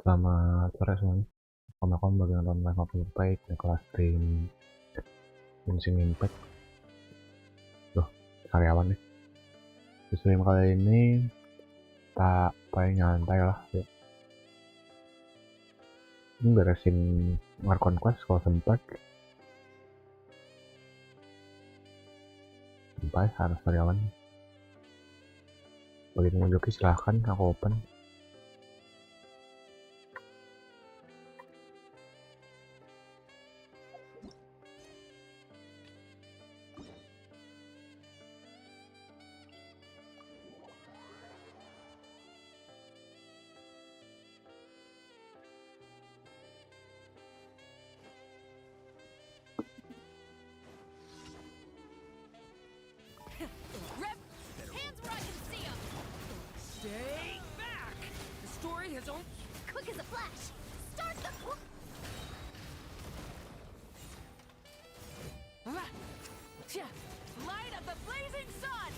Selamat sore semuanya. Assalamualaikum bagi yang nonton live maupun baik di kelas stream GENSHIN Impact. Karyawan nih. Di stream kali ini tak paling nyantai lah ya. Ini beresin nge-conquest kalau sempat. Sampai harus karyawan. Bagi yang mau joki silahkan, aku open. Quick as a flash! Start the light of the blazing sun!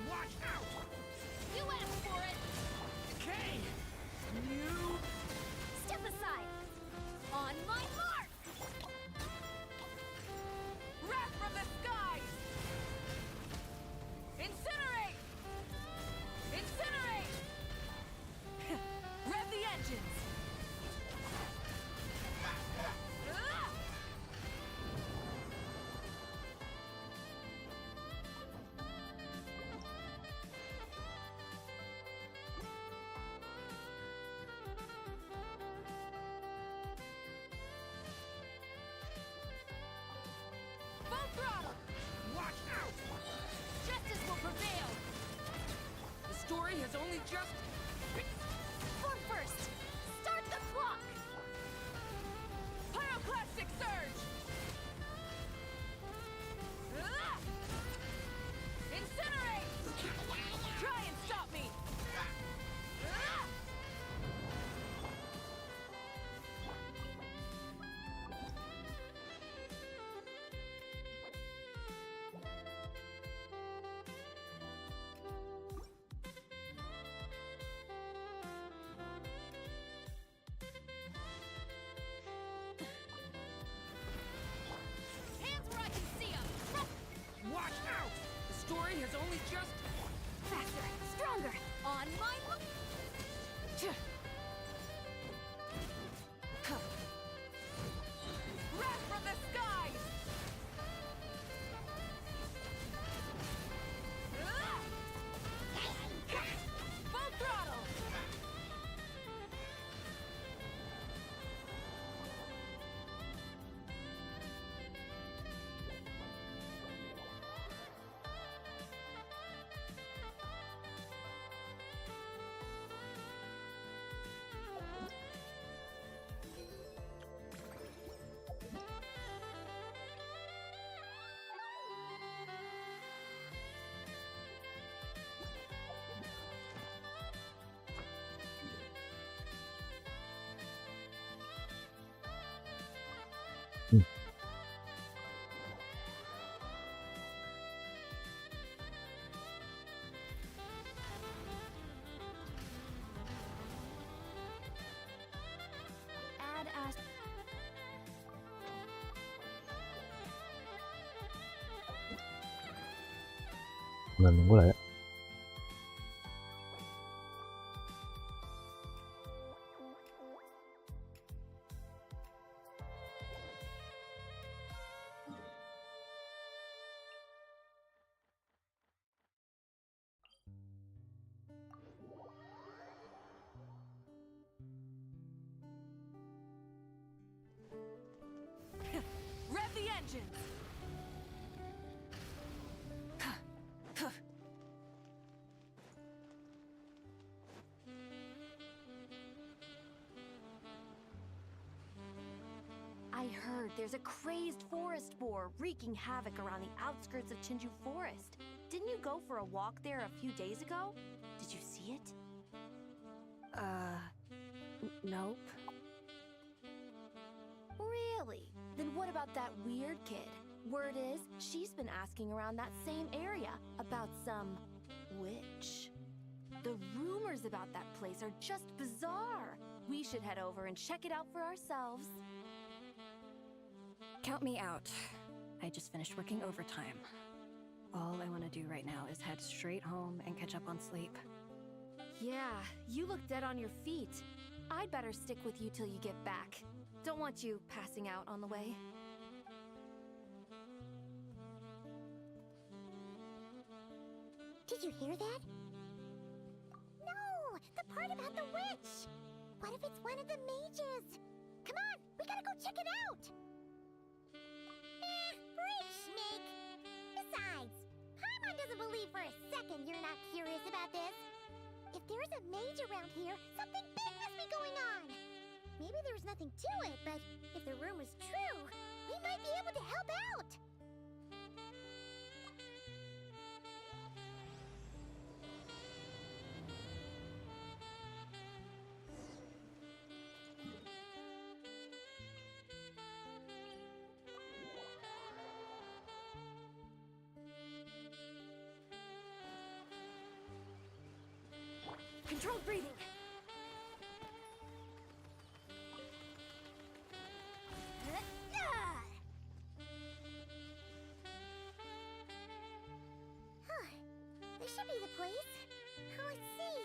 Watch out! You asked for it! Okay! You... Step aside! On my mark! Wrath from the skies! Incinerate! Incinerate! Rev the engines! Watch out! Justice will prevail! The story has only just... Form first! Start the clock! Pyroclastic surge! Incinerate! Try and stop me! story has only just... Faster, stronger, on my... Wrath from the skies! Full throttle! Add as... Nggak nunggu lah ya. Rev the engines! I heard there's a crazed forest boar wreaking havoc around the outskirts of Chinju Forest. Didn't you go for a walk there a few days ago? Did you see it? Nope. Really? Then what about that weird kid? Word is, she's been asking around that same area about some witch. The rumors about that place are just bizarre. We should head over and check it out for ourselves. Count me out. I just finished working overtime. All I want to do right now is head straight home and catch up on sleep. Yeah, you look dead on your feet. I'd better stick with you till you get back. Don't want you passing out on the way. Did you hear that? No! The part about the witch! What if it's one of the mages? Come on, we gotta go check it out! Brief schmeek! Besides, Paimon doesn't believe for a second you're not curious about this. If there's a mage around here, something big must be going on! Maybe there's nothing to it, but if the rumor's true, we might be able to help out! Controlled breathing. This should be the place. Let's see.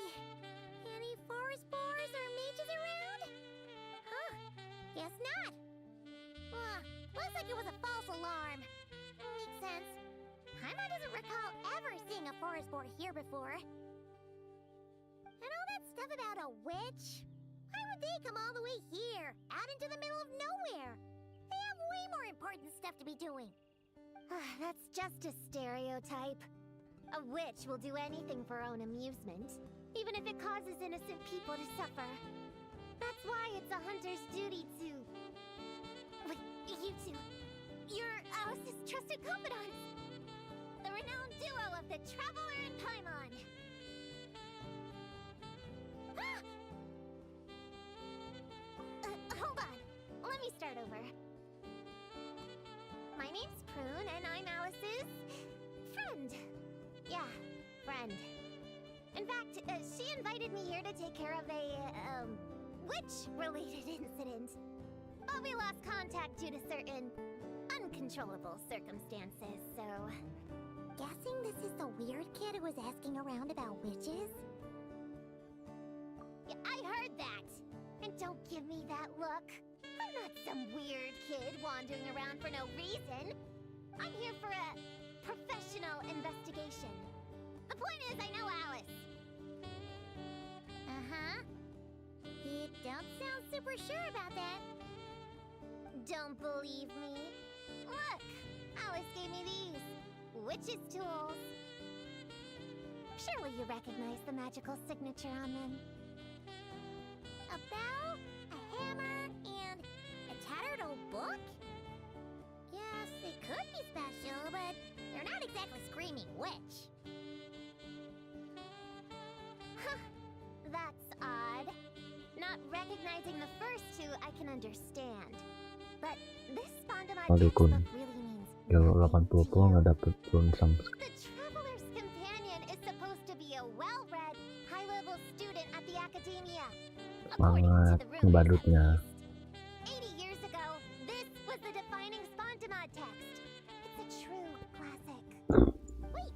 Any forest boars or mages around? Huh. Guess not. Looks like it was a false alarm. Makes sense. Paimon doesn't recall ever seeing a forest boar here before. And all that stuff about a witch? Why would they come all the way here, out into the middle of nowhere? They have way more important stuff to be doing. That's just a stereotype. A witch will do anything for her own amusement, even if it causes innocent people to suffer. That's why it's a hunter's duty to... Wait, you two. You're Alice's trusted confidants. The renowned duo of the Traveler and Paimon. Hold on. Let me start over. My name's Prune, and I'm Alice's... friend. Yeah, friend. In fact, she invited me here to take care of a, witch-related incident. But we lost contact due to certain uncontrollable circumstances, so... guessing this is the weird kid who was asking around about witches? Yeah, I heard that! And don't give me that look. I'm not some weird kid wandering around for no reason. I'm here for a professional investigation. The point is, I know Alice. Uh-huh. You don't sound super sure about that. Don't believe me? Look! Alice gave me these. Witch's tools. Surely you recognize the magical signature on them. A bell, a hammer, and a tattered old book? Yes, they could be special, but they're not exactly screaming witch. Huh, that's odd. Not recognizing the first two I can understand. But this Spondamar Aduh, text Kun. book really means Kalau nothing to 80 nggak you. dapet pun sama sekali. The Traveler's Companion is supposed to be a well-read, high-level student at the academia. According to Semangat the rumors, at ngebadutnya. least. 80 years ago, this was the defining Spondamar text. It's a true classic. Wait,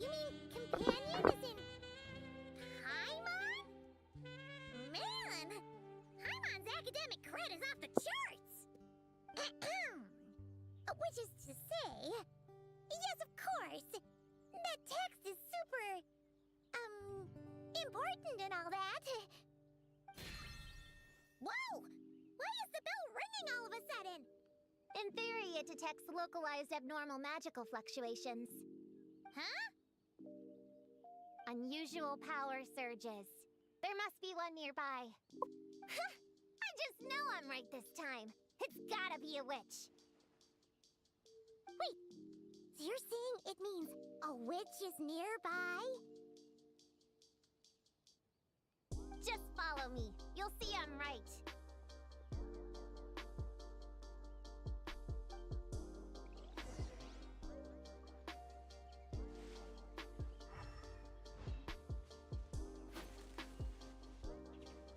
you mean companion is in Paimon? Man, Paimon's academic cred is off the charts. Which is to say, yes, of course, that text is super, important and all that. Whoa! Why is the bell ringing all of a sudden? In theory, it detects localized abnormal magical fluctuations. Huh? Unusual power surges. There must be one nearby. I just know I'm right this time. It's gotta be a witch. Wait, so you're saying it means a witch is nearby? Just follow me. You'll see I'm right.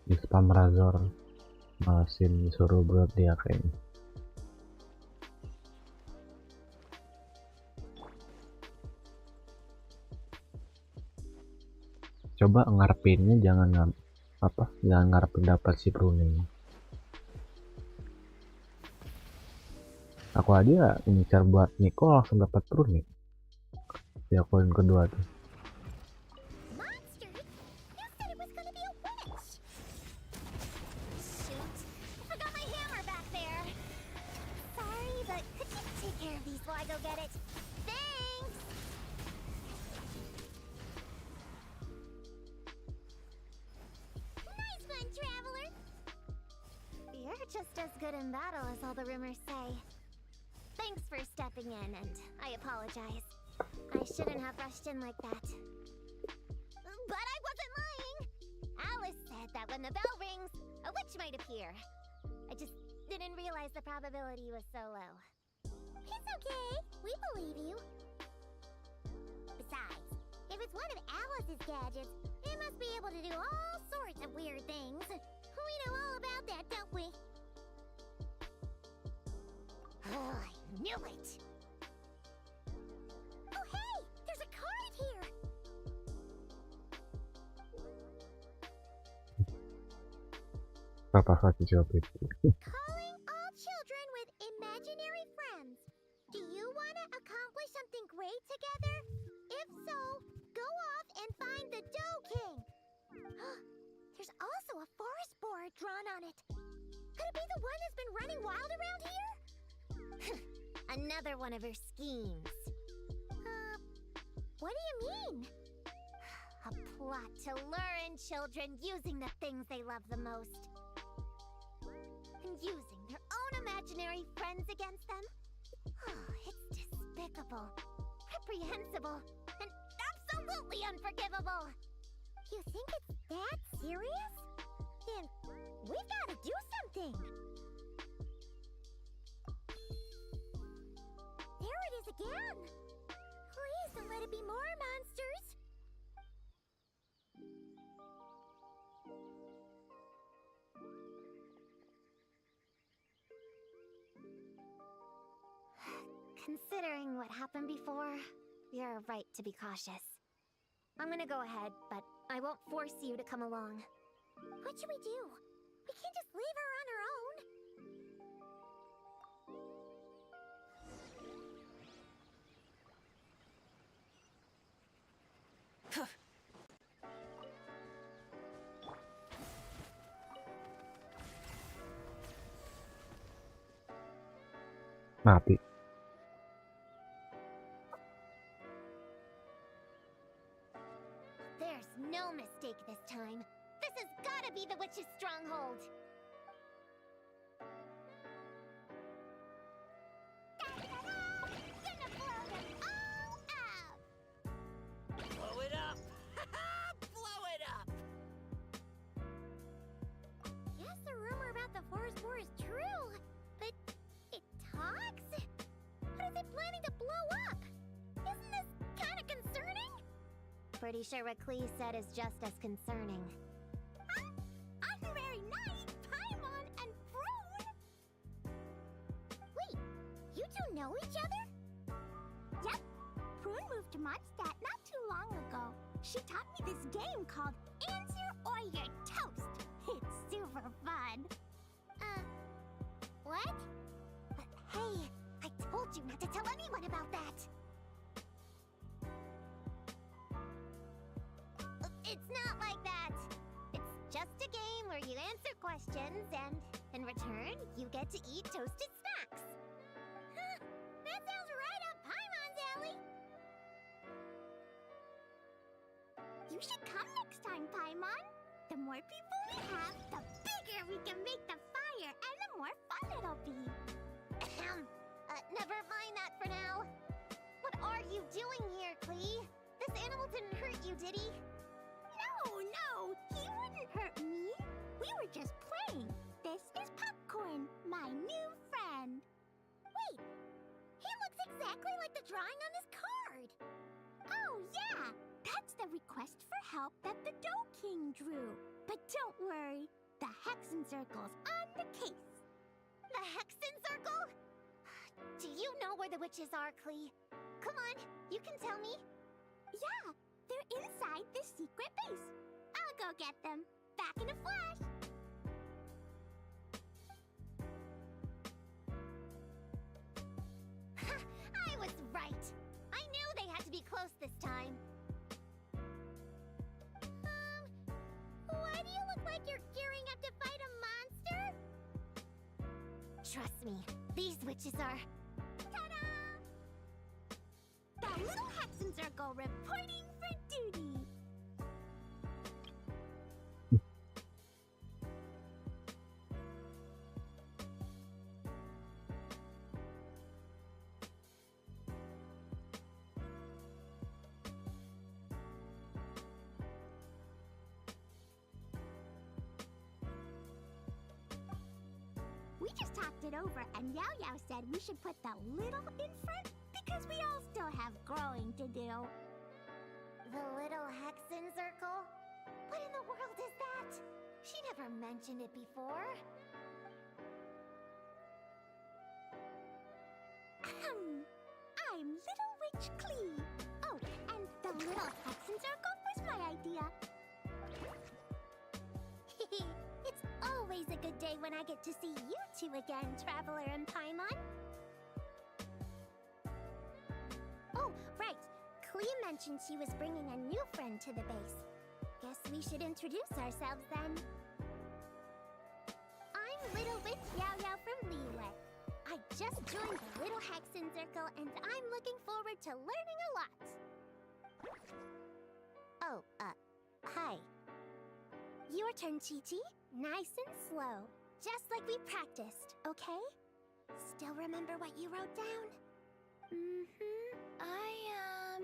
Di spam razor malasin suruh buat dia kayaknya. Coba ngarepinnya jangan ngarepin dapat si pruning. Aku aja ngincar buat Nicole langsung dapat pruning. Di akun kedua tuh. Monsters? You said it was gonna be a witch! Shoot, I forgot my hammer back there. Sorry, but could you take care of these while I go get it? Thanks! Nice one, Traveler! You're just as good in battle as all the rumors say. Thanks for stepping in, and I apologize. I shouldn't have rushed in like that. But I wasn't lying! Alice said that when the bell rings, a witch might appear. I just didn't realize the probability was so low. It's okay. We believe you. Besides, if it's one of Alice's gadgets, it must be able to do all sorts of weird things. We know all about that, don't we? Oh, I knew it! Oh, hey! There's a card here! Apa lagi jawab itu? Calling all children with imaginary friends. Do you want to accomplish something great together? If so, go off and find the Dough King. There's also a forest board drawn on it. Could it be the one that's been running wild around here? Another one of her schemes. What do you mean? A plot to lure in children using the things they love the most. And using their own imaginary friends against them? Oh, it's despicable, reprehensible, and absolutely unforgivable. You think it's that serious? Then we've got to do something. There it is again. Please don't let it be more monsters. Considering what happened before, You're right to be cautious. I'm gonna go ahead, but I won't force you to come along. What should we do? We can't just leave her on her own. Mati. There's no mistake this time. This has gotta be the witch's stronghold. Gonna blow them all up! Blow it up! Blow it up! Guess the rumor about the forest war is true, but it talks? What is it planning to blow up? Isn't this kind of concerning? Pretty sure what Klee said is just as concerning. Huh? I'm very nice, Paimon and Prune! Wait, you two know each other? Yep. Prune moved to Mondstadt not too long ago. She taught me this game called Answer or You're Toast. It's super fun. What? Hey, I told you not to tell anyone about that. It's not like that. It's just a game where you answer questions and, in return, you get to eat toasted snacks. Huh, that sounds right up Paimon's alley. You should come next time, Paimon. The more people we have, the bigger we can make the fire, and the more fun it'll be. Never mind that for now. What are you doing here, Klee? This animal didn't hurt you, did he? No, he wouldn't hurt me. We were just playing. This is Popcorn, my new friend. Wait, he looks exactly like the drawing on this card. Oh, yeah, that's the request for help that the Dough King drew. But don't worry, the Hexen Circle's on the case. The Hexen Circle? Do you know where the witches are, Klee? Come on, you can tell me. Yeah, they're inside the secret base. I'll go get them. Back in a flash. I was right. I knew they had to be close this time. Why do you look like you're gearing up to fight a monster? Trust me, these witches are... Ta-da! The little Hexen Circle reporting for duty. We just talked it over, and Yao Yao said we should put the little in front because we all still have growing to do. The little Hexen Circle? What in the world is that? She never mentioned it before. I'm Little Witch Klee. Oh, and the little Hexen Circle was my idea. It's always a good day when I get to see you two again, Traveler and Paimon. Oh, right. Klee mentioned she was bringing a new friend to the base. Guess we should introduce ourselves then. I'm Little Witch Yao Yao from Liyue. I just joined the Little Hexen Circle, and I'm looking forward to learning a lot. Oh, hi. Your turn, Chi-Chi. Nice and slow. Just like we practiced, okay? Still remember what you wrote down? I am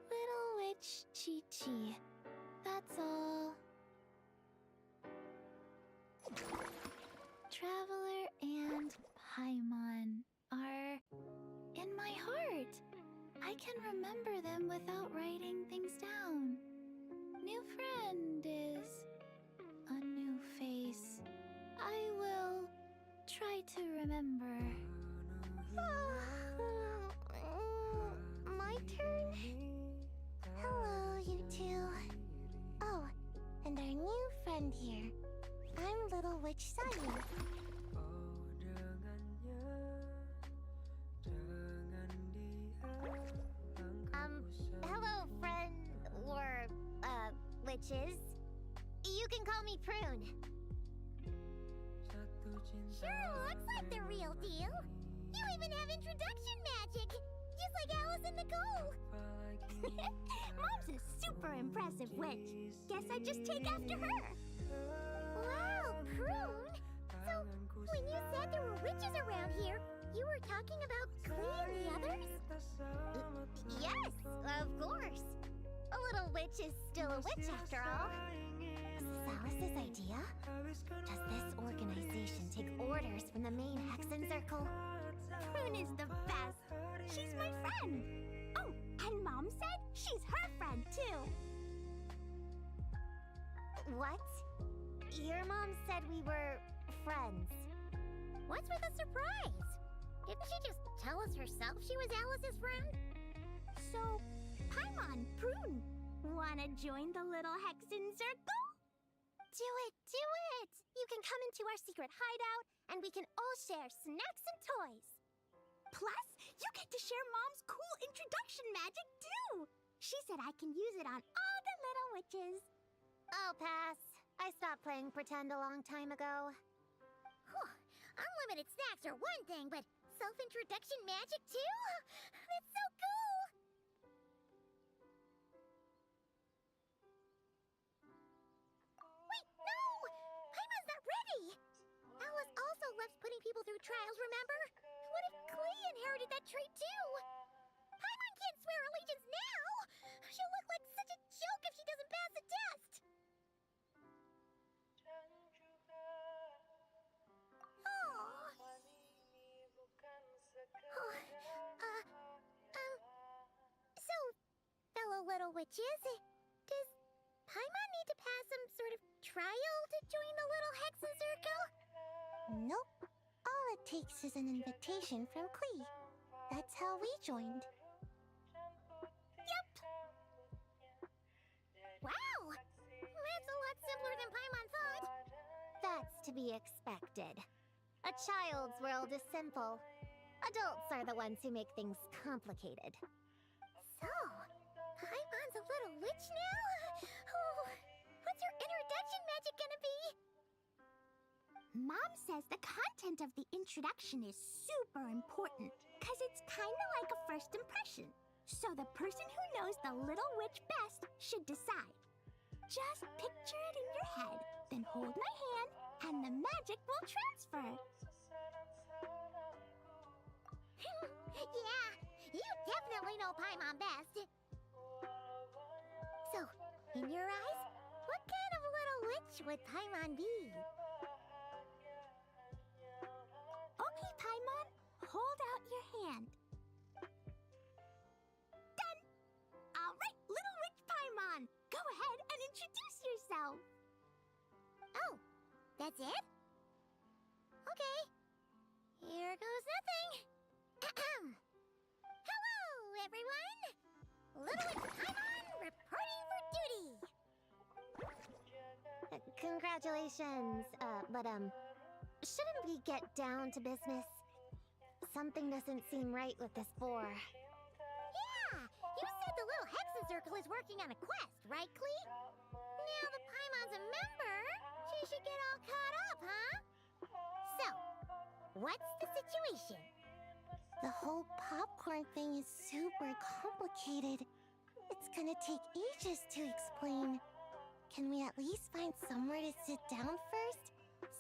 Little Witch Chi-Chi. That's all. Traveler and Paimon are in my heart. I can remember them without writing things down. New friend is a new face. I will try to remember. My turn? friend here. I'm Little Witch Sunny. Hello, friend, or, witches. You can call me Prune. Sure looks like the real deal. You even have introduction magic, just like Alice and Nicole. Mom's a super impressive witch. Guess I just take after her. Wow, Prune. So, when you said there were witches around here, you were talking about Klee and the others? Yes, of course. A little witch is still a witch after all. Is this Alice's idea? Does this organization take orders from the main Hexen Circle? Prune is the best. She's my friend. Oh, and Mom said she's her friend too. What? Your mom said we were friends. What's with the surprise? Didn't she just tell us herself she was Alice's friend? So, Paimon, Prune, wanna join the little Hexen Circle? Do it, do it! You can come into our secret hideout, and we can all share snacks and toys. Plus, you get to share Mom's cool introduction magic, too! She said I can use it on all the little witches. I'll pass. I stopped playing pretend a long time ago. Whew. Unlimited snacks are one thing, but self-introduction magic, too? That's so cool! Wait, no! Paimon's not ready! Alice also loves putting people through trials, remember? What if Klee inherited that trait too? Paimon can't swear allegiance now! She'll look like such a joke if she doesn't pass the test! So, fellow little witches, does Paimon need to pass some sort of trial to join the little Hexen Circle? Nope. All it takes is an invitation from Klee. That's how we joined. Yep. Wow! That's a lot simpler than Paimon thought. That's to be expected. A child's world is simple. Adults are the ones who make things complicated. So, Paimon's a little witch now? Oh, what's your introduction magic gonna be? Mom says the content of the introduction is super important, because it's kind of like a first impression. So the person who knows the little witch best should decide. Just picture it in your head, then hold my hand, and the magic will transfer. Yeah, you definitely know Paimon best. So, in your eyes, what kind of little witch would Paimon be? Okay, Paimon, hold out your hand. Done! All right, little witch Paimon, go ahead and introduce yourself. Oh, that's it? Okay, here goes nothing. Hello, everyone! Little Witch Paimon reporting for duty! Congratulations, but shouldn't we get down to business? Something doesn't seem right with this boar. Yeah! You said the little Hexen Circle is working on a quest, right, Klee? Now that Paimon's a member, she should get all caught up, huh? So, what's the situation? The whole popcorn thing is super complicated. It's gonna take ages to explain. Can we at least find somewhere to sit down first?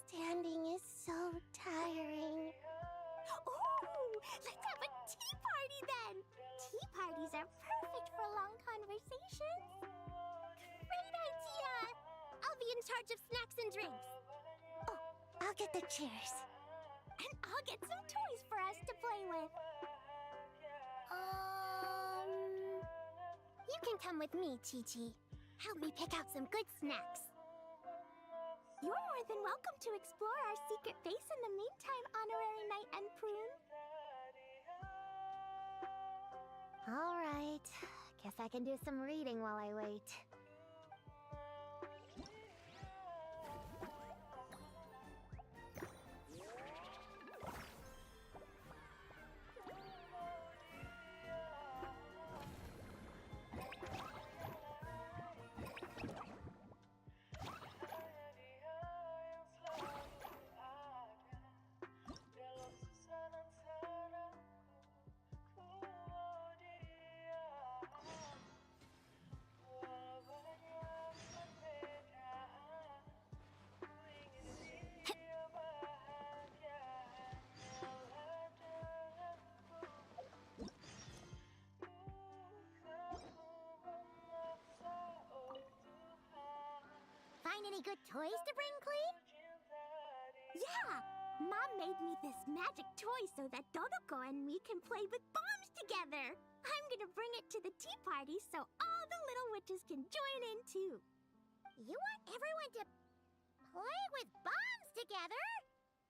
Standing is so tiring. Ooh, let's have a tea party then! Tea parties are perfect for long conversations. Great idea! I'll be in charge of snacks and drinks. Oh, I'll get the chairs. And I'll get some toys for us to play with. You can come with me, Chi-Chi. Help me pick out some good snacks. You're more than welcome to explore our secret base in the meantime, Honorary Knight and Prune. All right. Guess I can do some reading while I wait. any good toys to bring, Clee? Yeah! Mom made me this magic toy so that Dodoko and me can play with bombs together! I'm gonna bring it to the tea party so all the little witches can join in too. You want everyone to play with bombs together?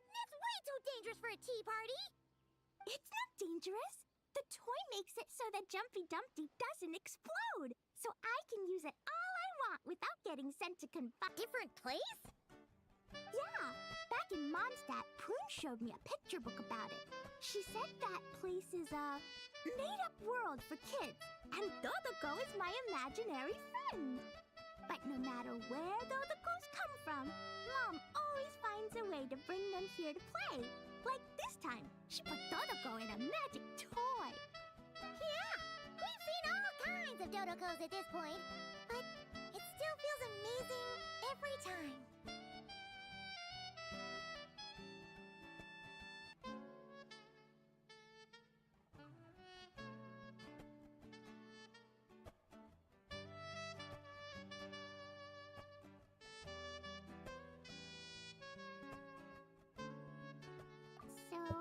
That's way too dangerous for a tea party! It's not dangerous. The toy makes it so that Jumpy Dumpty doesn't explode, so I can use it all I want without getting sent to different place? Yeah, back in Mondstadt, Prune showed me a picture book about it. She said that place is a made-up world for kids, and Dodoko is my imaginary friend. But no matter where Dodokos come from, Mom always finds a way to bring them here to play. Like this time, she put Dodoko in a magic toy. Yeah, we've seen all kinds of Dodokos at this point, but it still feels amazing every time.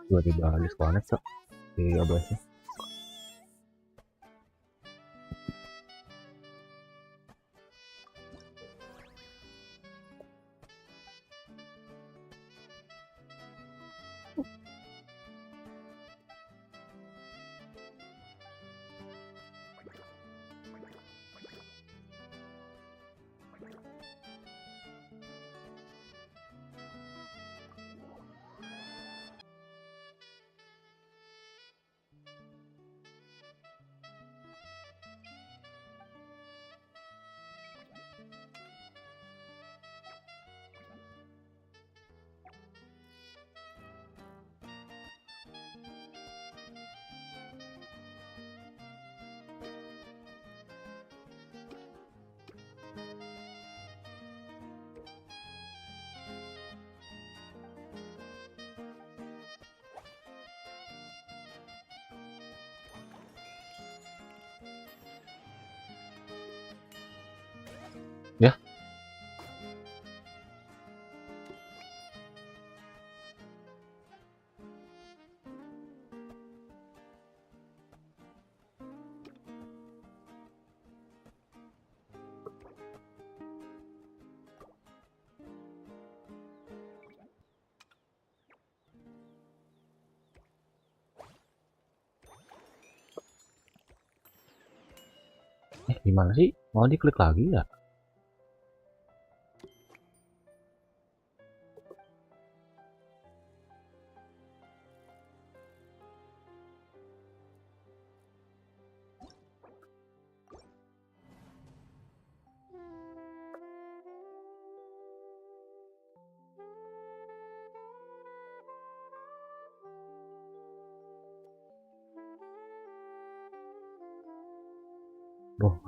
Tiba-tiba disconnect kok di OBS-nya. Ya. Gimana sih? Mau diklik lagi ya?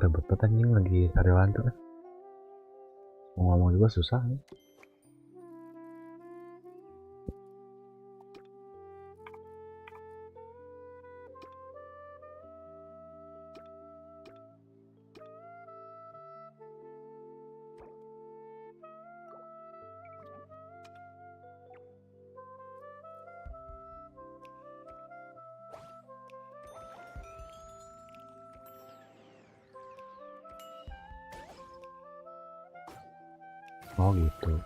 Ribet banget anjing, lagi cari lantur. Mau ngomong juga susah nih. Oh gitu.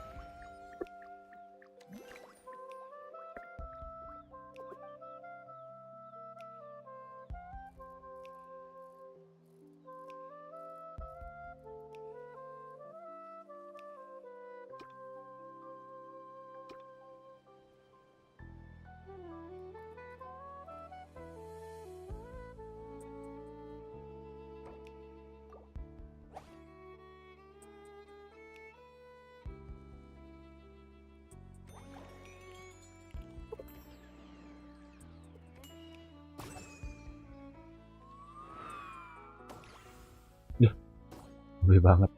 Beli banget.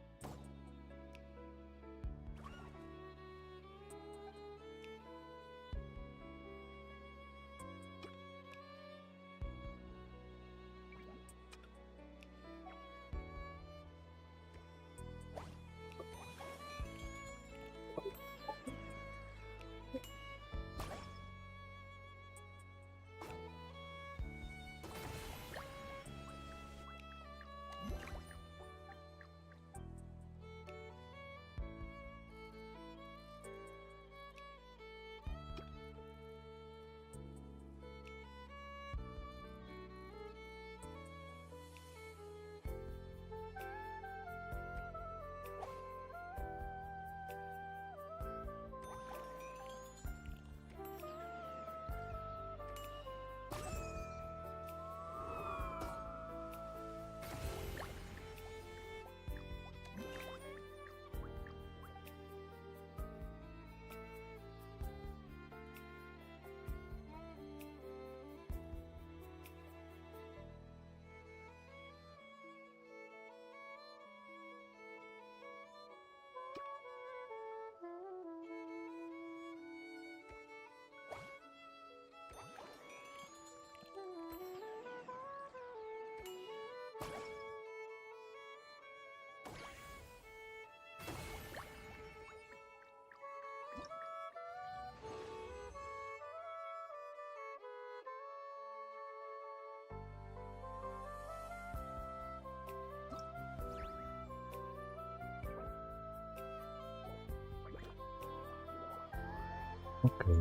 Oke.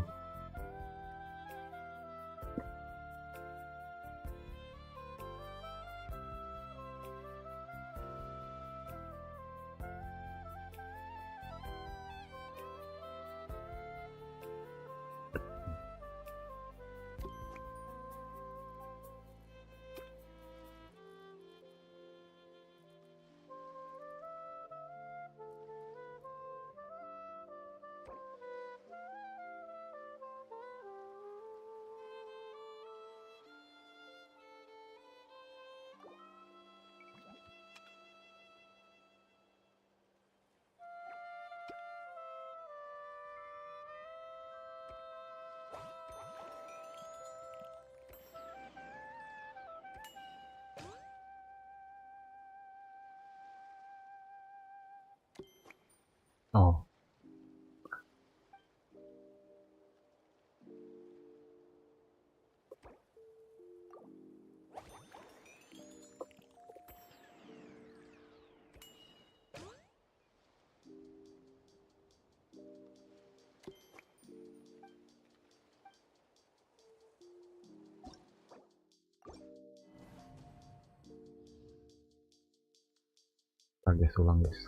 Oh, guys, ulang guys.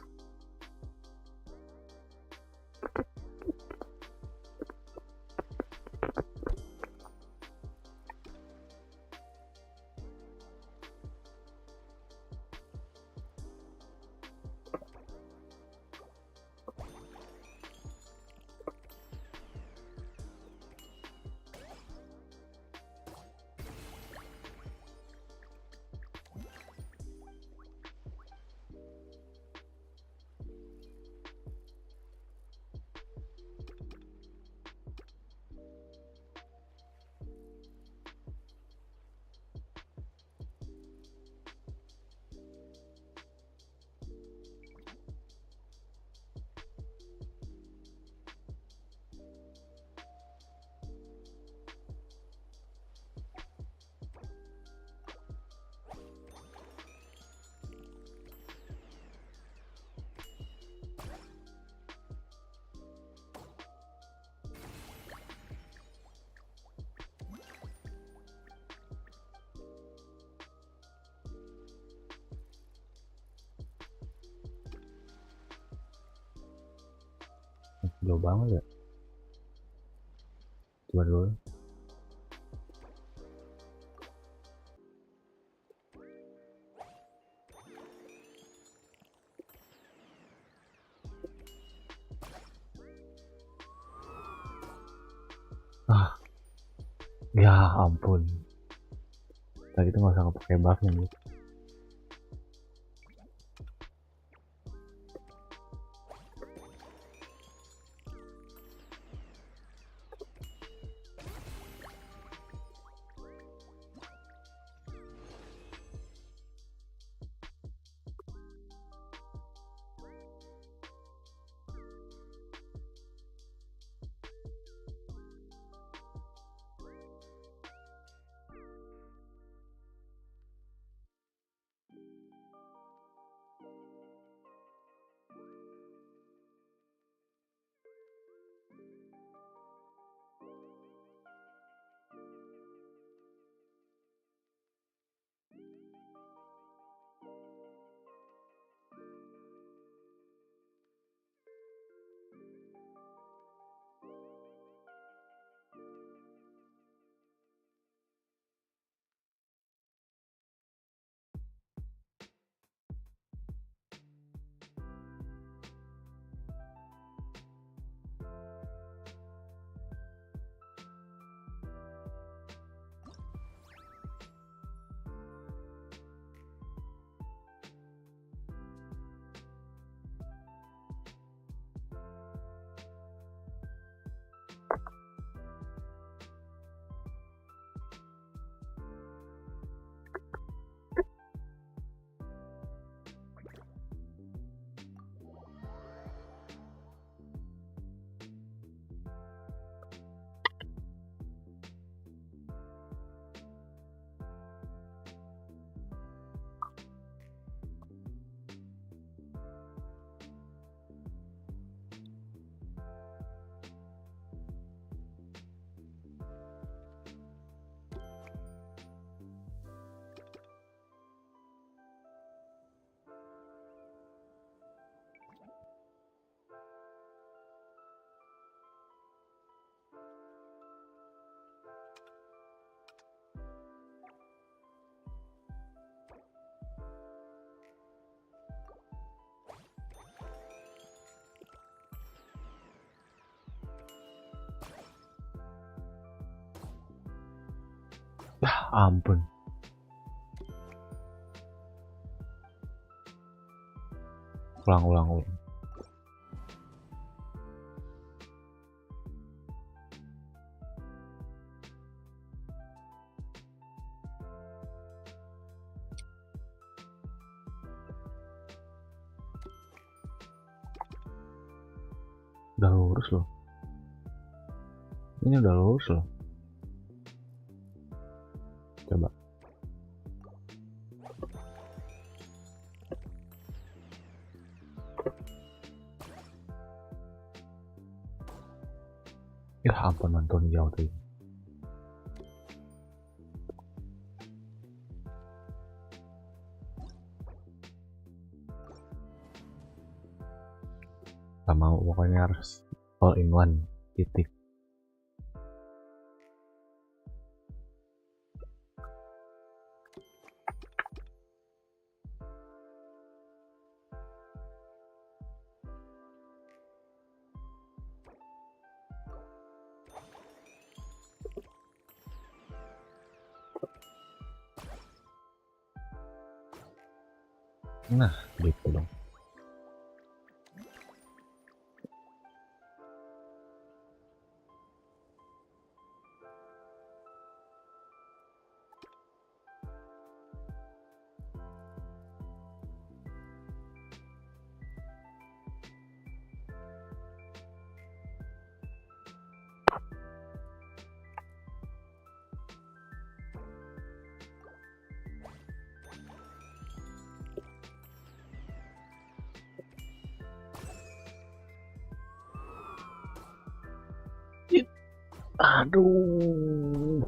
Jauh banget ya. Coba dulu. Ya ampun. Tadi tuh nggak usah pakai buffnya nih. Ya ampun. Ulang. Udah lurus loh. Ini udah lurus loh. Coba. Ya ampun, nonton jauh tuh. Gak mau, pokoknya harus all in one, titik. Nah, gitu dong. Aduh.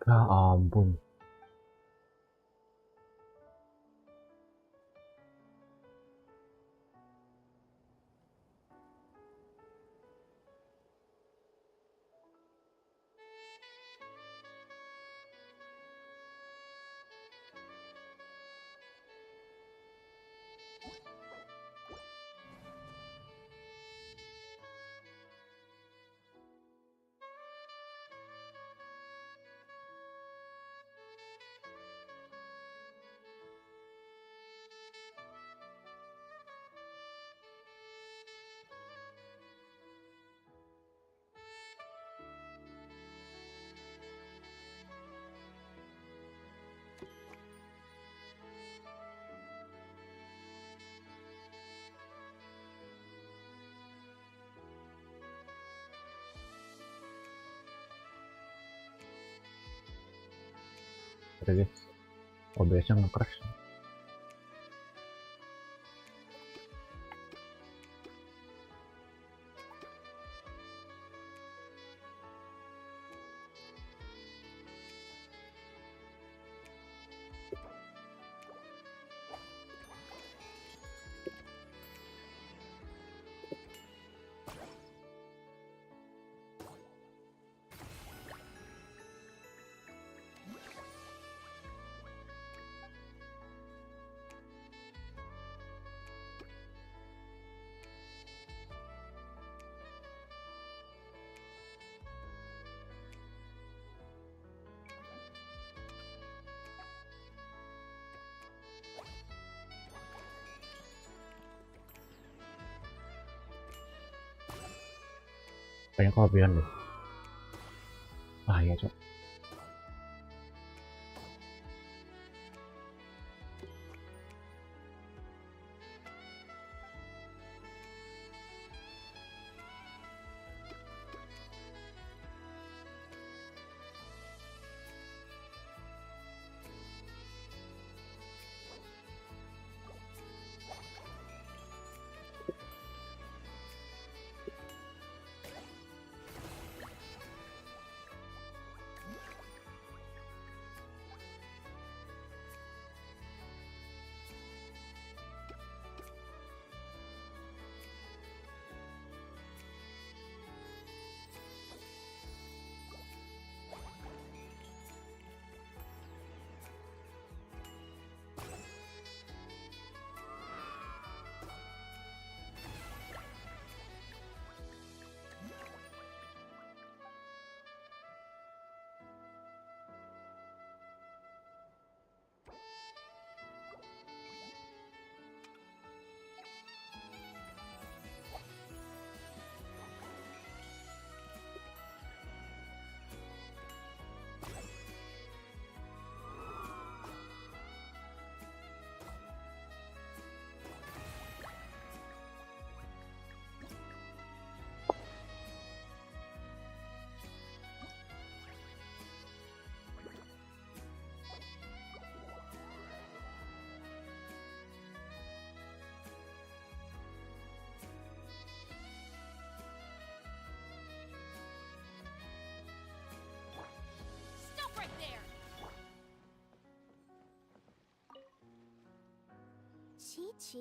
Ya ampun. Oke guys, OBS-nya nge-crash. Kayaknya kelebihan deh. Ah iya cok. Chi-Chi,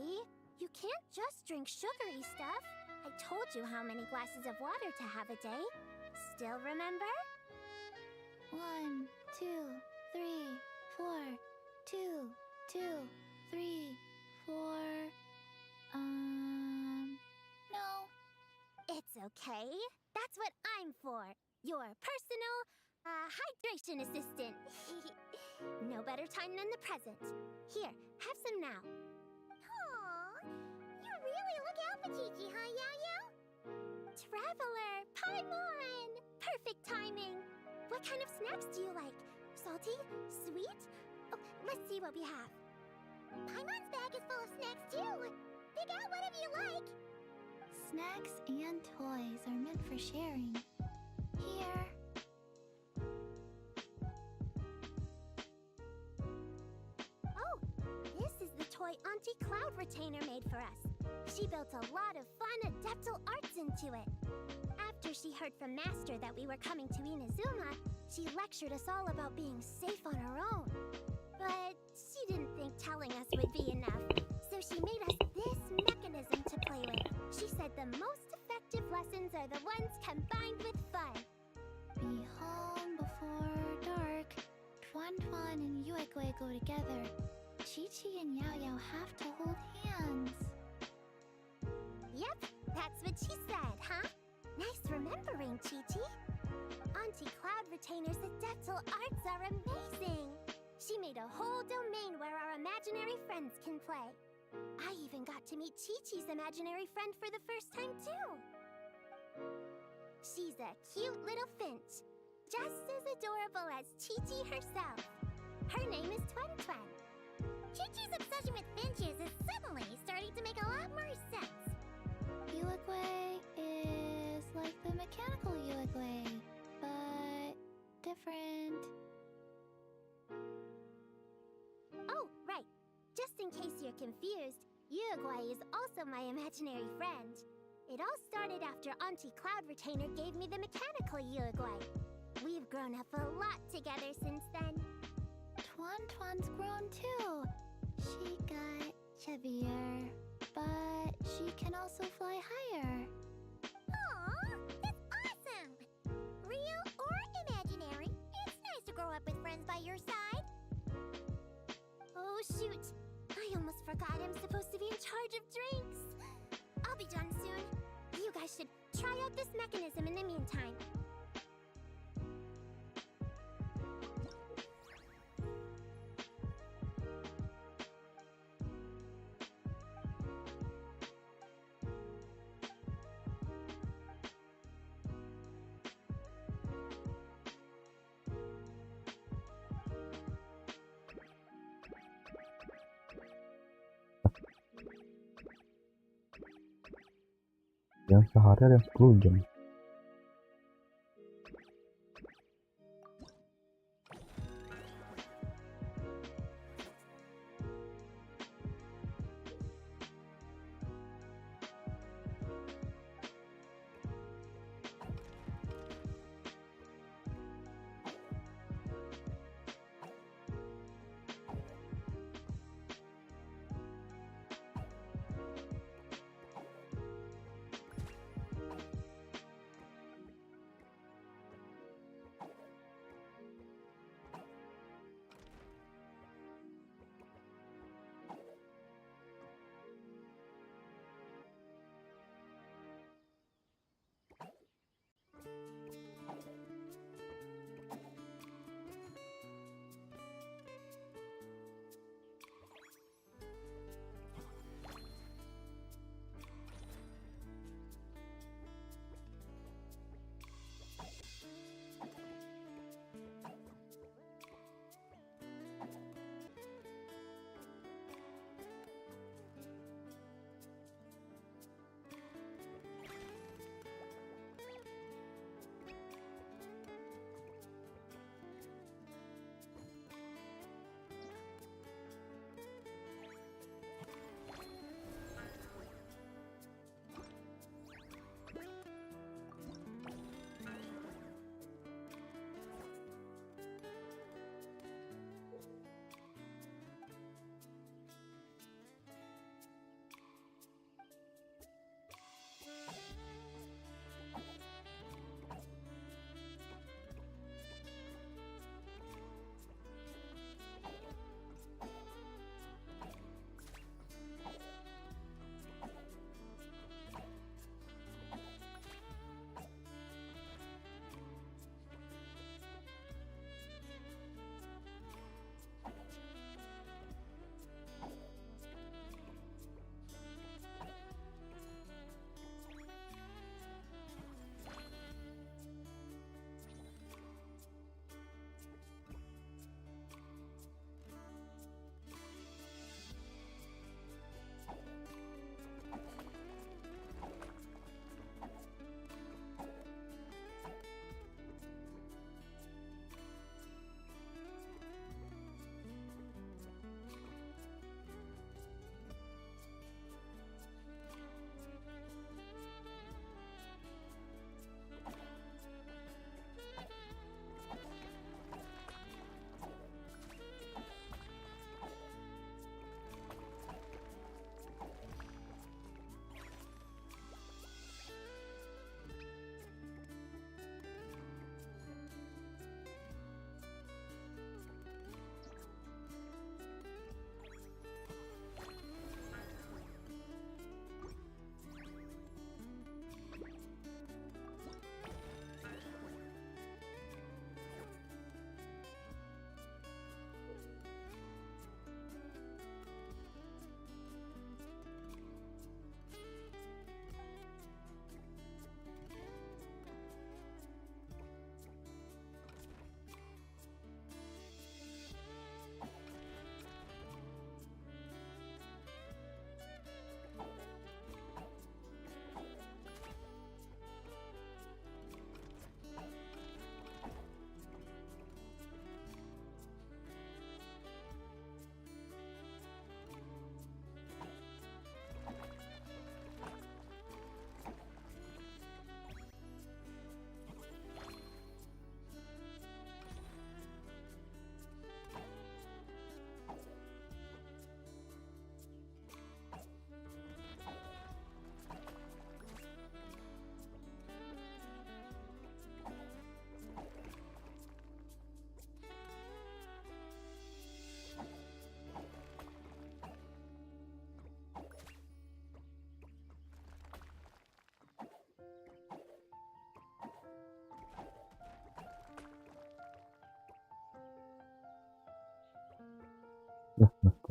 you can't just drink sugary stuff. I told you how many glasses of water to have a day. Still remember? 1, 2, 3, 4, 2, 2, 3, 4. No. It's okay. That's what I'm for. Your personal, hydration assistant. No better time than the present. Here, have some now. Aw, you really look out for Chi-Chi, huh, Yao-Yao? Traveler, Paimon! Perfect timing. What kind of snacks do you like? Salty? Sweet? Oh, let's see what we have. Paimon's bag is full of snacks, too. Pick out whatever you like. Snacks and toys are meant for sharing. Here. Oh, this is the toy Auntie Cloud Retainer made for us. She built a lot of fun adeptal arts into it. After she heard from Master that we were coming to Inazuma, she lectured us all about being safe on our own. But she didn't think telling us would be enough, so she made us this mechanism to play with. She said the most effective lessons are the ones combined with fun. Be home before dark. Tuan and Yuegui go together. Chi-Chi and Yao-Yao have to hold hands. Yep, that's what she said, huh? Nice remembering, Chi-Chi. Auntie Cloud Retainer's adeptal arts are amazing. She made a whole domain where our imaginary friends can play. I even got to meet Chi-Chi's imaginary friend for the first time, too. She's a cute little finch, just as adorable as Chi-Chi herself. Her name is Tuan. Chi-Chi's obsession with finches is suddenly starting to make a lot more sense. Yuegui is like the mechanical Yuegui, but different. Oh, right. Just in case you're confused, Yuegui is also my imaginary friend. It all started after Auntie Cloud Retainer gave me the mechanical Yuegui. We've grown up a lot together since then. Tuan's grown too. She got chubbier, but she can also fly higher. Aw, that's awesome! Real or imaginary, it's nice to grow up with friends by your side. Oh shoot! I almost forgot I'm supposed to be in charge of drinks. I'll be done soon. You guys should try out this mechanism in the meantime. Yang sehari ada 10 jam.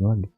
satunya lagi.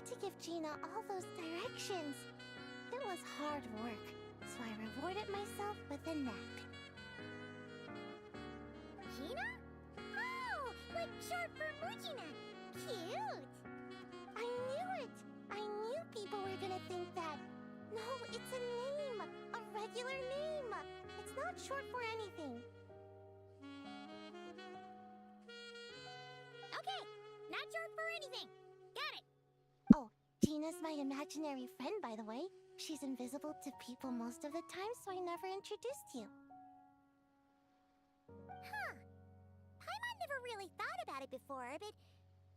To give Gina all those directions. It was hard work, so I rewarded myself with a nap. Gina? Oh, like short for Mujina. Cute. I knew it! I knew people were gonna think that. No, it's a name. A regular name. It's not short for anything. Okay, not short for anything. Got it. Gina's my imaginary friend, by the way. She's invisible to people most of the time, so I never introduced you. Huh. Paimon never really thought about it before, but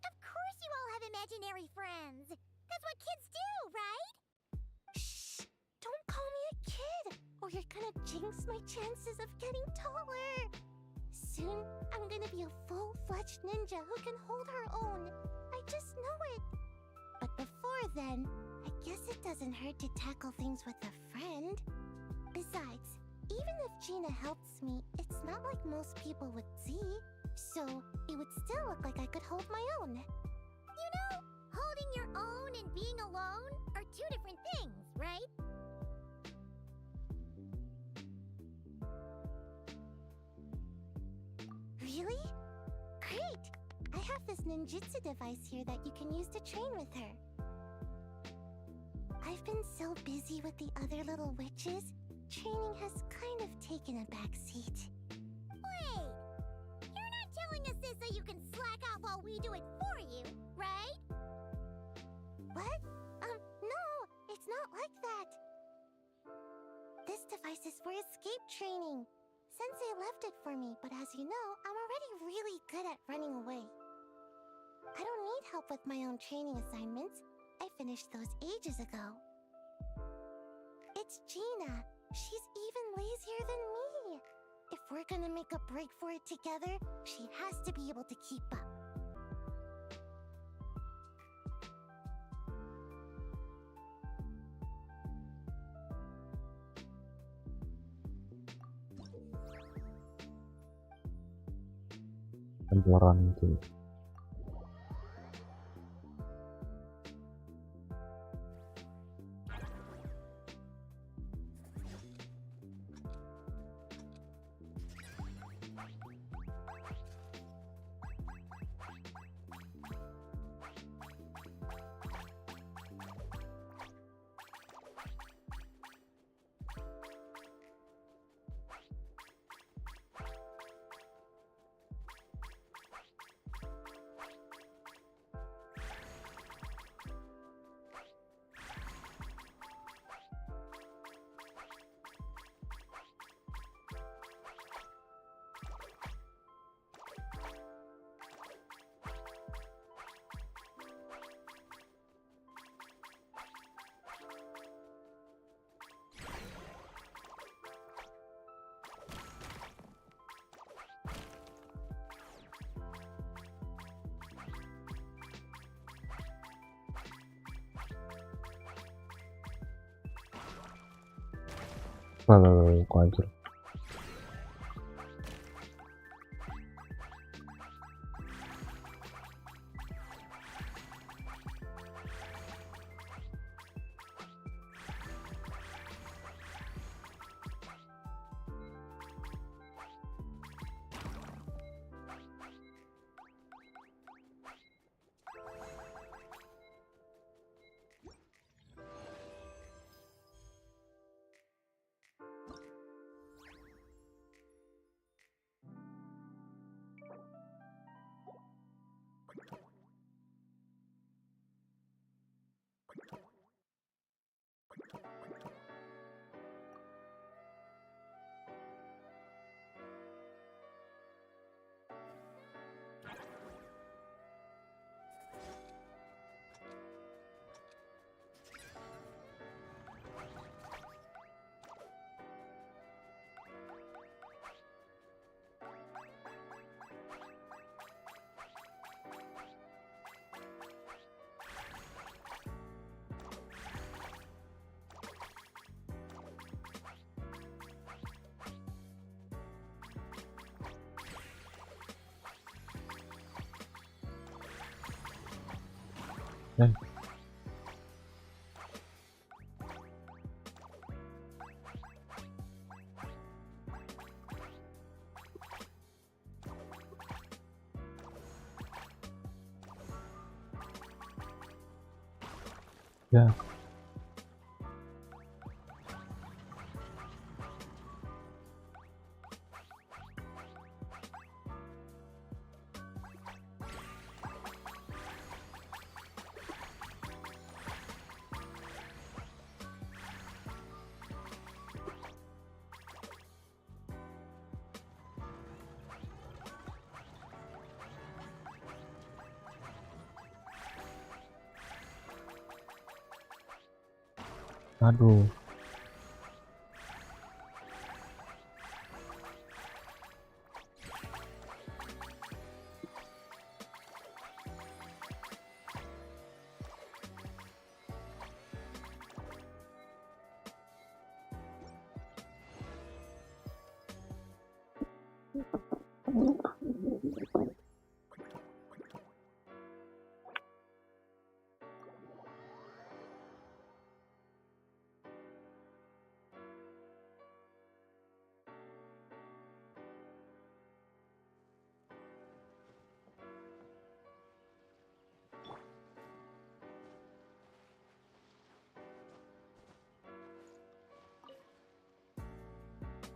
of course you all have imaginary friends. That's what kids do, right? Shh! Don't call me a kid, or you're gonna jinx my chances of getting taller. Soon, I'm gonna be a full-fledged ninja who can hold her own. I just know it. But before then, I guess it doesn't hurt to tackle things with a friend. Besides, even if Gina helps me, it's not like most people would see. So, it would still look like I could hold my own. You know, holding your own and being alone are two different things, right? Really? Great! I have this ninjutsu device here that you can use to train with her. I've been so busy with the other little witches, training has kind of taken a back seat. Wait! You're not telling us this so you can slack off while we do it for you, right? What? No, it's not like that. This device is for escape training. Sensei left it for me, but as you know, I'm already really good at running away. I don't need help with my own training assignments. I finished those ages ago. It's Gina. She's even lazier than me. If we're gonna make a break for it together, she has to be able to keep up. Kantoran mungkin. Lalu kok hancur. Ya. Aduh.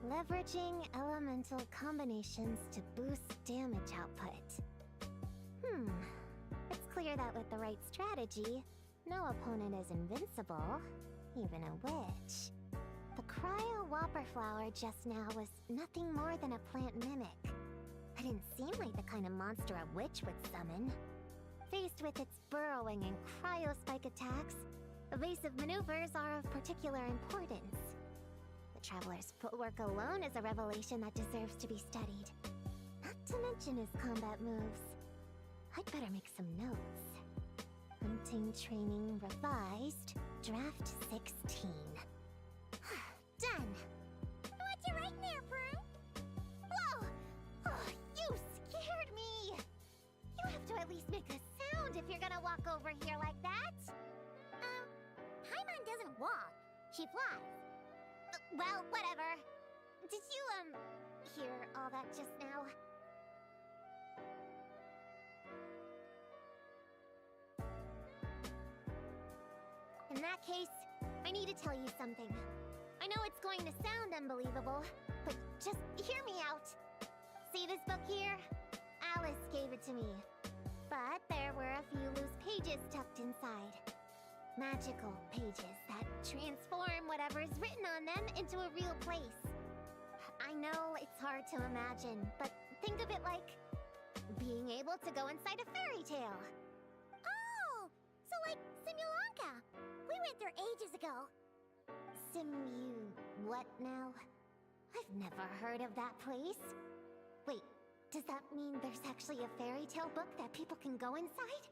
Leveraging elemental combinations to boost damage output. It's clear that with the right strategy, no opponent is invincible, even a witch. The cryo whopper flower just now was nothing more than a plant mimic. It didn't seem like the kind of monster a witch would summon. Faced with its burrowing and cryo-spike attacks, evasive maneuvers are of particular importance. The traveler's footwork alone is a revelation that deserves to be studied. Not to mention his combat moves. I'd better make some notes. Hunting training revised, draft 16. Done! What you writing there, Prune? Whoa! Oh, you scared me! You have to at least make a sound if you're gonna walk over here like that. Paimon doesn't walk. She flies. Well, whatever. Did you, hear all that just now? In that case, I need to tell you something. I know it's going to sound unbelievable, but just hear me out. See this book here? Alice gave it to me. But there were a few loose pages tucked inside. Magical pages that transform whatever is written on them into a real place. I know it's hard to imagine, but think of it like being able to go inside a fairy tale. Oh! So like Simulanka. We went there ages ago. What now? I've never heard of that place. Wait, does that mean there's actually a fairy tale book that people can go inside?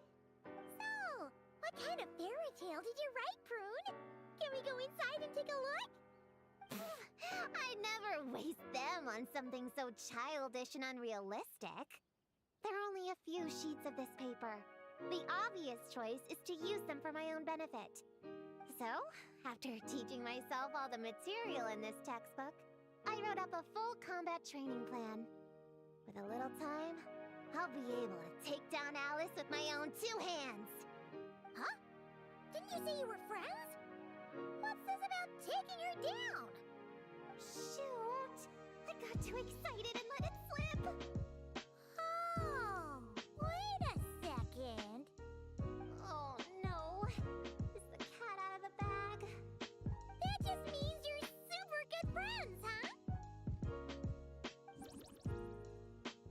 So, what kind of fairy tale did you write, Prune? Can we go inside and take a look? I'd never waste them on something so childish and unrealistic. There are only a few sheets of this paper. The obvious choice is to use them for my own benefit. So, after teaching myself all the material in this textbook, I wrote up a full combat training plan. With a little time, I'll be able to take down Alice with my own 2 hands. Huh? Didn't you say you were friends? What's this about taking her down? Shoot! I got too excited and let it slip! Oh, wait a second. Oh no! Is the cat out of the bag? That just means you're super good friends, huh?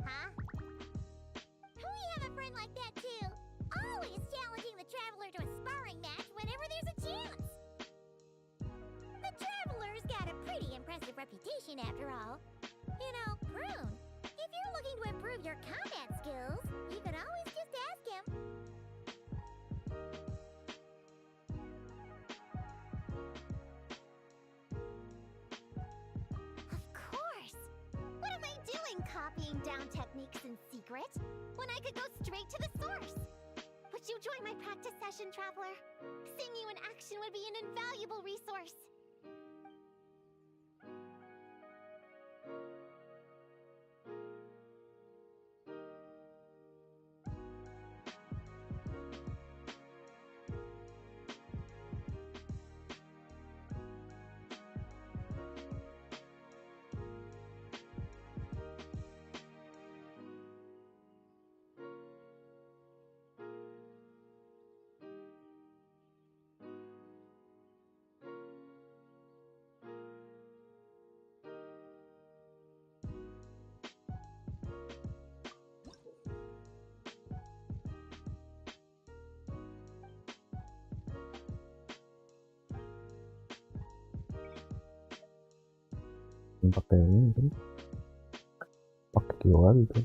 Huh? We have a friend like that too. Always challenging the Traveler to a sparring match whenever there's a chance. The Traveler's got a pretty impressive reputation after all. You know, Prune, if you're looking to improve your combat skills, you could always just ask him. Of course! What am I doing copying down techniques in secret when I could go straight to the source? Would you join my practice session, Traveler? Seeing you in action would be an invaluable resource. Pakai ini kan, pakai QR gitu.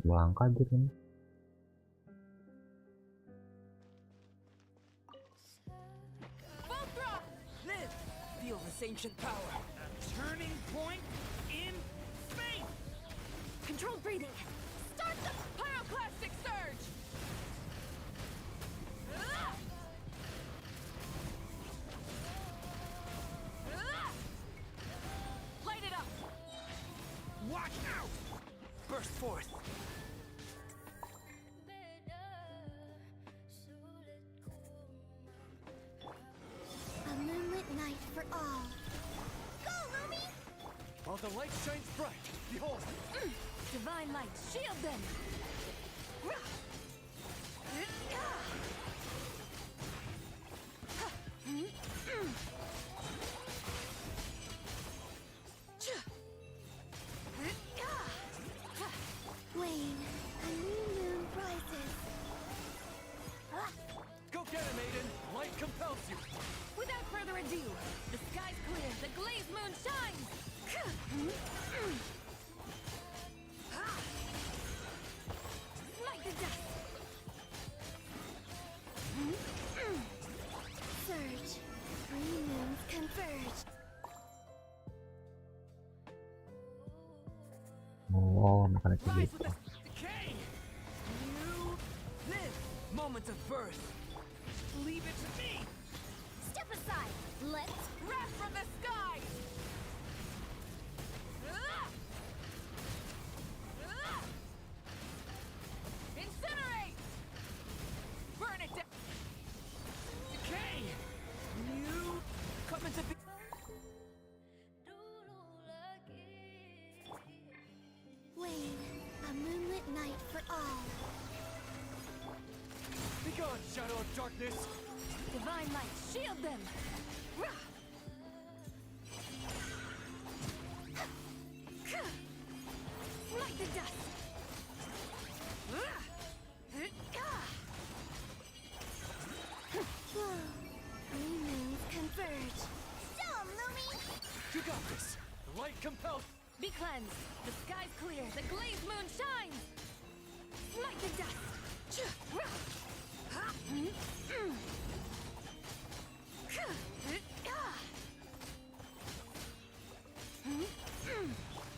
Langkah aja kan. Live! Feel this ancient power. A turning point in fate! Controlled breathing. Start the pyroclastic surge! Light it up. Watch out! Burst forth. A moonlit night for all. Go, Lumi! While the light shines bright, behold! Divine light, shield them. Wayne, a new moon rises. Go get him, Aiden! Light compels you! Without further ado, the sky's clear, the glazed moon shines. Smite the dust. Surge. Three moons converge. Oh, makanan kayak Rise gitu. with the decay! You live! Moments of birth! Leave it to me! Step aside! Let's wrap from the sky! Incinerate! Burn it down! Decay! You come into being! Wayne, a moonlit night for all. Begone, shadow of darkness! Divine light, shield them. Smite the dust. Whoa. Three moons converge. Stone, Lumi! You got this! The light compels! Be cleansed. The sky's clear. The glazed moon shines. Smite the dust.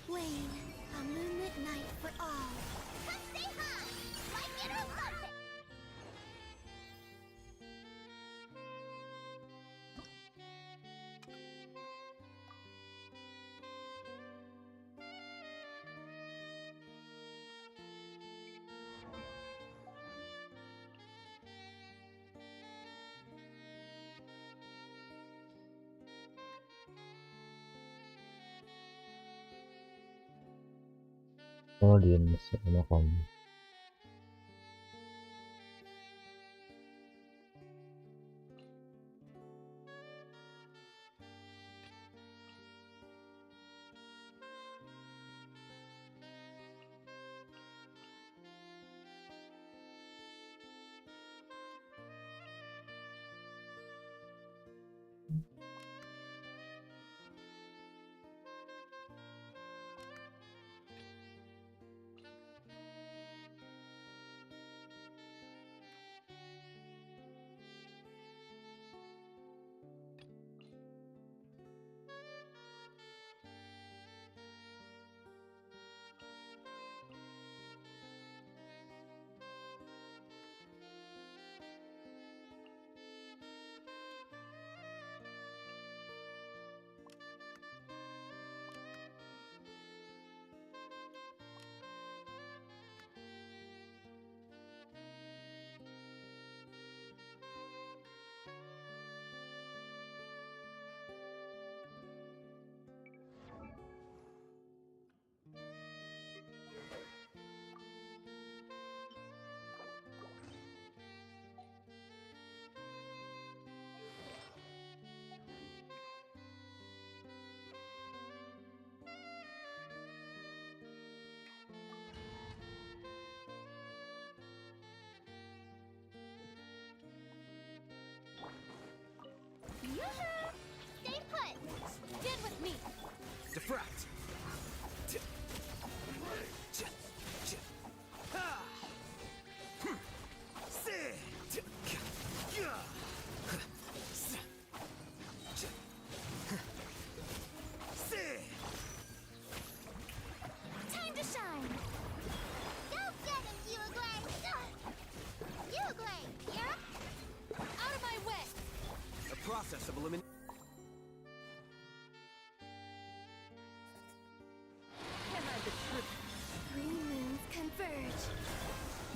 Wayne, a moonlit night for all. Come say hi! Like it or lump it! Oh, diem sama kamu.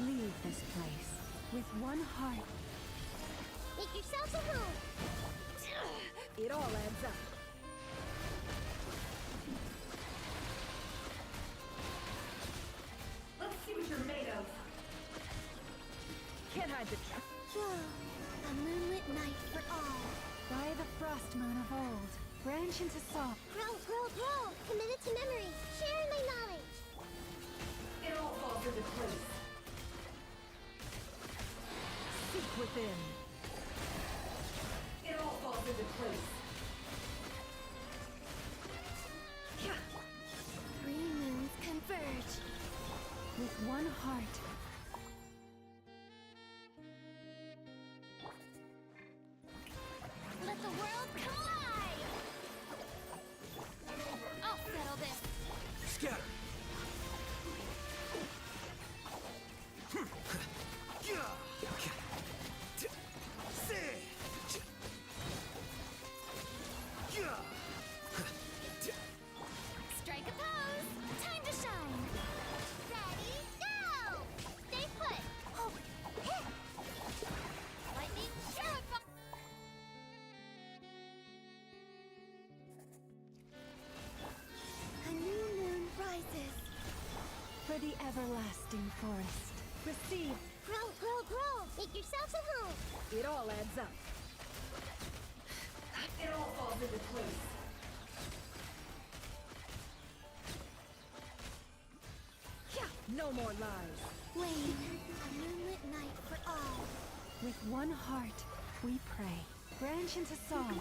Leave this place with one heart. Make yourselves at home. It all adds up. Let's see what you're made of. Can't hide the truth. A moonlit night for all. By the frost moon of old, branch into song. Grow, grow, grow. Committed to memory. Sharing my knowledge. It all falls into place. Seek within. It all falls into place. Three moons converge. With one heart. Let the world come alive! I'll settle this. Scatter. Strike a pose. Time to shine. Ready, go! Stay put. Oh, hit. Lightning terrify. A new moon rises. For the everlasting forest. Receive. Grow, grow, grow. Make yourselves at home. It all adds up. It all falls into place. No more lies. Wayne, a moonlit night for all. With one heart, we pray. Branch into song.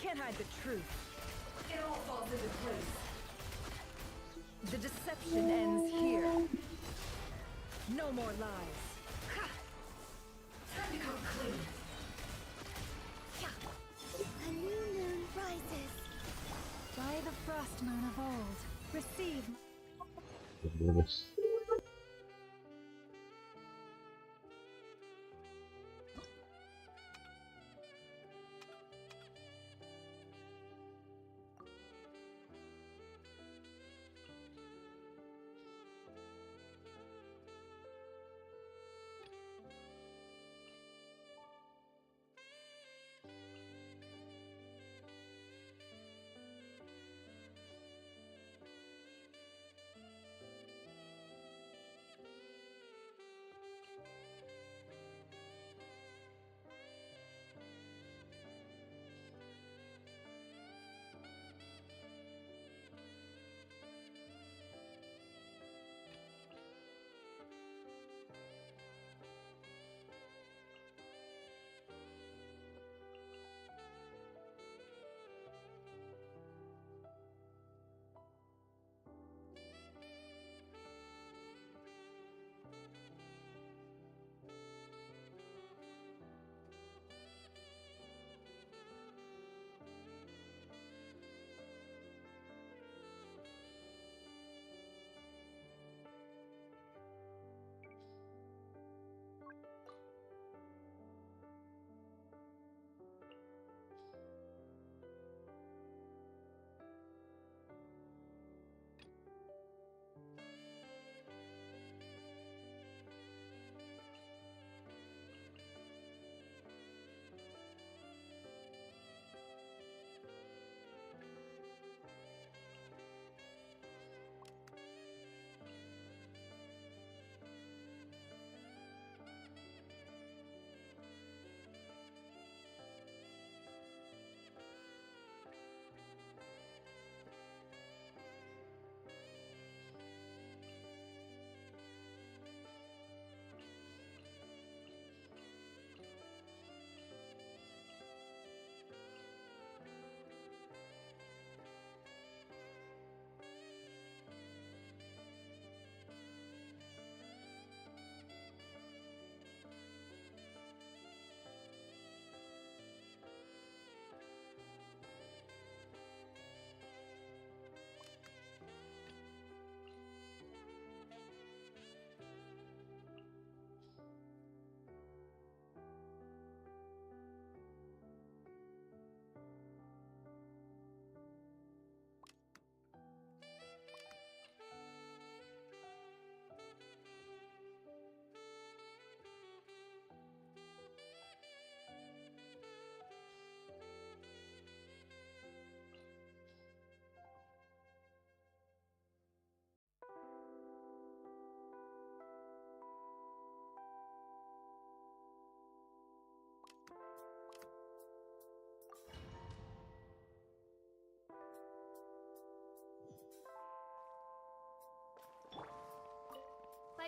Can't hide the truth. It all falls into place. The deception ends here. No more lies. Time to come clean. A new moon rises. By the frost moon of old, receive. Bagus.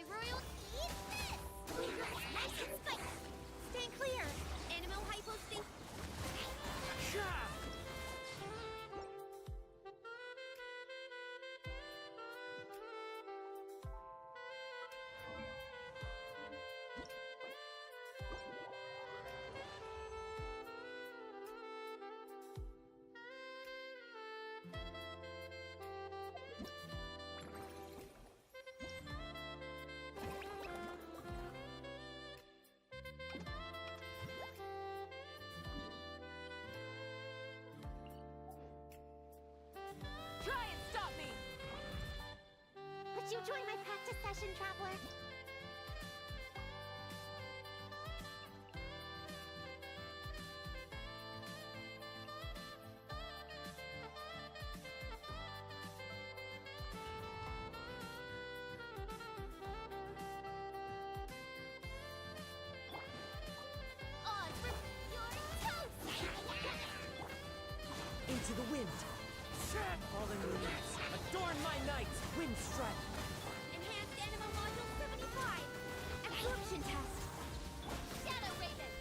my royal... Eat this! Nice and spicy! Stand clear! Animal hyposting... Try and stop me! Would you join my practice session, Traveler? On for your toast! Into the wind! Fallen leaves, adorn my night! Wind strike! Enhanced Animal Module 75! Absorption test! Shadow Raven!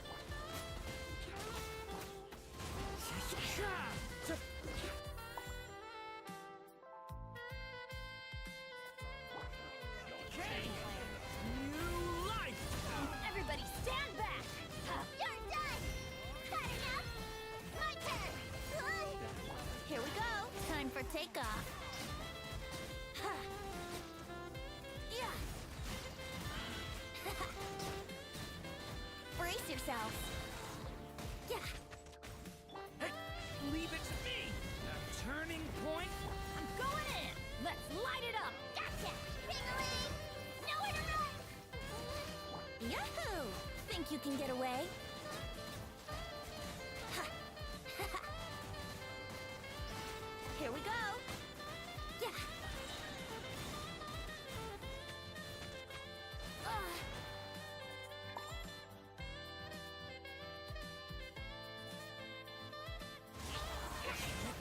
Okay! New life! Everybody stand back! You're done! Had enough? My turn! Here we go! Time for takeoff! Yeah! Brace yourselves! Yeah! Hey, leave it to me! A turning point? I'm going in! Let's light it up! Gotcha! Ping-a-ling! Nowhere to run! Yahoo! Think you can get away? Here we go! Yeah!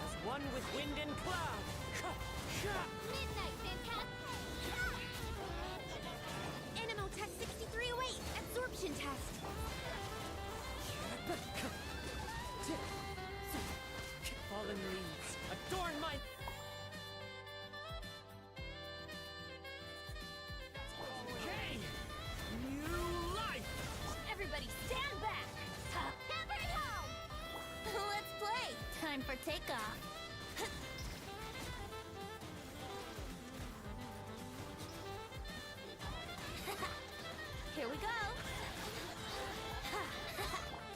As one with wind and cloud! Midnight Fantastic! Animal Tech 6308! Absorption test! Fallen leaves, adorn my... Okay! New life! Everybody stand back! Hammer it home! Let's play! Time for takeoff! Here we go!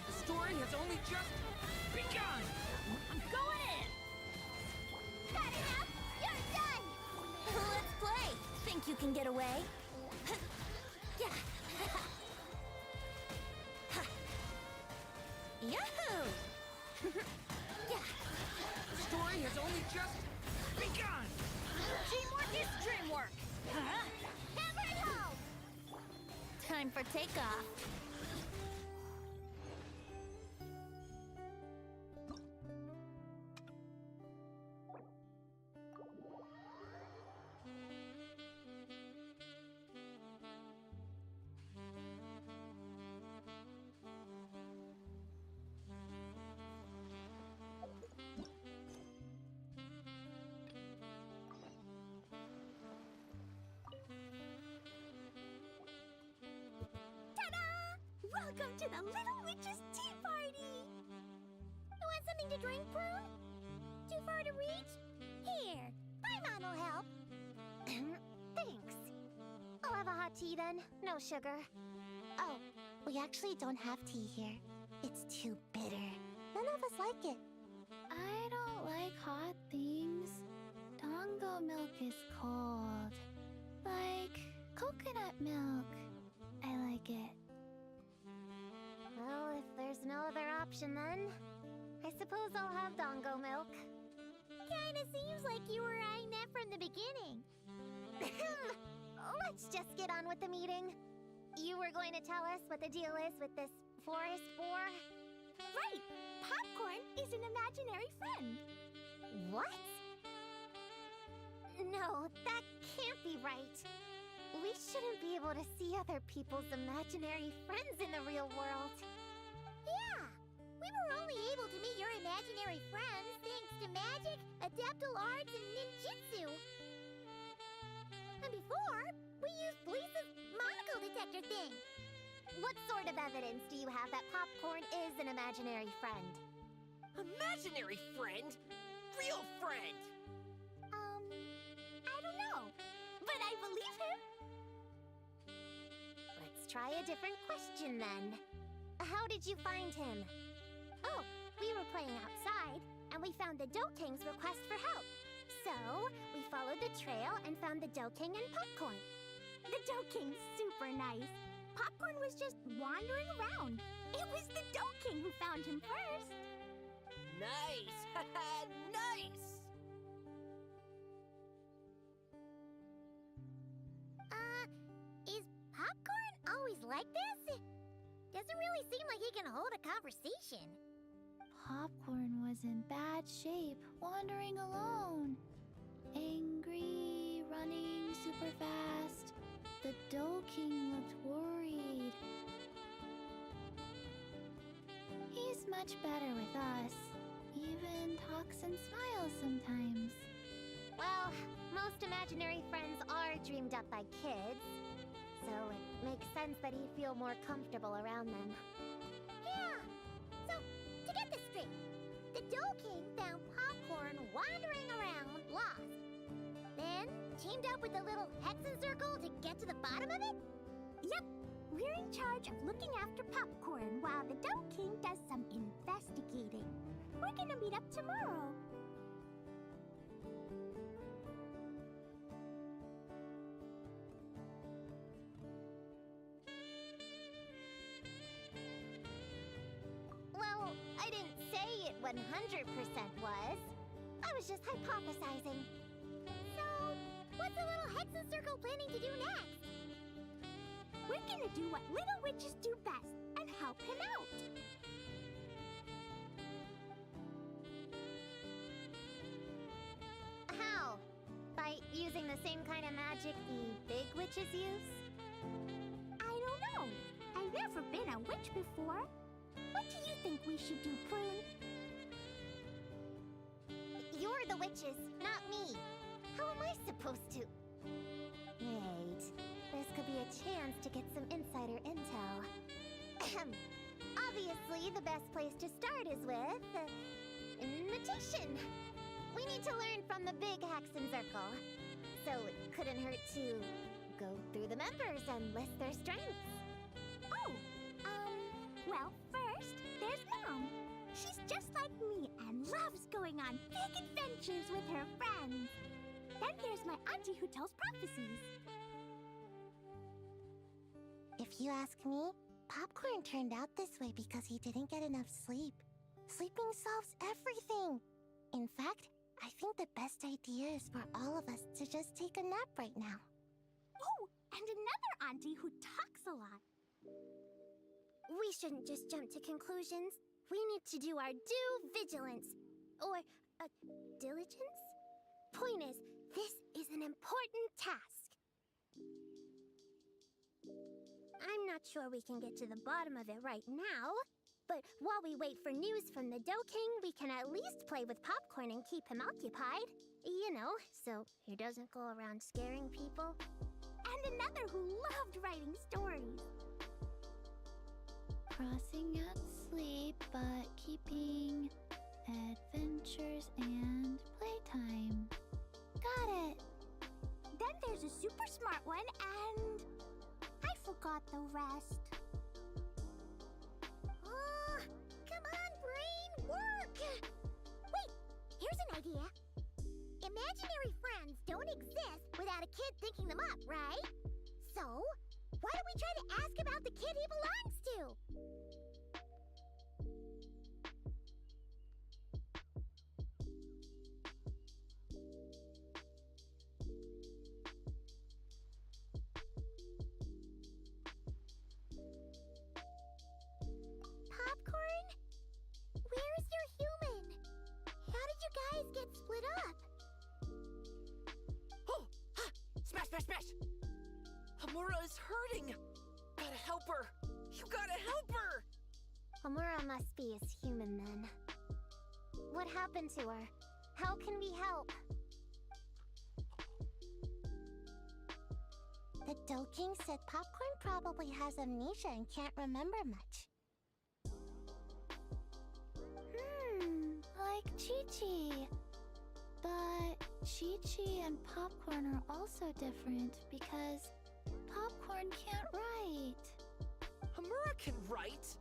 The story has only just begun! I'm going in! Had enough? You're done! Let's play! Think you can get away? Yeah! Yahoo! Yeah! The story has only just begun! Teamwork is dreamwork! Hammer it home! Time for takeoff. Welcome to the Little Witch's Tea Party! You want something to drink, Prune? Too far to reach? Here, my mom will help. Thanks. I'll have a hot tea then, no sugar. Oh, we actually don't have tea here. It's too bitter. None of us like it. I don't like hot things. Dongo milk is cold. Like coconut milk. I like it. Well, if there's no other option then, I suppose I'll have Dongo milk. Kinda seems like you were eyeing that from the beginning. Let's just get on with the meeting. You were going to tell us what the deal is with this forest boar? Right! Popcorn is an imaginary friend. What? No, that can't be right. We shouldn't be able to see other people's imaginary friends in the real world. Yeah, we were only able to meet your imaginary friends thanks to magic, adeptal arts, and ninjutsu. And before, we used police's monocle detector thing. What sort of evidence do you have that Popcorn is an imaginary friend? Imaginary friend? Real friend! I don't know, but I believe him. Let's try a different question then. How did you find him? Oh, we were playing outside, and we found the Dough King's request for help. So, we followed the trail and found the Dough King and Popcorn. The Dough King's super nice. Popcorn was just wandering around. It was the Dough King who found him first. Nice! Nice! Is Popcorn always like this? Doesn't really seem like he can hold a conversation. Popcorn was in bad shape, wandering alone. Angry, running super fast. The Dough King looked worried. He's much better with us. Even talks and smiles sometimes. Well, most imaginary friends are dreamed up by kids, so it makes sense that he'd feel more comfortable around them. Yeah. So, to get this straight, the Dough King found Popcorn wandering around, lost. Then teamed up with the little Hexen Circle to get to the bottom of it? Yep, we're in charge of looking after Popcorn while the Dough King does some investigating. We're gonna meet up tomorrow. Well, I didn't say it 100% was. I was just hypothesizing. So, what's the little Hexen Circle planning to do next? We're gonna do what little witches do best and help him out. How? By using the same kind of magic the big witches use? I don't know. I've never been a witch before. What do you think we should do, Prune? You're the witches, not me. How am I supposed to? Wait, this could be a chance to get some insider intel. Obviously, the best place to start is with imitation. We need to learn from the big Hexen Circle. So it couldn't hurt to go through the members and list their strengths. Oh, well, first, there's Mom. She's just like me and loves going on big adventures with her friends. Then there's my auntie who tells prophecies. If you ask me, Popcorn turned out this way because he didn't get enough sleep. Sleeping solves everything. In fact, I think the best idea is for all of us to just take a nap right now. Oh, and another auntie who talks a lot. We shouldn't just jump to conclusions. We need to do our due vigilance. Or, diligence? Point is, this is an important task. I'm not sure we can get to the bottom of it right now, but while we wait for news from the Dough King, we can at least play with Popcorn and keep him occupied. You know, so he doesn't go around scaring people. And another who loved writing stories. Crossing out sleep, but keeping adventures and playtime. Got it. Then there's a super smart one, and I forgot the rest. Oh, come on, brain, work! Wait, here's an idea. Imaginary friends don't exist without a kid thinking them up, right? So, why don't we try to ask about the kid he belongs to? Popcorn? Where is your human? How did you guys get split up? Oh! Ha! Smash, smash, smash! Homura is hurting! Gotta help her! You gotta help her! Homura must be as human then. What happened to her? How can we help? The Doe King said Popcorn probably has amnesia and can't remember much. Like Chi-Chi. But Chi-Chi and Popcorn are also different because Popcorn can't write. Homura can write!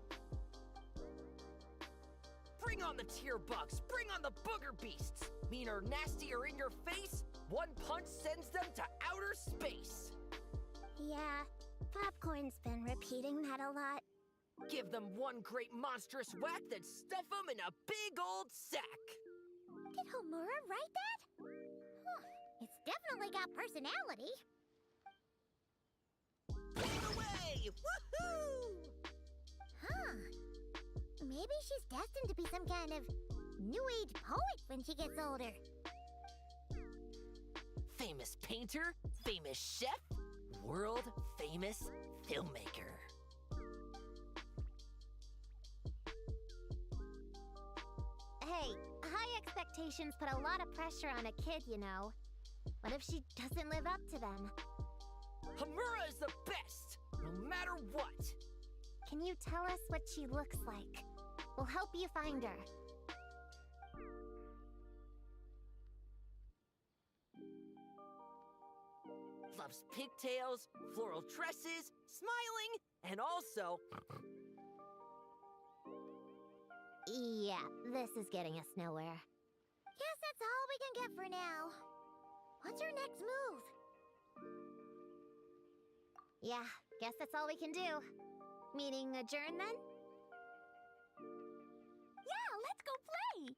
Bring on the tear bugs! Bring on the booger beasts! Mean or nasty or in your face, one punch sends them to outer space! Yeah, Popcorn's been repeating that a lot. Give them one great monstrous whack, then stuff them in a big old sack! Did Homura write that? Huh, it's definitely got personality. Get away! Woohoo! Huh. Maybe she's destined to be some kind of new age poet when she gets older. Famous painter, famous chef, world famous filmmaker. Hey, high expectations put a lot of pressure on a kid, you know. What if she doesn't live up to them? Homura is the best, no matter what. Can you tell us what she looks like? We'll help you find her. Loves pigtails, floral tresses, smiling, and also... Yeah, this is getting us nowhere. Guess that's all we can get for now. What's her next move? Yeah, guess that's all we can do. Meaning adjourn then? Yeah, let's go play!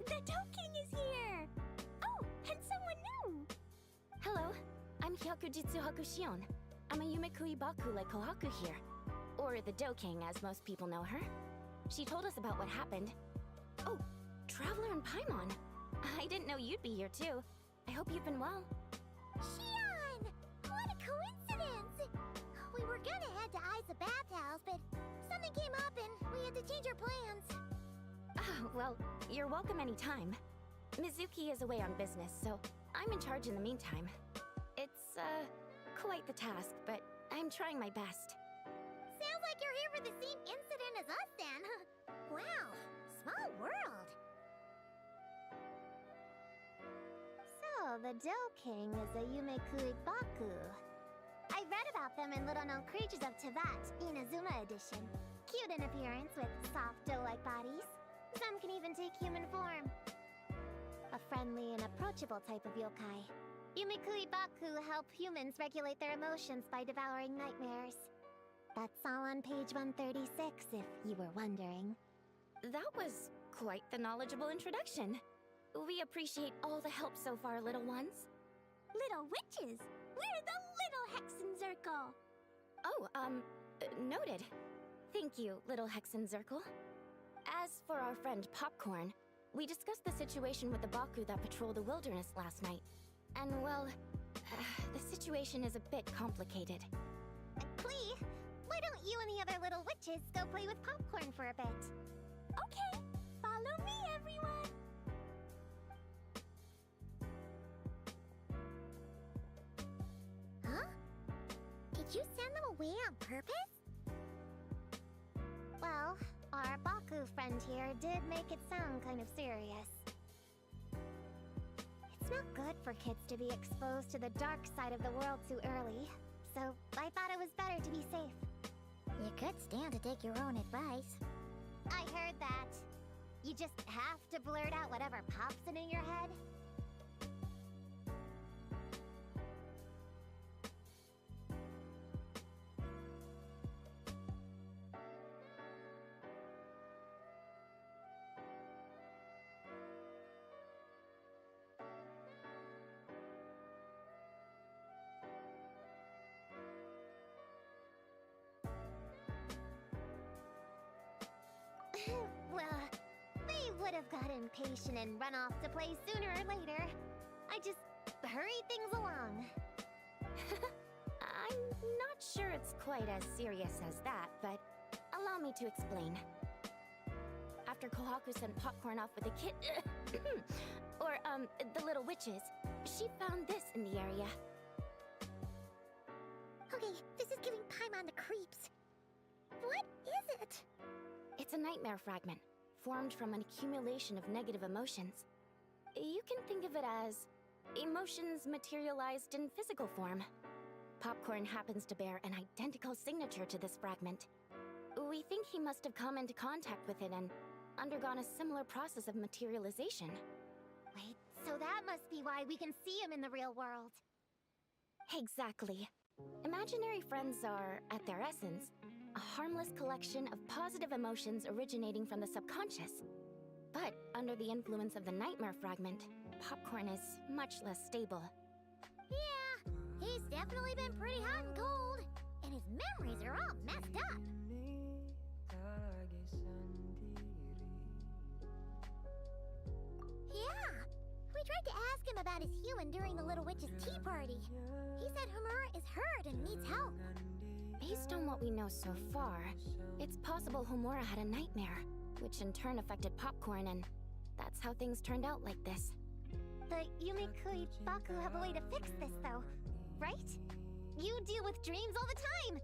The Doe King is here! Oh, and someone new! Hello, I'm Hyakujitsu Hakushion. I'm a Yumekui Baku like Kohaku here. Or the Doe King, as most people know her. She told us about what happened. Oh, Traveler and Paimon. I didn't know you'd be here too. I hope you've been well. Shion! What a coincidence! We were gonna head to Aiza Bathhouse, but something came up and we had to change our plans. Oh, well, you're welcome anytime. Mizuki is away on business, so I'm in charge in the meantime. It's, quite the task, but I'm trying my best. Sounds like you're here for the same incident as us then. Wow, small world. So, the Doe King is a Yumekui Baku. I read about them in Little Known Creatures of Teyvat, Inazuma edition. Cute in appearance with soft doe-like bodies. Some can even take human form. A friendly and approachable type of yokai. Yumekui Baku help humans regulate their emotions by devouring nightmares. That's all on page 136, if you were wondering. That was quite the knowledgeable introduction. We appreciate all the help so far, little ones. Little witches! We're the Little Hexen Circle! Oh, noted. Thank you, little Hexen Circle. As for our friend Popcorn, we discussed the situation with the Baku that patrol the wilderness last night. And well, the situation is a bit complicated. Klee, why don't you and the other little witches go play with Popcorn for a bit? Okay, follow me, everyone! Huh? Did you send them away on purpose? Well, our Baku friend here did make it sound kind of serious. not good for kids to be exposed to the dark side of the world too early, so I thought it was better to be safe. You could stand to take your own advice. I heard that. You just have to blurt out whatever pops in your head. Well, they would have got impatient and run off to play sooner or later. I just hurried things along. I'm not sure it's quite as serious as that, but allow me to explain. After Kohaku sent Popcorn off with the kid, or the little witches, she found this in the area. Okay, this is giving Paimon the creeps. What is it? It's a nightmare fragment, formed from an accumulation of negative emotions. You can think of it as emotions materialized in physical form. Popcorn happens to bear an identical signature to this fragment. We think he must have come into contact with it and undergone a similar process of materialization. Wait, so that must be why we can see him in the real world. Exactly. Imaginary friends are, at their essence, a harmless collection of positive emotions originating from the subconscious. But under the influence of the nightmare fragment, Popcorn is much less stable. Yeah, he's definitely been pretty hot and cold. And his memories are all messed up. Yeah, we tried to ask him about his human during the Little Witch's tea party. He said Homura is hurt and needs help. Based on what we know so far, it's possible Homura had a nightmare, which in turn affected Popcorn, and that's how things turned out like this. The Yumekui Baku have a way to fix this, though, right? You deal with dreams all the time!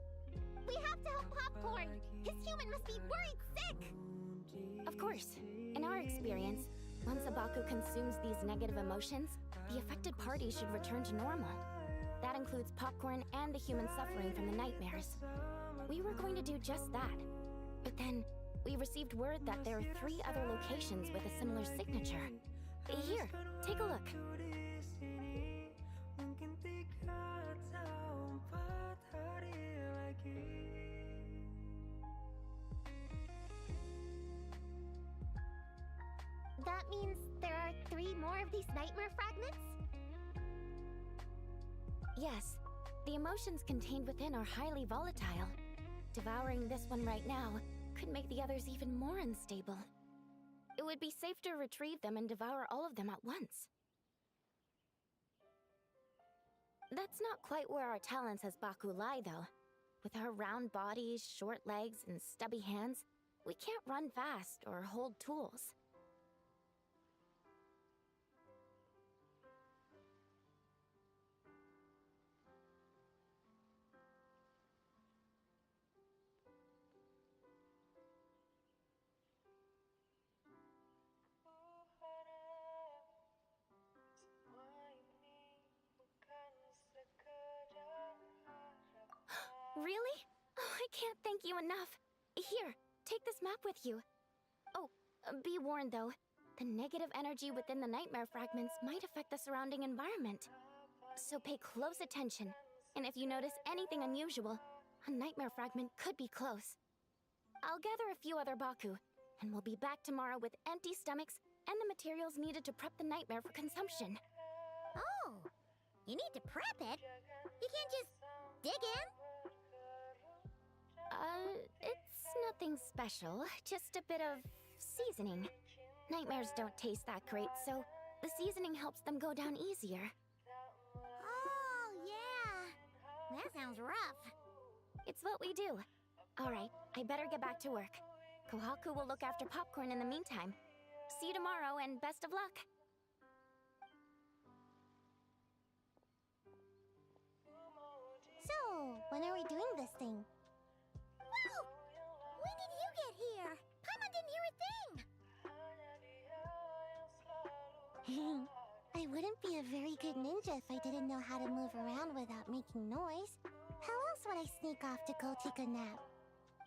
We have to help Popcorn! His human must be worried sick! Of course, in our experience, once a Baku consumes these negative emotions, the affected party should return to normal. That includes Popcorn and the human suffering from the nightmares. We were going to do just that. But then, we received word that there are 3 other locations with a similar signature. Here, take a look. That means there are 3 more of these nightmare fragments? Yes, the emotions contained within are highly volatile. Devouring this one right now could make the others even more unstable. It would be safe to retrieve them and devour all of them at once. That's not quite where our talents as Baku lie, though. With our round bodies, short legs, and stubby hands, we can't run fast or hold tools. Really? Oh, I can't thank you enough. Here, take this map with you. Oh, be warned though, the negative energy within the nightmare fragments might affect the surrounding environment. So pay close attention, and if you notice anything unusual, a nightmare fragment could be close. I'll gather a few other Baku, and we'll be back tomorrow with empty stomachs and the materials needed to prep the nightmare for consumption. Oh, you need to prep it? You can't just dig in? It's nothing special, just a bit of seasoning. Nightmares don't taste that great, so the seasoning helps them go down easier. Oh, yeah. That sounds rough. It's what we do. Alright, I better get back to work. Kohaku will look after Popcorn in the meantime. See you tomorrow, and best of luck! So, when are we doing this thing? Whoa! When did you get here? Paimon didn't hear a thing! I wouldn't be a very good ninja if I didn't know how to move around without making noise. How else would I sneak off to go take a nap?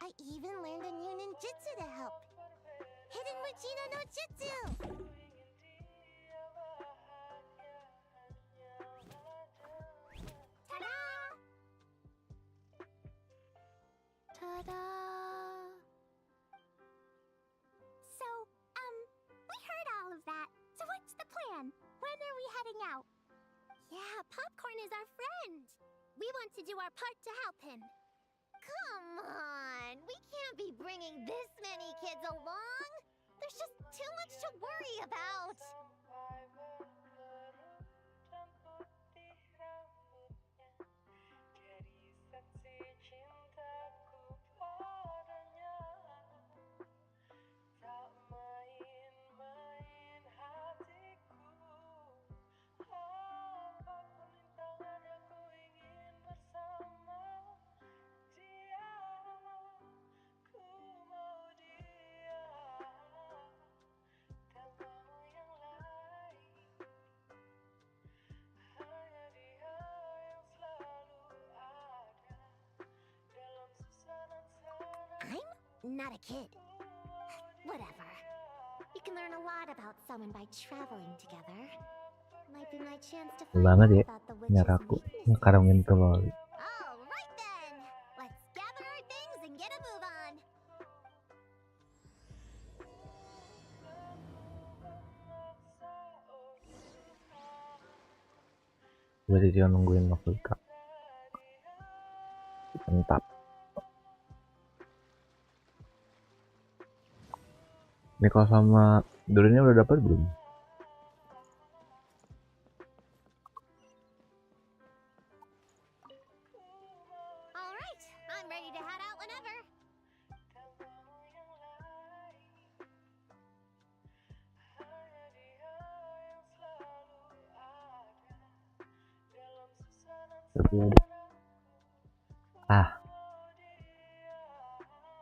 I even learned a new ninjutsu to help. Hidden Mujina no Jutsu! Ta-da! Ta-da! So, we heard all of that. So what's the plan? When are we heading out? Yeah, Popcorn is our friend. We want to do our part to help him. Come on, we can't be bringing this many kids along. There's just too much to worry about. I'm not a kid. Whatever. You can learn a lot about someone by traveling together. Might be my chance to find Banget out ya, about the nyari witch's aku weaknesses. ngekarungin terlalu. All right then, let's gather our things and get a move on. Jadi dia nungguin Afrika. Mantap. Nicole sama Duriannya udah dapat belum? All right, I'm ready to head out whenever.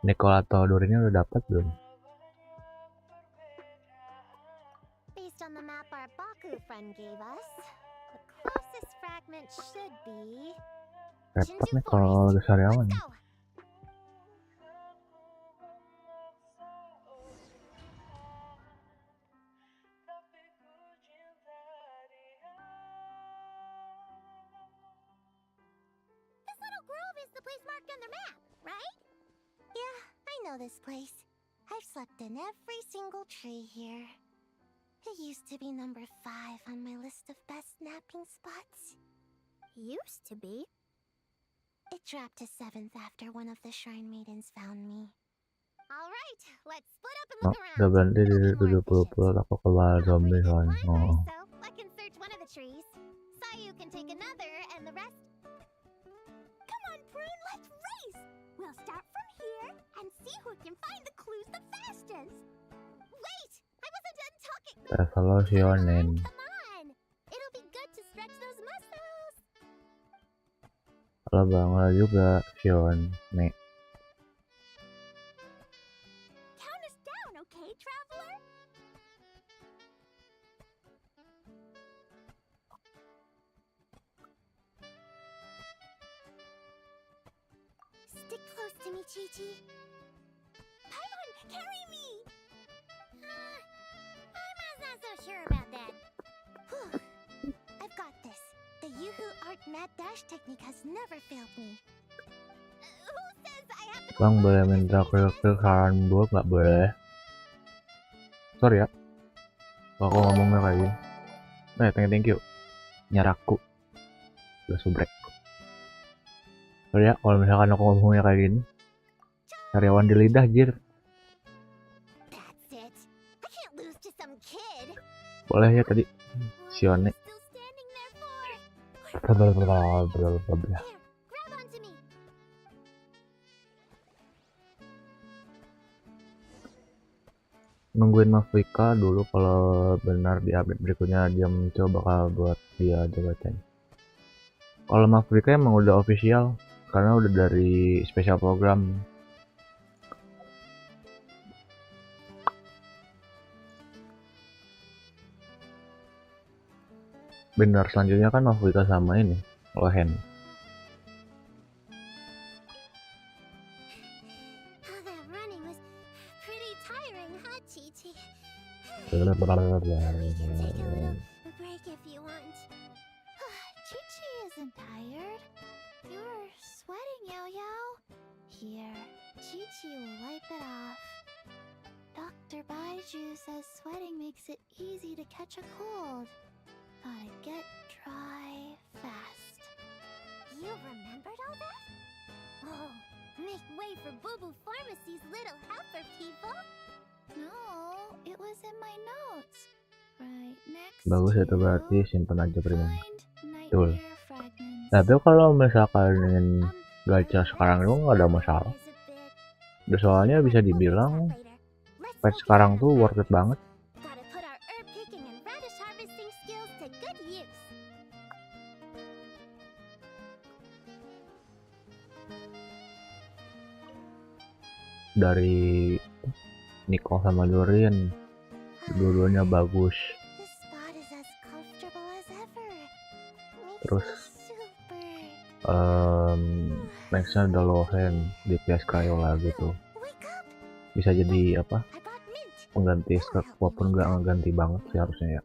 Nicole atau Duriannya udah dapat belum? Based on the map our Baku friend gave us, the closest fragment should be Repot nih kalau lagi sariawan. Let's go. This little grove is the place marked on the map, right? Yeah, I know this place. I've slept in every single tree here. It used to be number 5 on my list of best napping spots. Used to be. It dropped to 7th after one of the shrine maidens found me. All right, let's split up and Oh, look around. udah berhenti di There'll be more 70 aku kebal I'm a zombie pretty good soalnya. climber, Oh. so I can search one of the trees. Sayu can take another, and the rest. Come on, Prune, let's race! We'll start from here and see who can find the clues the fastest. Wait, I wasn't done talking. Solo shonen. Come on, it'll be good to stretch those muscles. Halo bang, halo juga Sion, nih. Count us down, okay, traveler? Stick close to me, Chi-Chi. Paimon, carry me! I'm not so sure about that. Whew. I've got this. The Yoo-Hoo Art Mad Dash technique has never failed me. Who says I have to go Bang boleh along with minta this ke saran buat nggak boleh? Sorry ya, kalau aku ngomongnya kayak gini. Thank you. Nyaraku udah subrek. Sorry ya, kalau misalkan aku ngomongnya kayak gini. Karyawan di lidah, jir. That's it. I can't lose to some kid. Boleh ya tadi. Sionnya. Still standing there for. Blablabla. Here, grab onto me. Nungguin Mafrika dulu, kalau benar di update berikutnya dia muncul bakal buat dia jabatan. Kalau Mafrika emang udah official karena udah dari special program. Benar, selanjutnya kan Novika sama ini Lohen. All that running was pretty tiring, huh, Chi-Chi? Iya. Take a little break if you want. Chi-Chi isn't tired. You're sweating, Yao-Yao. Here, Chi-Chi will wipe it off. Dr. Baiju says sweating makes it easy to catch a cold. Gotta get dry fast. You remembered all that? Oh, make way for Boo Boo Pharmacy's little helper, people. No, it was in my notes. Right next Bagus itu to berarti simpen aja prima. find Betul. nightmare fragments. Tapi kalau misalkan dengan gacha sekarang itu nggak ada masalah. Udah soalnya bisa dibilang patch sekarang tuh worth it banget. Gotta put our herb picking and radish harvesting skills to good use. Dari Nicole sama Dorian, dua-duanya bagus. This spot is as comfortable as ever. Makes Terus me super. nextnya ada Lohen di PS Cryo lagi tuh. Wake up! Bisa jadi apa? I bought mint. Pengganti skirt, walaupun nggak ngeganti banget sih harusnya ya.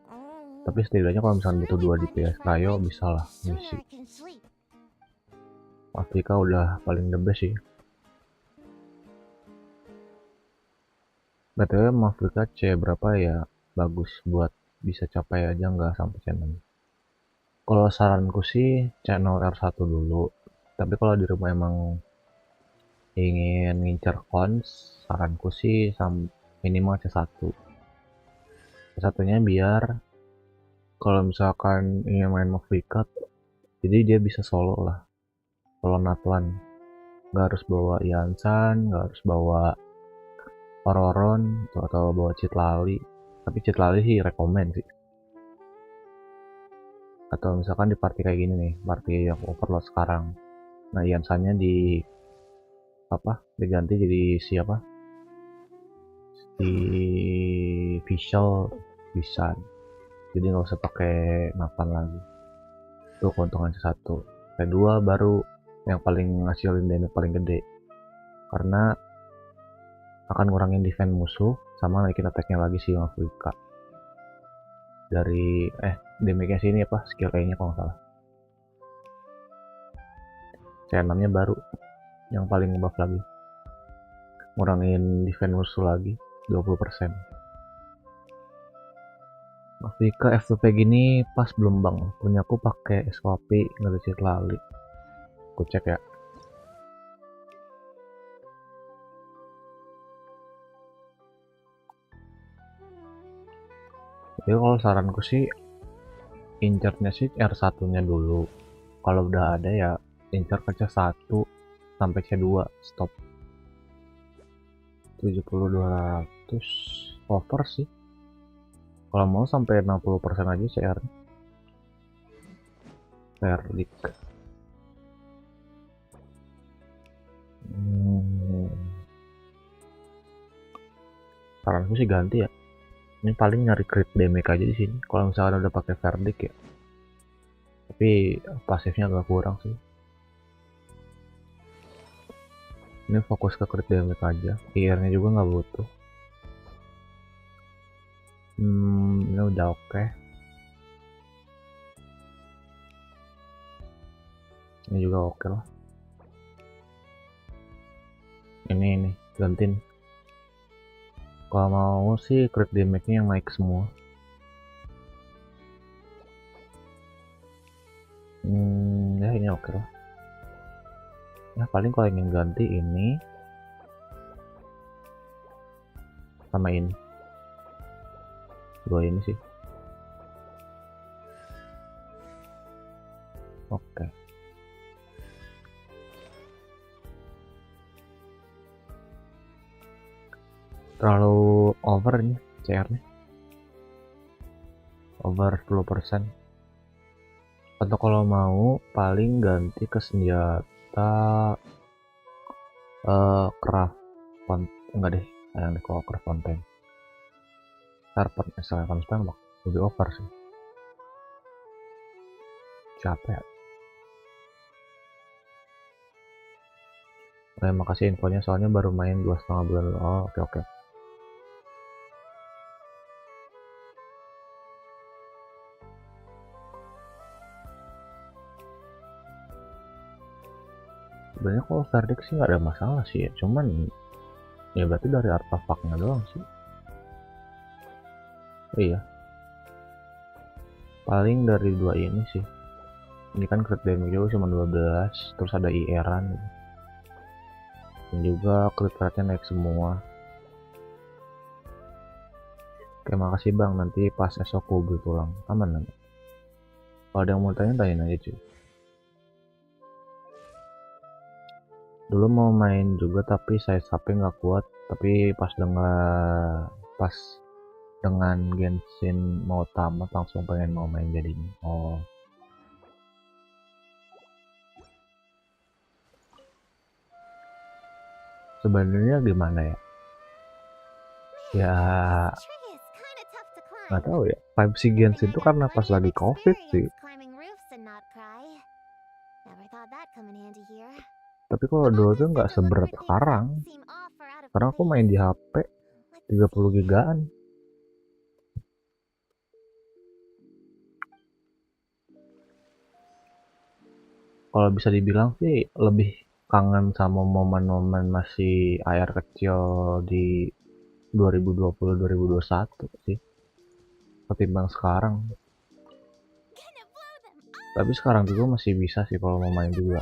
Oh. Tapi setidaknya kalau misalnya butuh dua di PS Cryo bisa lah Sooner ngisi. I can sleep. Afrika udah paling the best sih. BTW Afrika C berapa ya, bagus buat bisa capai aja nggak sampai channel. Kalau saranku sih channel R1 dulu. Tapi kalau di rumah emang ingin ngincer cons, saranku sih minimal C1. C1-nya biar kalau misalkan ingin main Afrika, jadi dia bisa solo lah. Solo Natwan. Nggak harus bawa Yansan, nggak harus bawa Ororon atau bawa Citlali. Tapi Citlali sih rekomen sih. Atau misalkan di party kayak gini nih, party yang overload sekarang. Nah, Yansannya diganti jadi siapa? Di visual bisa. Jadi nggak usah pakai mapan lagi. Itu keuntungan C1. Kedua baru yang paling ngasilin damage paling gede. Karena akan ngurangin defense musuh sama naikin attack-nya lagi sih Afrika. Dari damage-nya sini apa? Skill kayaknya kalau nggak salah. C6-nya baru yang paling ngebuff lagi. Ngurangin defense musuh lagi 20%. Afrika FVP gini pas belum bang. Punyaku pakai SKP ngelicit lali. Aku cek ya. Jadi kalau saranku sih incernya sih R1-nya dulu. Kalau udah ada ya incer ke C1 sampai C2 stop. 70-200 over sih. Kalau mau sampai 60% aja CR. CR leak. Saranku sih ganti ya. Ini paling nyari crit damage aja di sini. Kalau misalkan udah pakai verdict ya. Tapi pasifnya agak kurang sih. Ini fokus ke crit damage aja. IR-nya juga nggak butuh. Ini udah oke. Ini juga oke lah. Ini gantiin. Kalau mau sih crit damage-nya yang naik semua. Ya ini oke lah. Ya paling kalau ingin ganti ini sama ini. Dua ini sih. Oke. Terlalu over nih CR nya, over 10%. Atau kalau mau paling ganti ke senjata craft enggak deh, yang di craft konten serpent misalnya kan lebih over sih. Siapa ya? Terima kasih infonya, soalnya baru main 2,5 bulan. Oh, oke. Sebenarnya kalau verdict sih nggak ada masalah sih ya, cuman ya berarti dari artefaknya doang sih. Oh iya, paling dari dua ini sih. Ini kan crit damage juga cuma 12, terus ada IR-an dan juga crit rate-nya naik semua. Oke, makasih bang, nanti pas esok gue beli tulang aman nanti. Kalau ada yang mau tanya aja cuy. Dulu mau main juga tapi saya HP nggak kuat, tapi pas dengan Genshin mau tamat langsung pengen mau main jadinya. Oh, sebenarnya gimana ya? Ya nggak tahu ya. 5C Genshin itu karena pas lagi COVID sih. Tapi kalau dulu tuh nggak seberat sekarang. Karena aku main di HP 30 gigaan. Kalau bisa dibilang sih lebih kangen sama momen-momen masih air kecil di 2020-2021 sih ketimbang sekarang. Tapi sekarang juga masih bisa sih kalau mau main juga.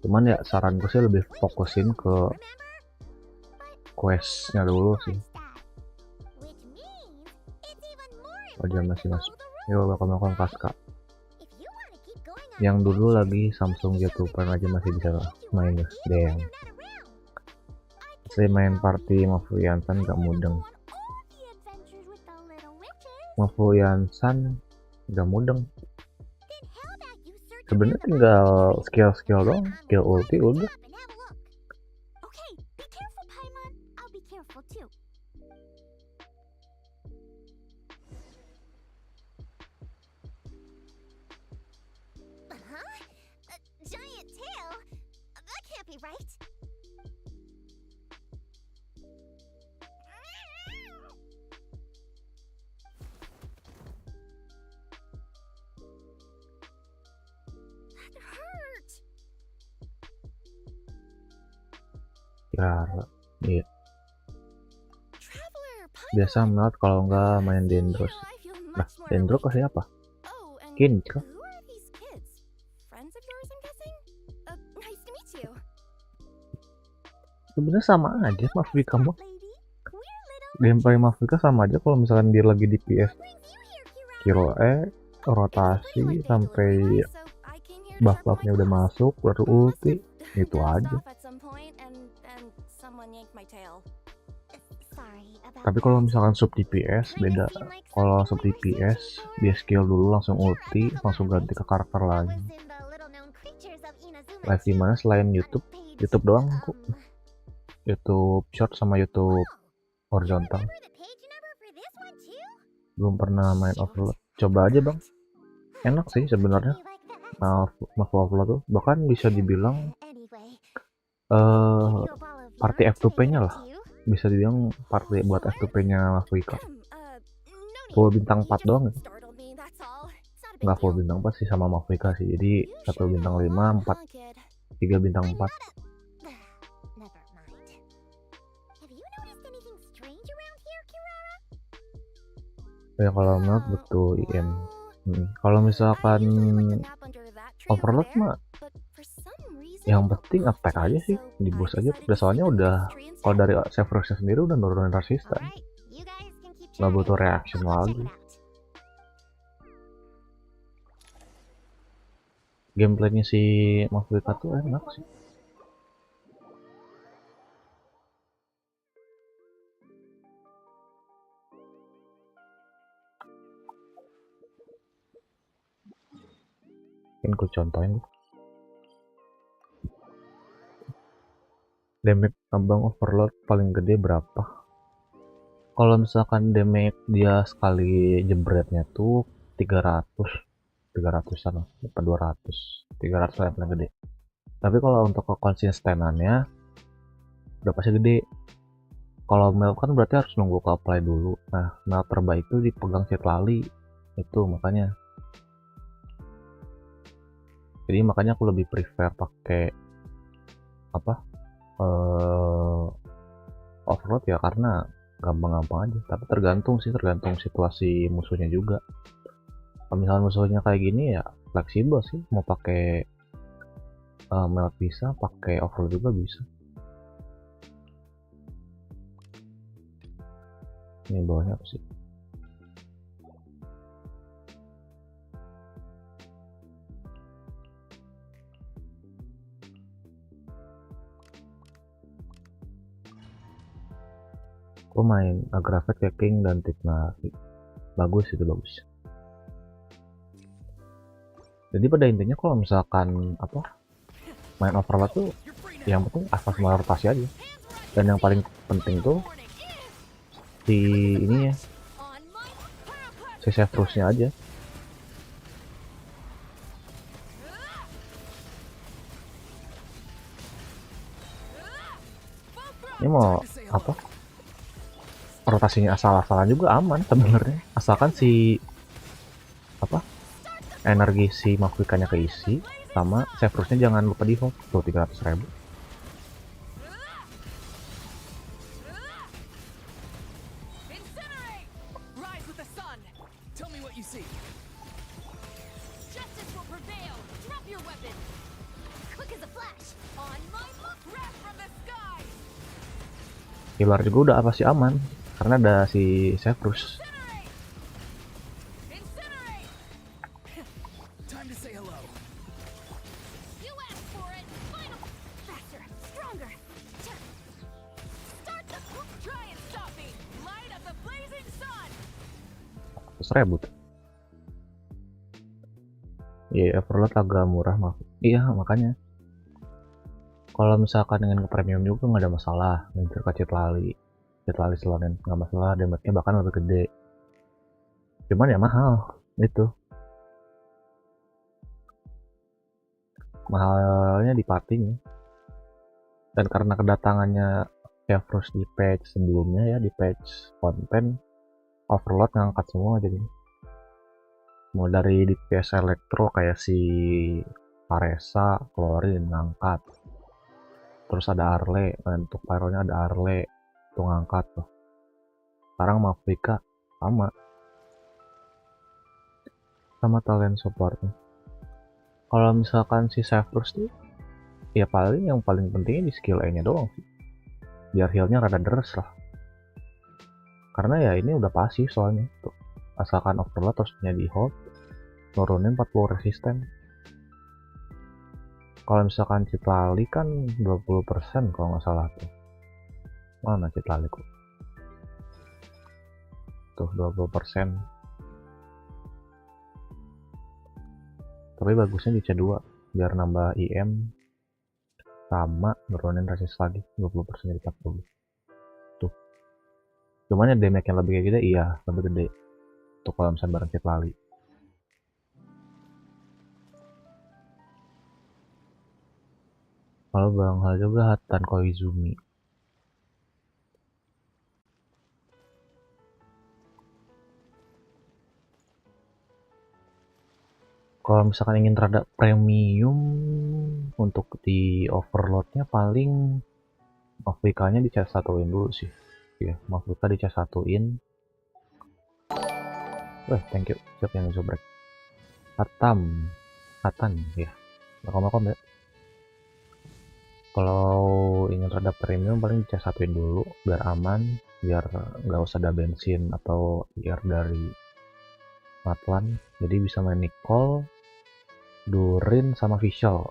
Cuman ya saranku sih lebih fokusin ke questnya dulu sih. Wajar masih masuk. Yo, bakal melakukan pasca. Yang dulu lagi Samsung YouTuber aja masih bisa main ya. Deng. Saya main party Mafuyansan gak mudeng. Mafuyansan gak mudeng. Sebenarnya tinggal skill doang, skill ulti udah. Ya, iya. Biasa banget kalau nggak main Dendros. Nah, Dendro ke siapa? Kin kah? Sebenarnya sama aja Mafrika mah. Gameplay Mafrika sama aja kalau misalkan dia lagi di PS. Kiro rotasi sampai buff-buffnya udah masuk, baru ulti, itu aja. Tapi kalau misalkan sub DPS beda. Kalau sub DPS dia skill dulu langsung ulti, langsung ganti ke karakter lagi. Live di mana selain YouTube? YouTube doang kok. YouTube short sama YouTube horizontal. Belum pernah main Overlord. Coba aja bang. Enak sih sebenarnya. Overlord tuh bahkan bisa dibilang party F2P-nya lah. Bisa dibilang party buat F2P-nya Afrika. Full bintang 4 doang ya. Nggak full bintang 4 sih sama Afrika sih. Jadi 1 bintang 5, 4, 3 bintang 4. Ya kalau menurut betul IM. Kalau misalkan Overlord mah yang penting attack aja sih, di boost aja. Soalnya udah kalau dari server sendiri udah nurunin resisten, nggak butuh reaction lagi. Gameplaynya si Mafrika tuh enak sih. Mungkin ku contohin. Damage abang Overlord paling gede berapa? Kalau misalkan damage dia sekali jebretnya tuh 300, 300-an lah, 200, 300 lah yang paling gede. Tapi kalau untuk kekonsistenannya udah pasti gede. Kalau melt kan berarti harus nunggu ke apply dulu. Nah, melt terbaik itu dipegang Citlali itu, makanya. Jadi makanya aku lebih prefer pakai apa? Overload ya, karena gampang-gampang aja. Tapi tergantung situasi musuhnya juga. Kalau misalnya musuhnya kayak gini ya fleksibel sih, mau pakai melt bisa, pakai overload juga bisa. Ini bawahnya apa sih? Aku main grafik hacking dan teknik bagus, itu bagus. Jadi pada intinya kalau misalkan main overload tuh yang penting asal semua rotasi aja, dan yang paling penting tuh si ini ya, si save terusnya aja. Ini mau rotasinya asal-asalan juga aman sebenarnya, asalkan si energi si makhluk keisi sama save terusnya jangan lupa di hold. Tuh 300.000. Healer juga udah pasti aman karena ada si Severus. Rebut. Iya, overload agak murah maaf. Iya, makanya kalau misalkan dengan ke premium juga nggak ada masalah. Minta ke Citlali selonen nggak masalah, damage-nya bahkan lebih gede. Cuman ya mahal itu. Mahalnya di partinya. Dan karena kedatangannya Severus di patch sebelumnya ya, di patch konten, overload ngangkat semua jadi. Mau dari DPS elektro kayak si Paresa, Klorin ngangkat. Terus ada Arle, untuk pyronya ada Arle tuh ngangkat tuh. Sekarang Mafrika sama talent supportnya. Kalau misalkan si Severus tuh ya paling yang paling pentingnya di skill E nya doang sih, biar healnya rada deres lah, karena ya ini udah pasif soalnya tuh. Asalkan overload terusnya di hold, nurunin 40 resisten. Kalau misalkan Citlali kan 20% kalau nggak salah tuh. Mana Citlali kok? Tuh 20%. Tapi bagusnya di C2 biar nambah IM sama nurunin rasis lagi 20% jadi 40. Tuh. Cuman ya damage yang lebih kayak gede, iya lebih gede. Tuh kalau misalnya bareng Citlali. Kalau barang hal juga Hatan Koizumi. Kalau misalkan ingin rada premium untuk di overloadnya, paling Afrika-nya di CS1in dulu sih. Ya, Afrika di CS1in. Thank you. Siap yang iso break. Hatan ya. Makom ya. Kalau ingin rada premium paling CS1in dulu biar aman, biar nggak usah ada bensin atau biar dari Matlan. Jadi bisa main Nicole, Durin sama Visual.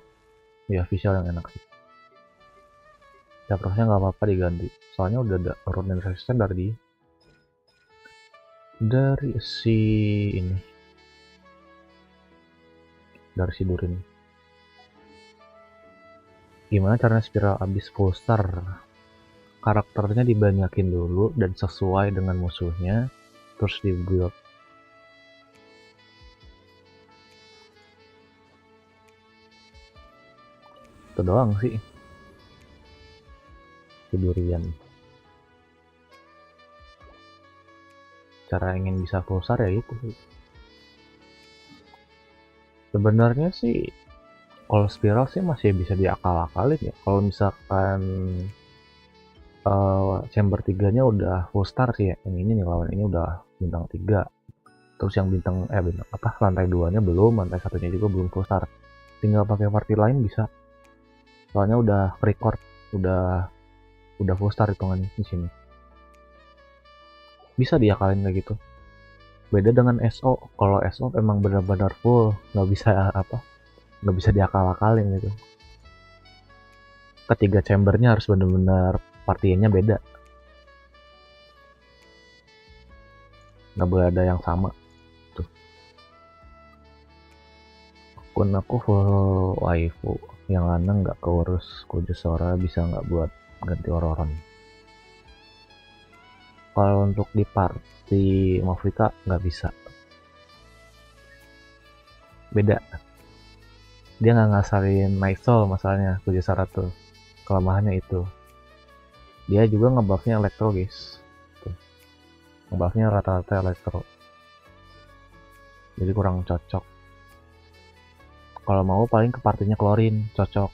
Ya Visual yang enak sih. Ya prosesnya nggak apa-apa diganti. Soalnya udah ada runin resisten dari si ini. Dari si Durin. Gimana caranya spiral abis full star? Karakternya dibanyakin dulu dan sesuai dengan musuhnya, terus di build. Itu doang sih si durian. Cara ingin bisa full star ya itu sih. Sebenarnya sih kalau spiral sih masih bisa diakal-akalin ya. Kalau misalkan chamber 3-nya udah full star sih ya. Yang ini nih lawan ini udah bintang 3. Terus yang bintang lantai 2-nya belum, lantai satunya juga belum full star. Tinggal pakai party lain bisa. Soalnya udah record, udah full star hitungannya di sini. Bisa diakalin kayak gitu. Beda dengan SO. Kalau SO emang benar-benar full, nggak bisa diakal-akalin gitu. Ketiga chambernya harus benar-benar partinya beda, nggak boleh ada yang sama tuh. Akun aku full waifu, yang aneh nggak keurus, kujus suara bisa nggak buat ganti ororan. Kalau untuk di party Mafrika nggak bisa, beda. Dia nggak ngasalin Nicole masalahnya. Kujus suara tuh kelemahannya itu. Dia juga ngebuffnya elektro guys tuh. Ngebuffnya rata-rata elektro, jadi kurang cocok. Kalau mau paling ke partinya klorin cocok.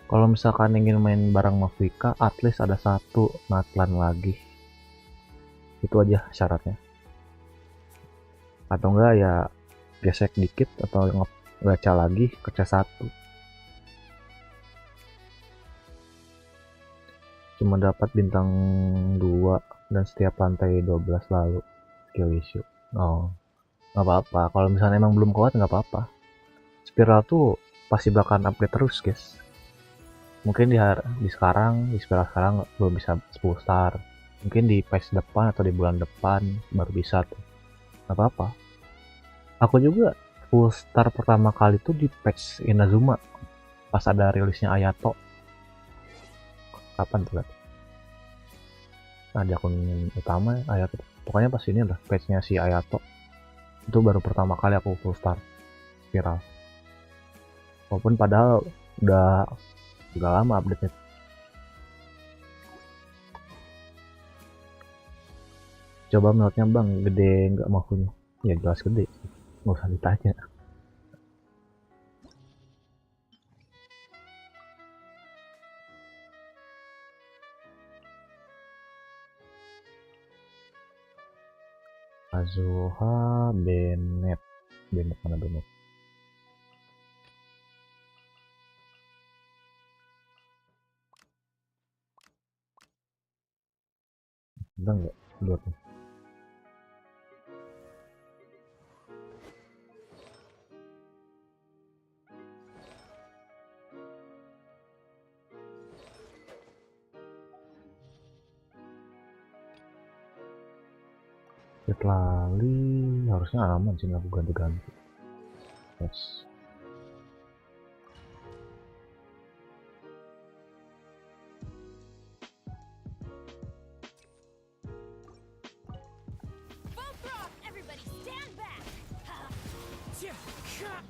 Kalau misalkan ingin main bareng Mafrika, at least ada satu natlan lagi. Itu aja syaratnya. Atau enggak ya gesek dikit atau gacha lagi kerja satu. Cuma dapat bintang 2 dan setiap lantai 12 lalu skill issue. Oh, nggak apa-apa. Kalau misalnya emang belum kuat nggak apa-apa. Spiral tuh pasti bakalan update terus guys. Mungkin di spiral sekarang belum bisa 10 star. Mungkin di patch depan atau di bulan depan baru bisa tuh. Nggak apa-apa. Aku juga full star pertama kali tuh di patch Inazuma pas ada rilisnya Ayato. Kapan tuh kan? Nah, di akun utama Ayato. Pokoknya pas ini lah patchnya si Ayato. Itu baru pertama kali aku full star spiral. Walaupun padahal udah lama update-nya. Coba meltnya bang, gede nggak makunya? Ya jelas gede, nggak usah ditanya. Azuha Bennett mana Bennett? Udah nggak buat nih. Lali harusnya aman sih, nggak ganti-ganti. Yes.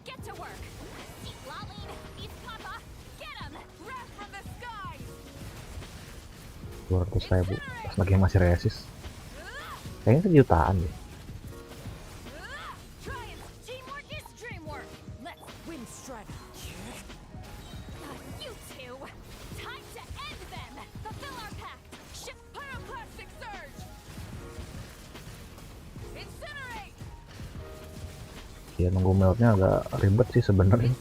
Get to work. Lain, East Papa, get him. Wrath from the skies. 200.000 pas lagi masih resis. Kayaknya sejutaan deh. Teamwork is dreamwork. Let's win strike. You two. Time to end them. Fulfill our pact. Ship pyroclastic surge. Incinerate. Ya nunggu meltnya agak ribet sih sebenarnya.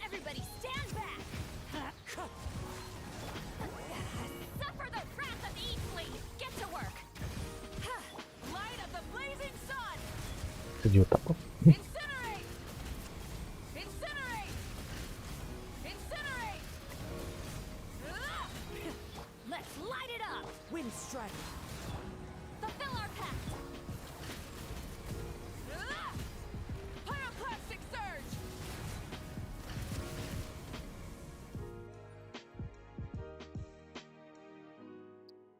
Everybody stand back. Suffer the wrath of the East Fleet. Get to work. Light of the blazing sun. 1 juta kok. Incinerate. Incinerate. Incinerate. Let's light it up. Wind strike. Fulfill our pact. Pyroclastic surge.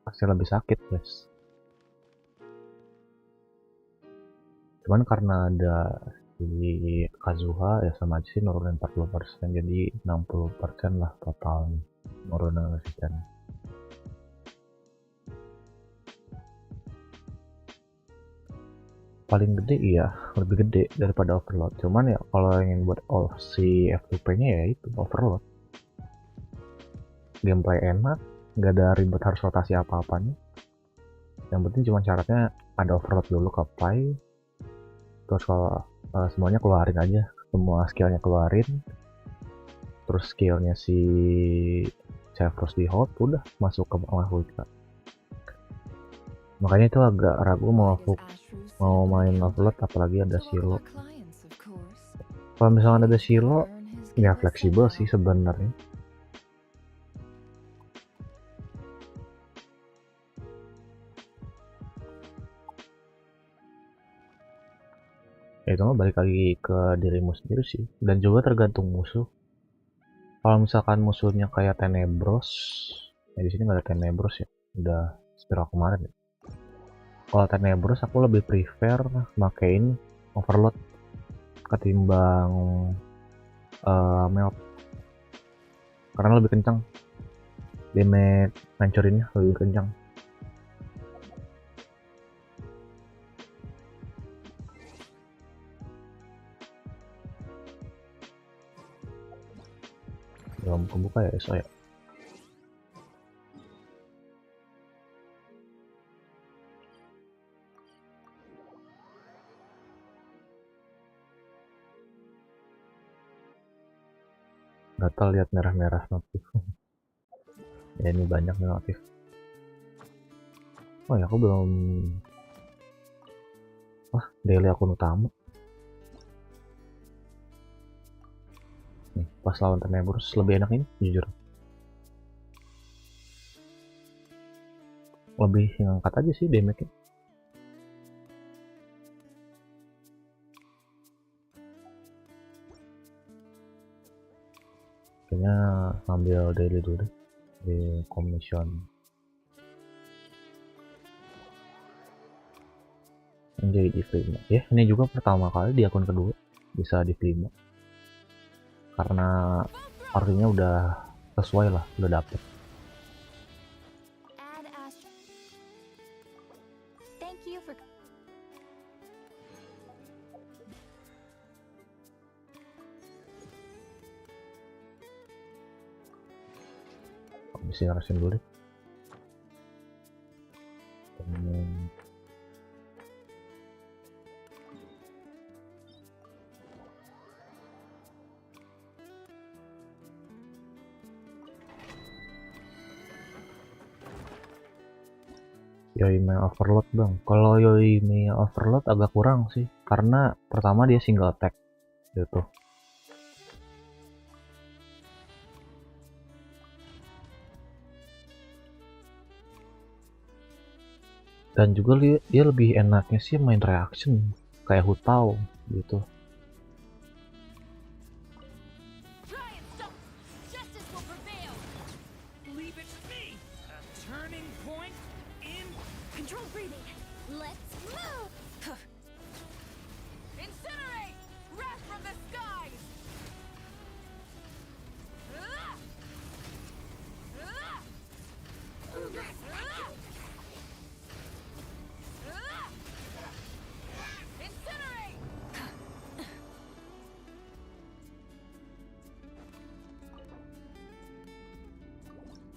Pasti lebih sakit guys. Cuman karena ada si Kazuha ya sama aja sih nurunin 40%, jadi 60% lah total nurunin resisten. Paling gede iya, lebih gede daripada overload. Cuman ya kalau ingin buat si F2P nya ya itu overload. Gameplay enak, nggak ada ribet harus rotasi apa-apanya. Yang penting cuma syaratnya ada overload dulu ke Pi. Terus kalau semuanya keluarin aja, semua skillnya keluarin. Terus skillnya si Cerberus di hold, udah masuk ke ultra. Makanya itu agak ragu mau main overload apalagi ada silo. Kalau misalnya ada silo ya fleksibel sih sebenarnya. Ya itu mah balik lagi ke dirimu sendiri sih, dan juga tergantung musuh. Kalau misalkan musuhnya kayak Tenebros, ya di sini nggak ada Tenebros ya, udah spiral kemarin ya. Kalau Tenebros aku lebih prefer makein overload ketimbang melt, karena lebih kencang damage hancurinnya, lebih kencang. Belum kebuka ya SO ya. Gatal lihat merah-merah notif. Ya ini banyak nih notif. Oh ya aku belum. Wah, daily akun utama. Nih, pas lawan Tenebros lebih enak ini jujur. Lebih ngangkat aja sih damage-nya. Kayaknya ngambil daily dulu deh di commission. Jadi di free ya, ini juga pertama kali di akun kedua bisa di free, karena artinya udah sesuai lah, udah dapet. Bisa ngerasain dulu deh. Yoimiya overload bang. Kalau Yoimiya overload agak kurang sih, karena pertama dia single attack gitu. Dan juga dia lebih enaknya sih main reaction kayak Hutao gitu.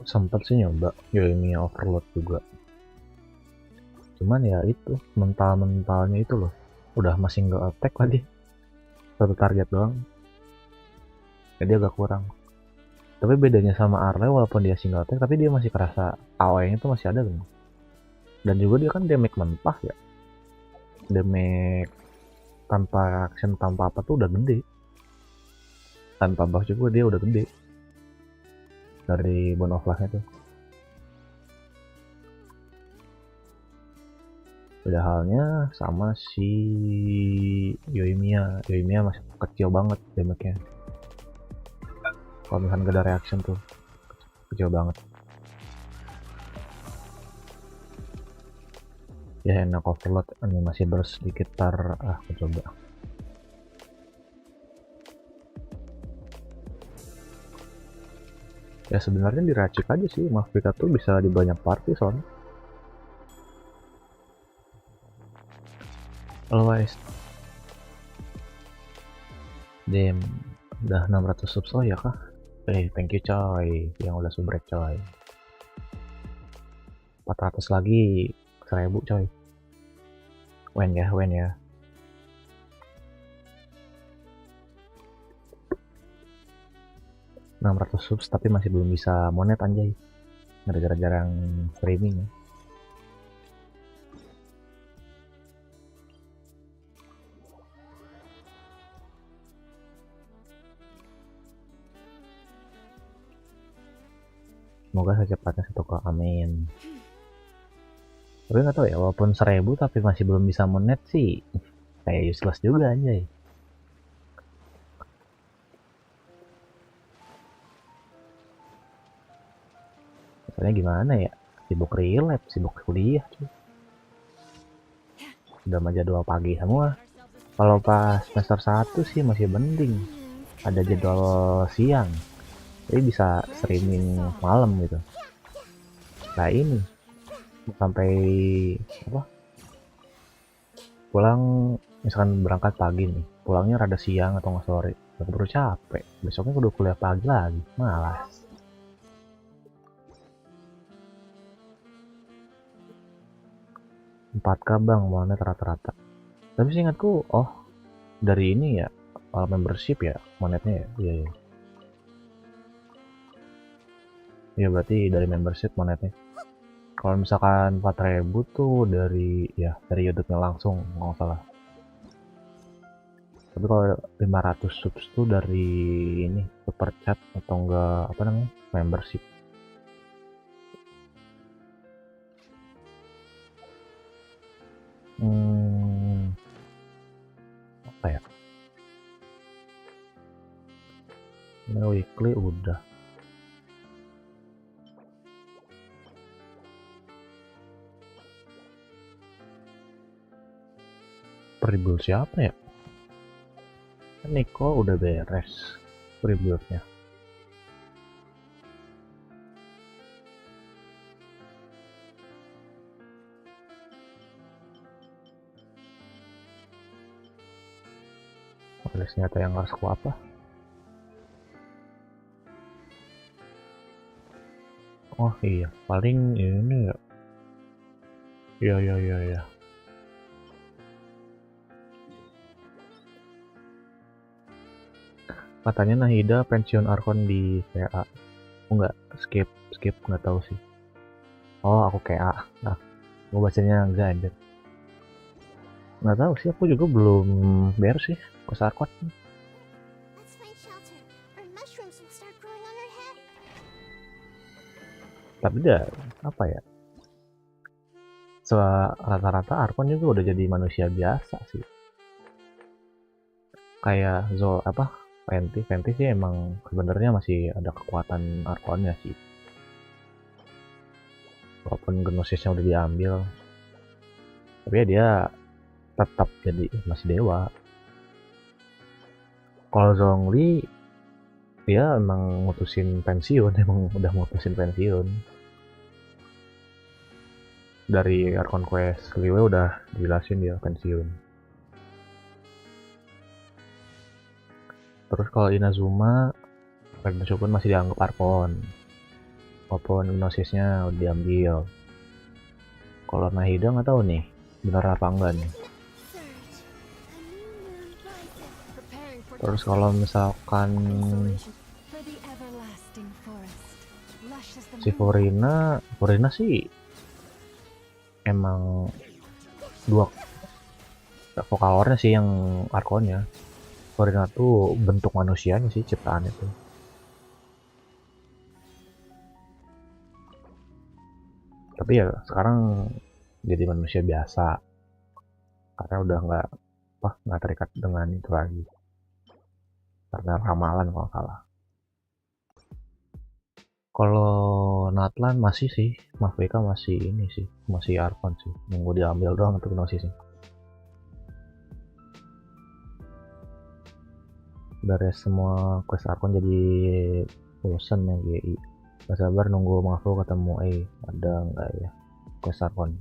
Sempet sih nyoba Yoimiya overload juga, cuman ya itu mentalnya itu loh, udah masih nggak attack lagi, satu target doang, jadi agak kurang. Tapi bedanya sama Arle, walaupun dia single attack tapi dia masih kerasa AOE nya tuh masih ada kan. Dan juga dia kan damage mentah ya, damage tanpa action tanpa apa tuh udah gede, tanpa buff juga dia udah gede dari bone of life-nya tuh. Beda halnya sama si Yoimiya masih kecil banget damage-nya. Kalau misalnya gak ada reaction tuh kecil banget. Ya enak overload animasi burst sedikit aku coba. Ya sebenarnya diracik aja sih, Mafika tuh bisa di banyak party soalnya. Otherwise damn, udah 600 subs. Oh ya kah? Thank you coy yang udah subrek coy. 400 lagi 1000 coy. When ya 600 subs tapi masih belum bisa monet anjay, gara-gara jarang streaming ya. Semoga secepatnya 1K, amin. Tapi nggak tahu ya, walaupun 1000 tapi masih belum bisa monet sih, kayak useless juga anjay. Soalnya gimana ya, sibuk relap, sibuk kuliah cuy. Udah mah jadwal pagi semua. Kalau pas semester 1 sih masih mending, ada jadwal siang, jadi bisa streaming malam gitu. Nah ini sampai apa, pulang misalkan berangkat pagi nih, pulangnya rada siang atau nggak sore, baru capek, besoknya udah kuliah pagi lagi, malas. Empat kabang monet rata-rata. Tapi seingatku, oh dari ini ya, membership ya monetnya ya. Iya ya. Ya berarti dari membership monetnya. Kalau misalkan 4000 tuh dari YouTube-nya langsung, nggak salah. Tapi kalau 500 subs tuh dari ini super chat atau enggak apa namanya, membership. Apa ya? Ini weekly udah. Rebuild siapa ya? Nicole udah beres rebuildnya. Ada senjata yang harus ku apa? Oh iya, paling ini ya. Iya. Katanya Nahida pensiun Arkon di KA. Aku nggak skip nggak tahu sih. Oh aku KA. Nah, gue bacanya enggak anjir. Nggak tahu sih, aku juga belum beres sih ke Arkon. Let's find shelter, or mushrooms will start growing on our head. Tapi dah apa ya? Rata-rata Arkon juga udah jadi manusia biasa sih. Kayak Fenty sih emang sebenarnya masih ada kekuatan Arkonnya sih. Walaupun Gnosisnya udah diambil, tapi ya dia tetap jadi masih dewa. Kalau Zhongli dia emang mutusin pensiun, dari Arkon Quest Liwe udah dijelasin dia pensiun. Terus kalau Inazuma Shogun masih dianggap Arkon walaupun Gnosisnya udah diambil. Kalau Nahida nggak tahu nih benar apa enggak nih. Terus kalau misalkan si Furina sih emang dua vokalornya sih yang Arkonnya. Furina tuh bentuk manusianya sih, ciptaan itu. Tapi ya sekarang jadi manusia biasa karena udah nggak terikat dengan itu lagi, karena ramalan kalau salah. Kalau Natlan masih sih, Maveka masih ini sih, masih Arkon sih, nunggu diambil doang untuk nosisnya. Beres semua quest Arkon jadi bosan ya GI. Gak sabar nunggu Mavo ketemu ada enggak ya quest Arkon?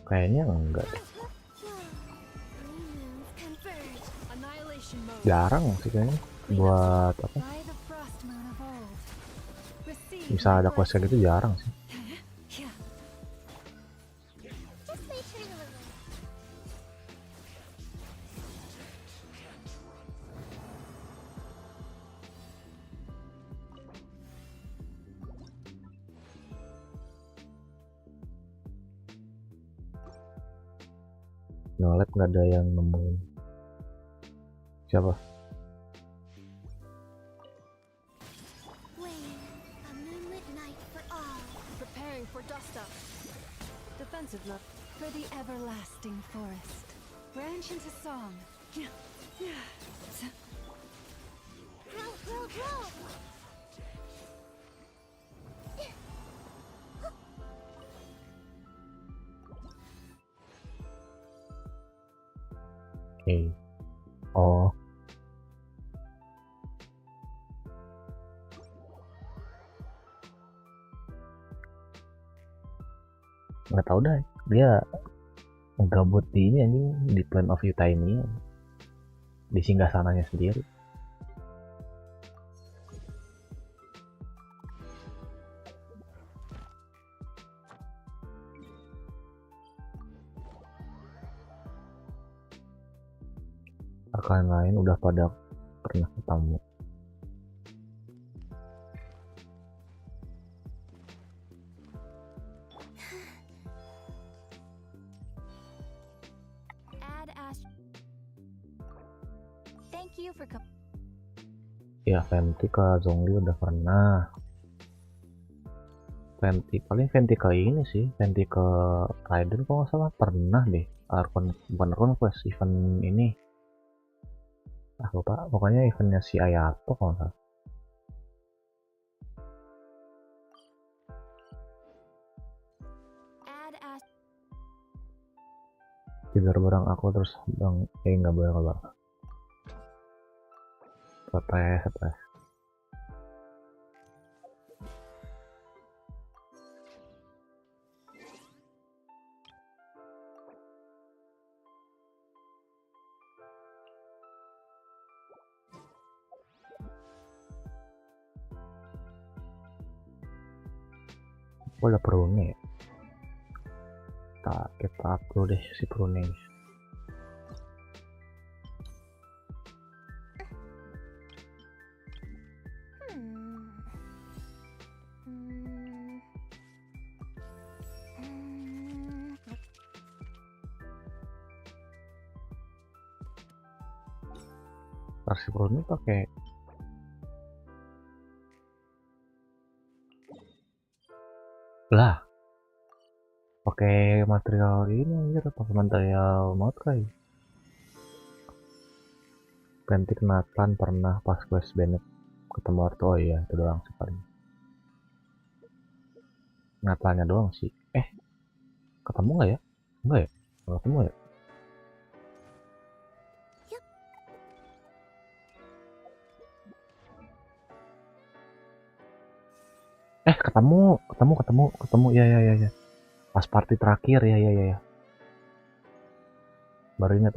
Kayaknya enggak deh. Jarang sih kayaknya buat apa, bisa ada quest kayak gitu, jarang sih. Nolep nggak ada yang nemuin. Siapa? Preparing for dust up. Defensive look for the everlasting forest. Branch into song. Row. Oh, nggak tahu dah, dia gabut di ini anjing, di Plan of Utah ini, di singgasananya sendiri. Rekan lain udah pada pernah ketemu. Thank you for Ya, Venti ke Zhongli udah pernah. Paling Venti ke ini sih, Venti ke Raiden kalau nggak salah pernah deh. Arkon, bukan Arkon quest, event ini. Lupa, pokoknya eventnya si Ayato kalau nggak salah. Tidur bareng aku terus bang, nggak boleh keluar. Stres. Udah perune ya. Kita upload deh si perune. Versi perune pakai lah, pakai material ini anjir, pakai material motokai. Pentik Nathan pernah pas quest Bennett ketemu Arto, oh iya itu doang sih paling. Nathannya doang sih. Ketemu nggak ya? Enggak ya? Nggak ketemu ya? Ketemu ya. Pas party terakhir ya. Baru ingat.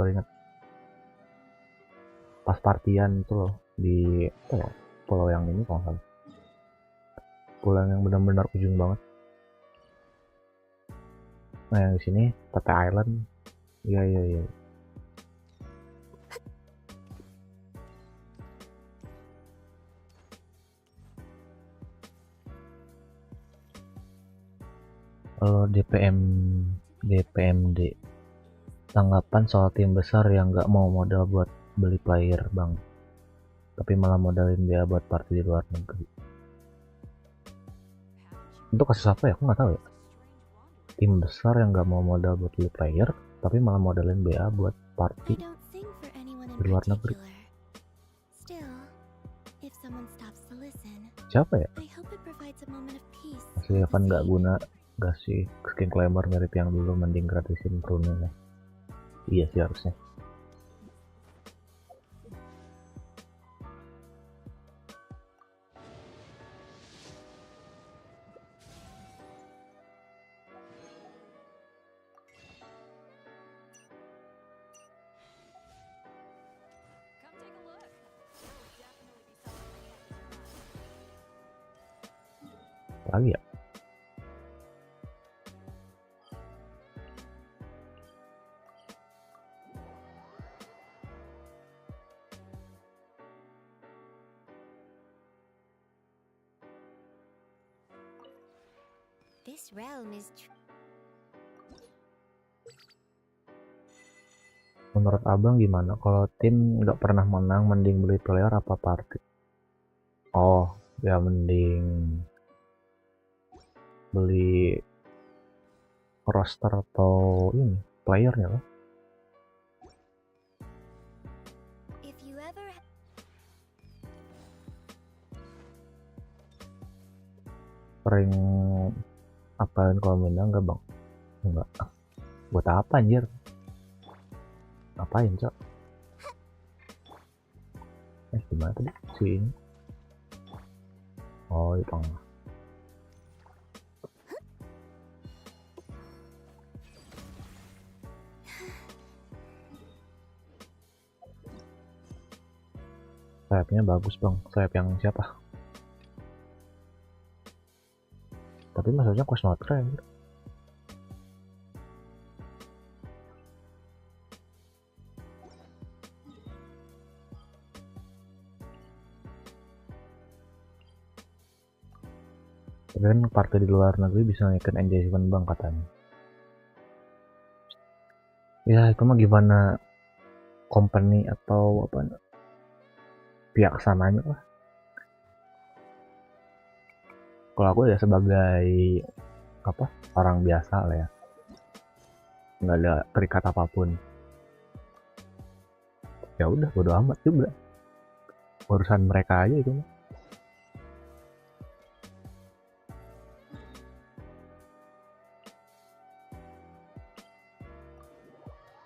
Pas partian itu loh di pulau yang ini kalau nggak salah. Pulau yang benar-benar ujung banget. Nah yang di sini Tete Island. Iya. DPMD tanggapan soal tim besar yang nggak mau modal buat beli player bang, tapi malah modalin dia buat party di luar negeri. Untuk kasus apa ya? Aku nggak tahu ya. Tim besar yang nggak mau modal buat beli player, tapi malah modalin BA buat party di luar negeri. Siapa ya? sih, kan nggak guna nggak sih skin claimer mirip yang dulu, mending gratisin prune lah. Iya sih harusnya. Lagi ya. This realm is Menurut abang gimana kalau tim nggak pernah menang, mending beli player apa party? Oh ya mending beli roster atau ini playernya lah. If you ever Sering apalin kalau menang nggak bang? Enggak. Buat apa anjir? Ngapain cok? Gimana tadi si ini? Oh di tengah. Sayapnya bagus bang. Sayap yang siapa? Tapi maksudnya Cosmotra ya. Tapi kan partai di luar negeri bisa naikin engagement bang katanya. Ya itu mah gimana company atau apa pihak sananya lah. Kalau aku ya sebagai apa orang biasa lah ya, nggak ada terikat apapun, ya udah bodo amat juga, urusan mereka aja itu.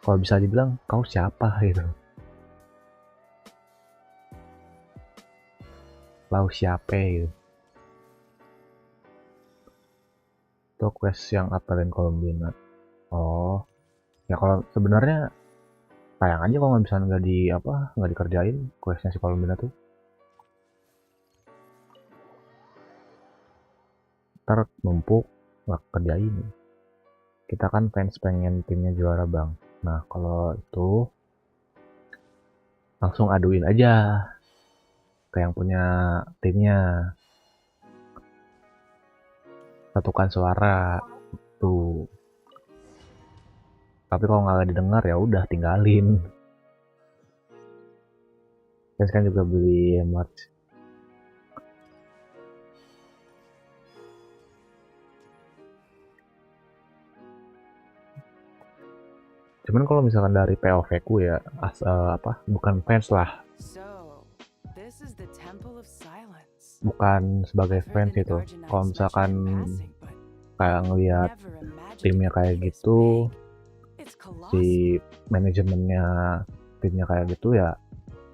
Kalau bisa dibilang kau siapa gitu, lau siapa gitu. Itu quest yang apalagi Colombina. Oh ya kalau sebenarnya sayang aja kalau nggak dikerjain questnya si Colombina tuh. Ntar numpuk nggak kerjain. Kita kan fans pengen timnya juara bang. Nah kalau itu langsung aduin aja ke yang punya timnya, satukan suara tuh. Tapi kalau nggak didengar ya udah tinggalin. Terus kan juga beli merch. Cuman kalau misalkan dari POV ku ya bukan fans lah, bukan sebagai fans itu. Kalau misalkan kayak ngelihat timnya kayak gitu, si manajemennya timnya kayak gitu ya,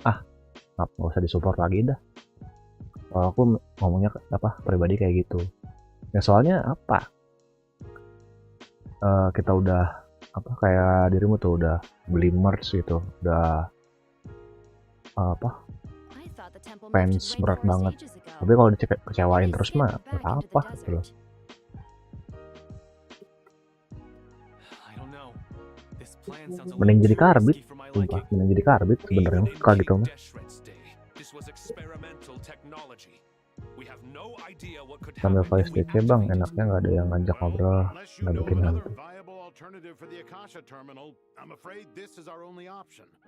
nggak usah disupport lagi dah. Kalau aku ngomongnya pribadi kayak gitu ya, soalnya kita udah kayak dirimu tuh udah beli merch gitu, udah fans berat banget. Tapi kalau dikecewain terus mah apa gitu loh. Mending jadi karbit, sumpah. Mending jadi karbit sebenarnya suka gitu mah. Sambil voice DC bang, enaknya nggak ada yang ngajak ngobrol, nggak bikin hantu.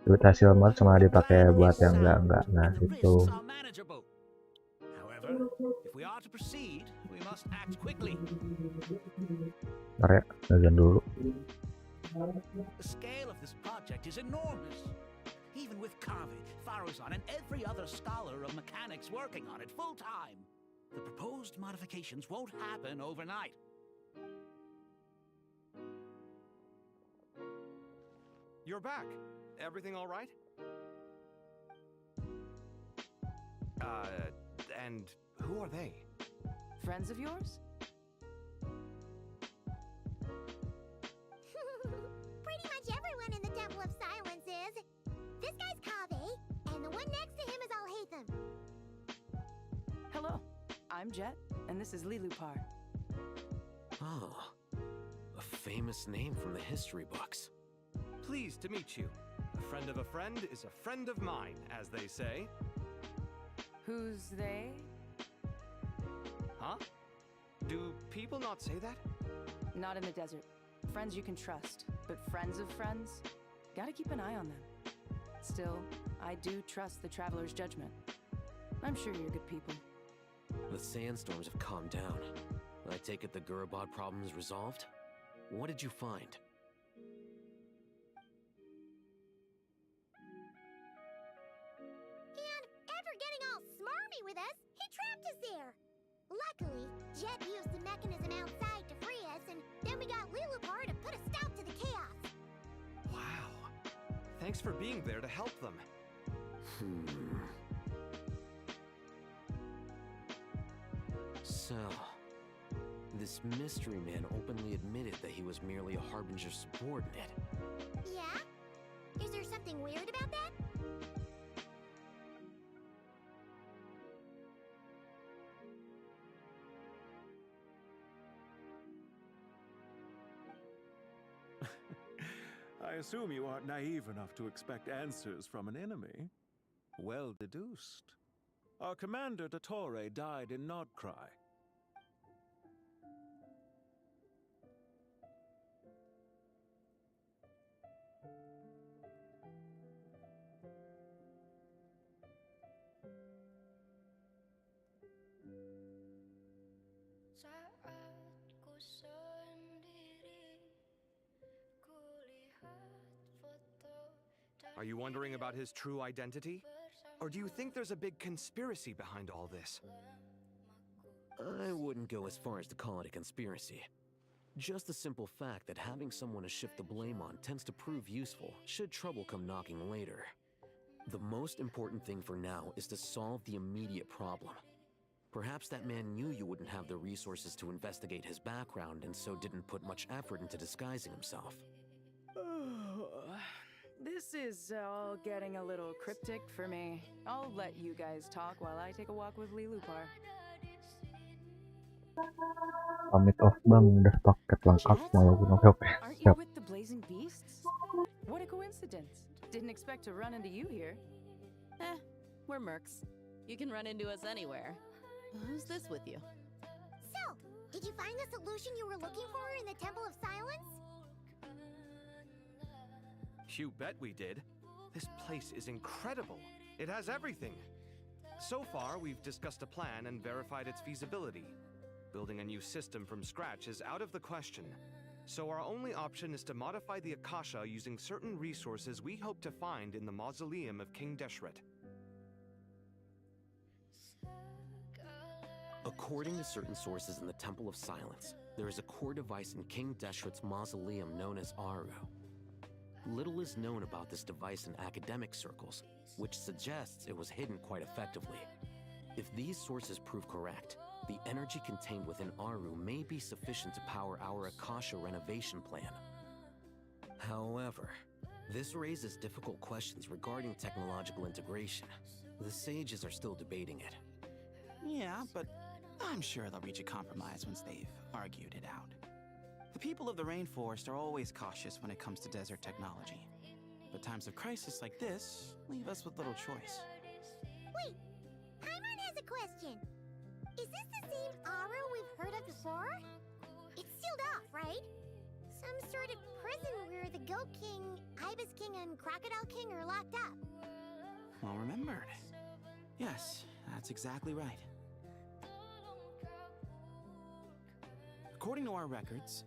Duit hasil merch cuma dipakai buat yang enggak. Nah itu. Ntar ya, ngajarin dulu. The scale of this project is enormous. Even with Kavi, Faruzan, and every other scholar of mechanics working on it full time. The proposed modifications won't happen overnight. You're back. Everything all right? And who are they? Friends of yours? Pretty much everyone in the Temple of Silence is. This guy's Kaveh, and the one next to him is Alhaitham. Hello, I'm Jet, and this is Lilupar. Oh, a famous name from the history books. Pleased to meet you. A friend of a friend is a friend of mine, as they say. Who's they? Huh? Do people not say that? Not in the desert. Friends you can trust, but friends of friends? Gotta keep an eye on them. Still, I do trust the Traveler's judgment. I'm sure you're good people. The sandstorms have calmed down. I take it the Gurabad problem is resolved? What did you find? And after getting all smarmy with us, he trapped us there. Luckily, Jet used the mechanism outside to free us, and then we got Lilupar to put a stop to the chaos. Wow. Thanks for being there to help them. So, this mystery man openly admitted that he was merely a Harbinger subordinate. Yeah? Is there something weird about that? I assume you aren't naive enough to expect answers from an enemy. Well deduced. Our commander, Dottore, died in Nordkrai. Are you wondering about his true identity? Or do you think there's a big conspiracy behind all this? I wouldn't go as far as to call it a conspiracy. Just the simple fact that having someone to shift the blame on tends to prove useful should trouble come knocking later. The most important thing for now is to solve the immediate problem. Perhaps that man knew you wouldn't have the resources to investigate his background and so didn't put much effort into disguising himself. This is all getting a little cryptic for me. I'll let you guys talk while I take a walk with Lilupar. Pamit off bang, udah paket lengkap walaupun oke. Aren't you with the Blazing Beasts? What a coincidence. Didn't expect to run into you here. We're mercs. You can run into us anywhere. Who's this with you? So, did you find the solution you were looking for in the Temple of Silence? You bet we did. This place is incredible. It has everything. So far, we've discussed a plan and verified its feasibility. Building a new system from scratch is out of the question. So our only option is to modify the Akasha using certain resources we hope to find in the mausoleum of King Deshret. According to certain sources in the Temple of Silence, there is a core device in King Deshret's mausoleum known as Aru. Little is known about this device in academic circles, which suggests it was hidden quite effectively. If these sources prove correct, the energy contained within Aru may be sufficient to power our Akasha renovation plan. However, this raises difficult questions regarding technological integration. The sages are still debating it. Yeah, but I'm sure they'll reach a compromise once they've argued it out. The people of the rainforest are always cautious when it comes to desert technology. But times of crisis like this leave us with little choice. Wait, Paimon has a question. Is this the same Aru we've heard of before? It's sealed off, right? Some sort of prison where the Goat King, Ibis King, and Crocodile King are locked up. Well remembered. Yes, that's exactly right. According to our records,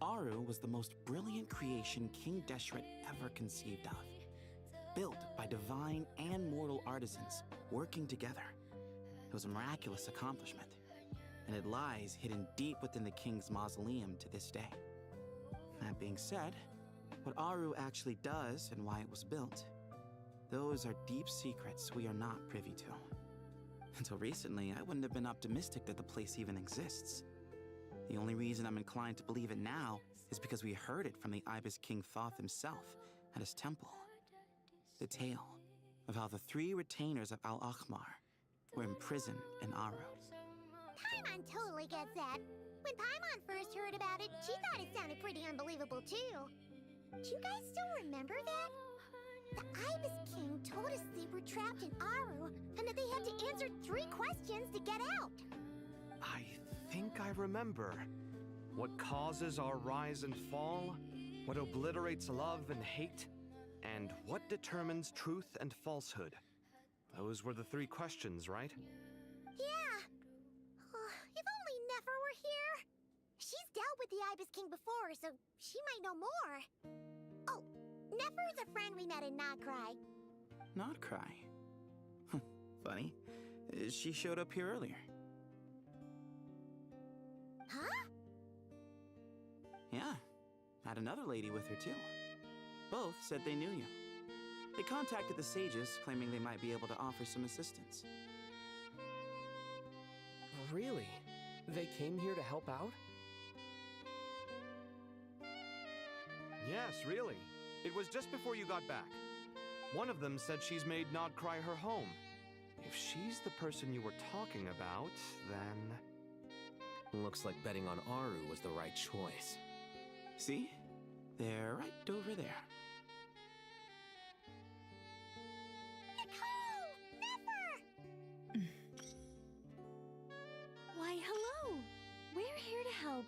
Aru was the most brilliant creation King Deshret ever conceived of. Built by divine and mortal artisans working together. It was a miraculous accomplishment. and it lies hidden deep within the king's mausoleum to this day. That being said, what Aru actually does and why it was built, those are deep secrets we are not privy to. Until recently, I wouldn't have been optimistic that the place even exists. The only reason I'm inclined to believe it now is because we heard it from the Ibis King Thoth himself at his temple. The tale of how the 3 retainers of Al-Akhmar were imprisoned in Aru. Paimon totally gets that. When Paimon first heard about it, she thought it sounded pretty unbelievable too. Do you guys still remember that? The Ibis King told us they were trapped in Aru and that they had to answer 3 questions to get out. I think I remember. What causes our rise and fall? What obliterates love and hate? And what determines truth and falsehood? Those were the 3 questions, right? Yeah. If only Nefer were here. She's dealt with the Ibis King before, so she might know more. Oh, Nefer's a friend we met in Nodcry. Nodcry? Funny. She showed up here earlier. Huh? Yeah. Had another lady with her, too. Both said they knew you. They contacted the sages, claiming they might be able to offer some assistance. Really? They came here to help out? Yes, really. It was just before you got back. One of them said she's made Nodcry her home. If she's the person you were talking about, then... Looks like betting on Aru was the right choice. See? They're right over there. Nicole! Nefer! Why, hello! We're here to help.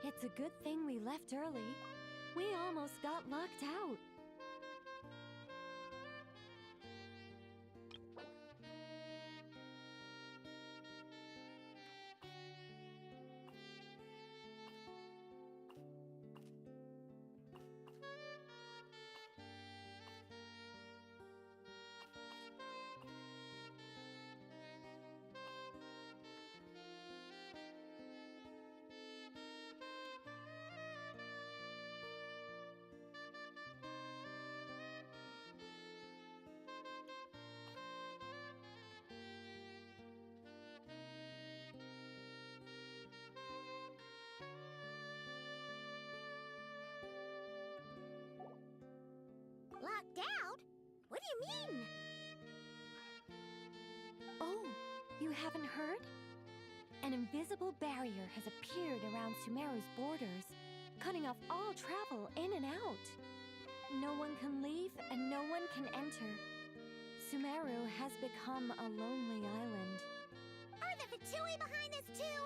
It's a good thing we left early. We almost got locked out. Locked out? What do you mean? Oh, you haven't heard? An invisible barrier has appeared around Sumeru's borders, cutting off all travel in and out. No one can leave and no one can enter. Sumeru has become a lonely island. Are the Fatui behind this too?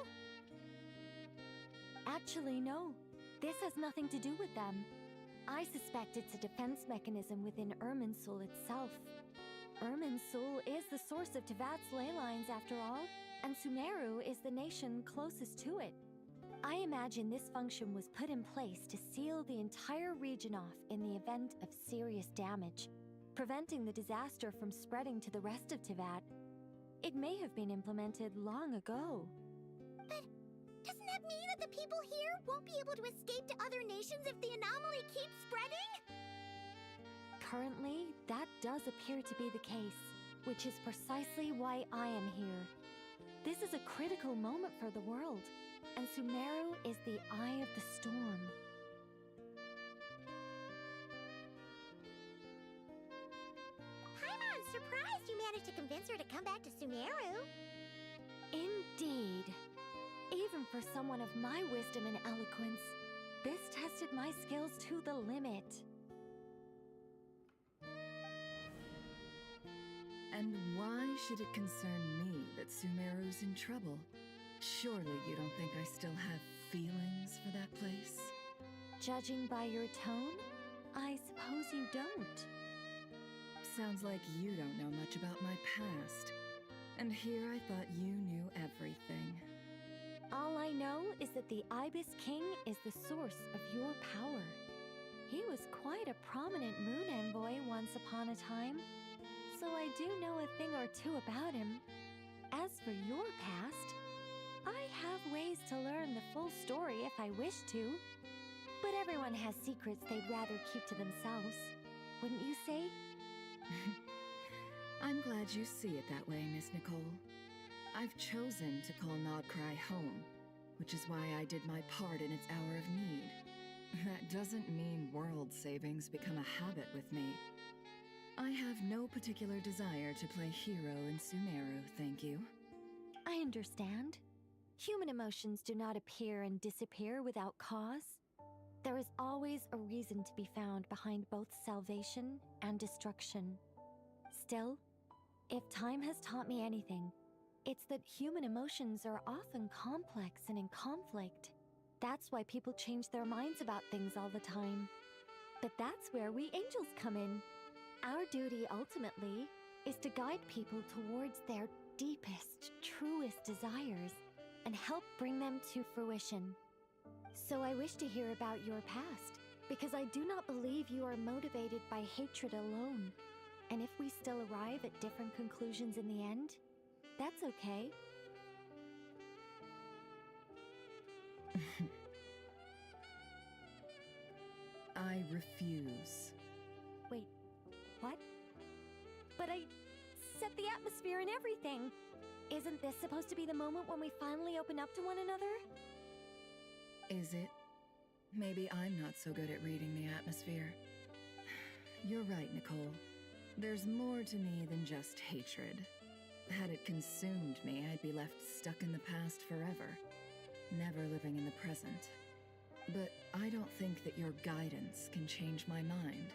Actually, no. This has nothing to do with them. I suspect it's a defense mechanism within Irminsul itself. Irminsul is the source of Tevat's ley lines after all, and Sumeru is the nation closest to it. I imagine this function was put in place to seal the entire region off in the event of serious damage, preventing the disaster from spreading to the rest of Tevat. It may have been implemented long ago. But doesn't that mean that the people here won't be able to escape to other nations if the anomaly keeps spreading? Currently, that does appear to be the case, which is precisely why I am here. This is a critical moment for the world, and Sumeru is the eye of the storm. Paimon's surprised you managed to convince her to come back to Sumeru. Indeed. Even for someone of my wisdom and eloquence, this tested my skills to the limit. And why should it concern me that Sumeru's in trouble? Surely you don't think I still have feelings for that place? Judging by your tone, I suppose you don't. Sounds like you don't know much about my past. And here I thought you knew everything. All I know is that the Ibis King is the source of your power. He was quite a prominent moon envoy once upon a time, so I do know a thing or two about him. As for your past, I have ways to learn the full story if I wish to. But everyone has secrets they'd rather keep to themselves. Wouldn't you say? I'm glad you see it that way, Miss Nicole. I've chosen to call Nodcry home, which is why I did my part in its hour of need. That doesn't mean world savings become a habit with me. I have no particular desire to play hero in Sumeru, thank you. I understand. Human emotions do not appear and disappear without cause. There is always a reason to be found behind both salvation and destruction. Still, if time has taught me anything, it's that human emotions are often complex and in conflict. That's why people change their minds about things all the time. But that's where we angels come in. Our duty, ultimately, is to guide people towards their deepest, truest desires and help bring them to fruition. So I wish to hear about your past, because I do not believe you are motivated by hatred alone. And if we still arrive at different conclusions in the end, that's okay. I refuse. Wait, what? But I set the atmosphere and everything. Isn't this supposed to be the moment when we finally open up to one another? Is it? Maybe I'm not so good at reading the atmosphere. You're right, Nicole. There's more to me than just hatred. Had it consumed me, I'd be left stuck in the past forever, never living in the present. But I don't think that your guidance can change my mind.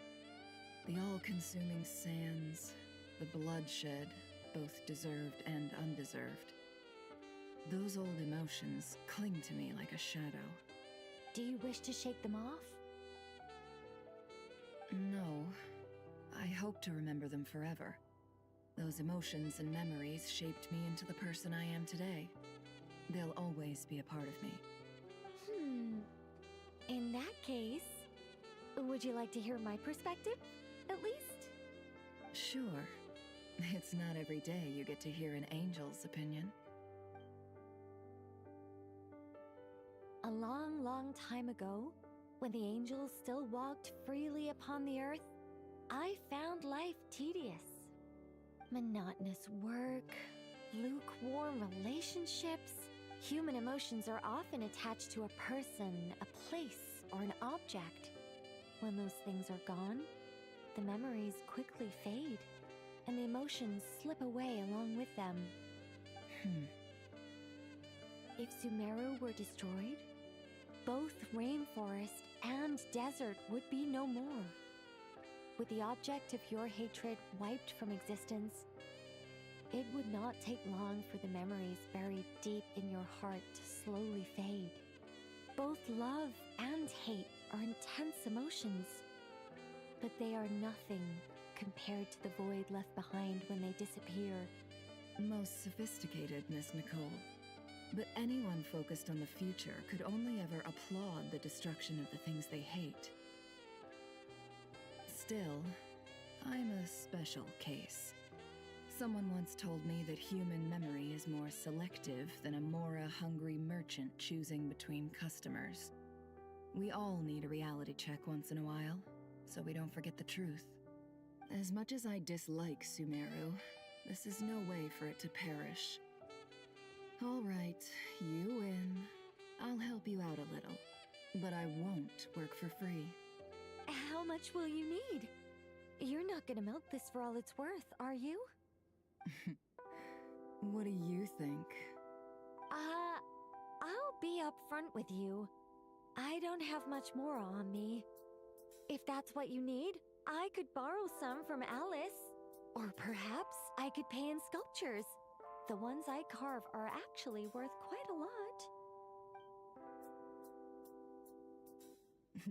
The all-consuming sands, the bloodshed, both deserved and undeserved. Those old emotions cling to me like a shadow. Do you wish to shake them off? No. I hope to remember them forever. Those emotions and memories shaped me into the person I am today. They'll always be a part of me. In that case, would you like to hear my perspective, at least? Sure. It's not every day you get to hear an angel's opinion. A long, long time ago, when the angels still walked freely upon the earth, I found life tedious. Monotonous work, lukewarm relationships. Human emotions are often attached to a person, a place, or an object. When those things are gone, the memories quickly fade, and the emotions slip away along with them. If Sumeru were destroyed, both rainforest and desert would be no more. With the object of your hatred wiped from existence, it would not take long for the memories buried deep in your heart to slowly fade. Both love and hate are intense emotions, but they are nothing compared to the void left behind when they disappear. Most sophisticated, Miss Nicole. But anyone focused on the future could only ever applaud the destruction of the things they hate. Still, I'm a special case. Someone once told me that human memory is more selective than a Mora-hungry merchant choosing between customers. We all need a reality check once in a while, so we don't forget the truth. As much as I dislike Sumeru, this is no way for it to perish. All right, you win. I'll help you out a little, but I won't work for free. How much will you need? You're not gonna milk this for all it's worth, are you? What do you think? I'll be upfront with you. I don't have much more on me. If that's what you need, I could borrow some from Alice. Or perhaps I could pay in sculptures. The ones I carve are actually worth quite a lot.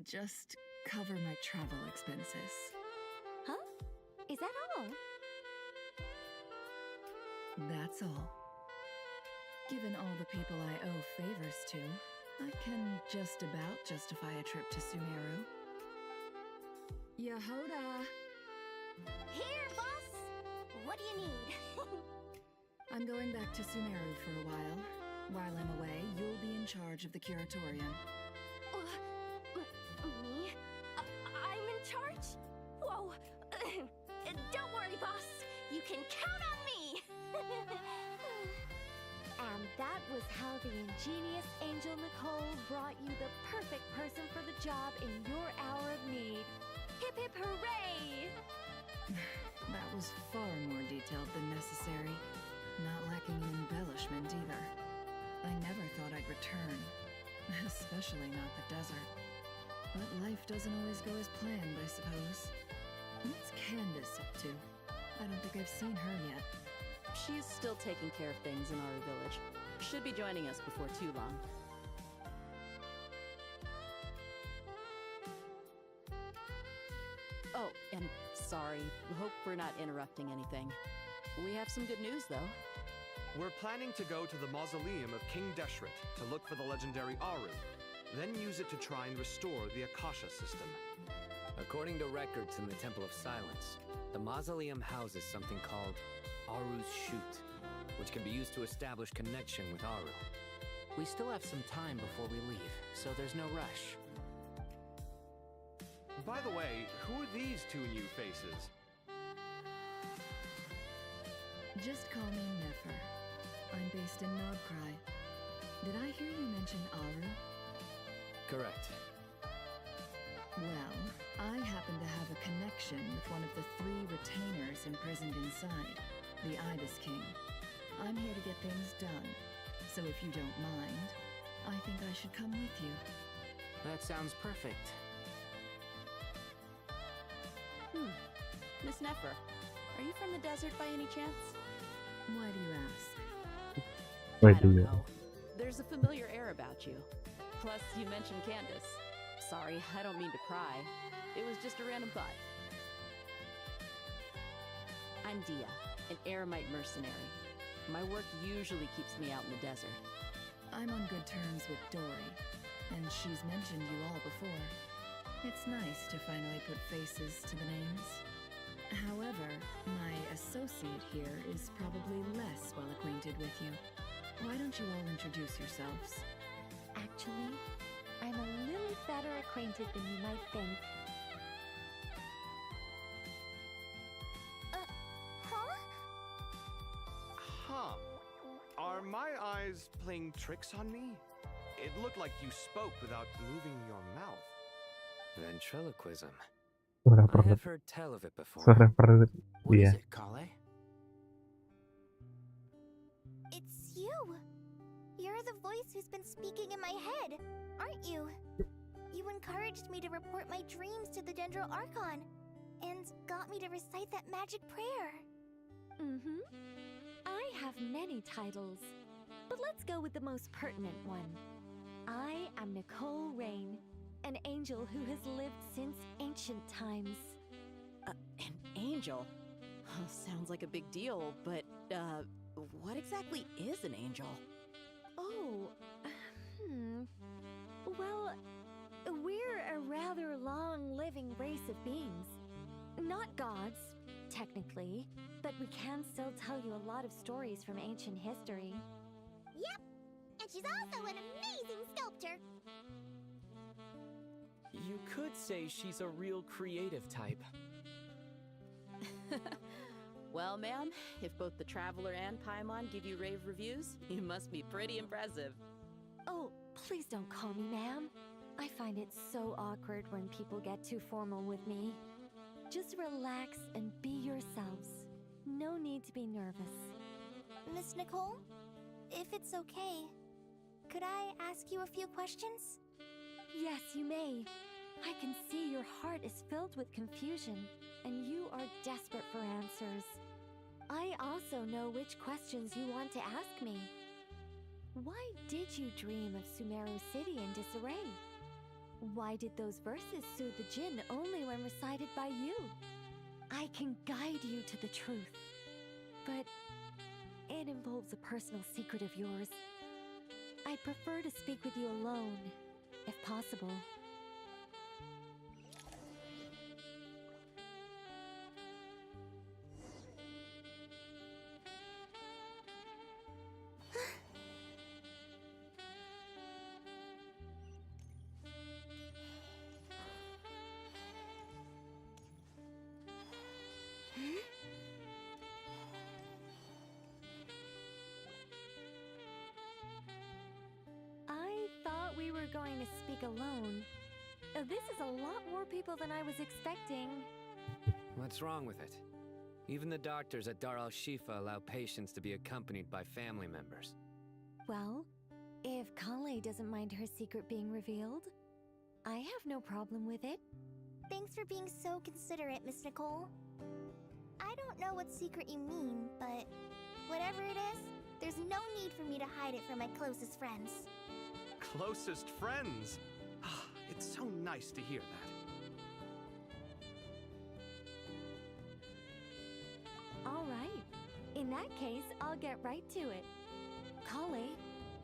Just cover my travel expenses. Huh? Is that all? That's all. Given all the people I owe favors to, I can just about justify a trip to Sumeru. Yehoda! Here, boss! What do you need? I'm going back to Sumeru for a while. While I'm away, you'll be in charge of the curatorium. Me? I'm in charge? Whoa! Don't worry, boss. You can count on me! And that was how the ingenious Angel Nicole brought you the perfect person for the job in your hour of need. Hip hip hooray! That was far more detailed than necessary. Not lacking in embellishment either. I never thought I'd return. Especially not the desert. But life doesn't always go as planned, I suppose. What's Candace up to? I don't think I've seen her yet. She's still taking care of things in Aru Village. Should be joining us before too long. Oh, and sorry. Hope we're not interrupting anything. We have some good news, though. We're planning to go to the mausoleum of King Deshret to look for the legendary Aru, then use it to try and restore the Akasha system. According to records in the Temple of Silence, the mausoleum houses something called Aru's Chute, which can be used to establish connection with Aru. We still have some time before we leave, so there's no rush. By the way, who are these two new faces? Just call me Nefer. I'm based in Nogcry. Did I hear you mention Aru? Correct. Well, I happen to have a connection with one of the 3 retainers imprisoned inside, the Ibis King. I'm here to get things done, so if you don't mind, I think I should come with you. That sounds perfect. Miss Nefer, are you from the desert by any chance? Why do you ask? I don't know. There's a familiar air about you. Plus, you mentioned Candace. Sorry, I don't mean to pry. It was just a random thought. I'm Dia, an eremite mercenary. My work usually keeps me out in the desert. I'm on good terms with Dory, and she's mentioned you all before. It's nice to finally put faces to the names. However, my associate here is probably less well acquainted with you. Why don't you all introduce yourselves? Actually, I'm a little better acquainted than you might think. Huh. Are my eyes playing tricks on me? It looked like you spoke without moving your mouth. Ventriloquism. Suara I perut. have heard tell of it before. Suara perut. What is Dia. it, Kale? It's you! You're the voice who's been speaking in my head, aren't you? You encouraged me to report my dreams to the Dendro Archon, and got me to recite that magic prayer. I have many titles, but let's go with the most pertinent one. I am Nicole Rain, an angel who has lived since ancient times. An angel? Sounds like a big deal, but, what exactly is an angel? Oh, well, we're a rather long-living race of beings. Not gods, technically, but we can still tell you a lot of stories from ancient history. Yep, and she's also an amazing sculptor. You could say she's a real creative type. Well, ma'am, if both the Traveler and Paimon give you rave reviews, you must be pretty impressive. Oh, please don't call me ma'am. I find it so awkward when people get too formal with me. Just relax and be yourselves. No need to be nervous. Miss Nicole, if it's okay, could I ask you a few questions? Yes, you may. I can see your heart is filled with confusion, and you are desperate for answers. I also know which questions you want to ask me. Why did you dream of Sumeru City in disarray? Why did those verses soothe the djinn only when recited by you? I can guide you to the truth. But It involves a personal secret of yours. I'd prefer to speak with you alone, if possible. We were going to speak alone. This is a lot more people than I was expecting. What's wrong with it? Even the doctors at Dar al-Shifa allow patients to be accompanied by family members. Well, if Kale doesn't mind her secret being revealed, I have no problem with it. Thanks for being so considerate, Miss Nicole. I don't know what secret you mean, but whatever it is, there's no need for me to hide it from my closest friends. Closest friends? It's so nice to hear that. All right. In that case, I'll get right to it. Kale,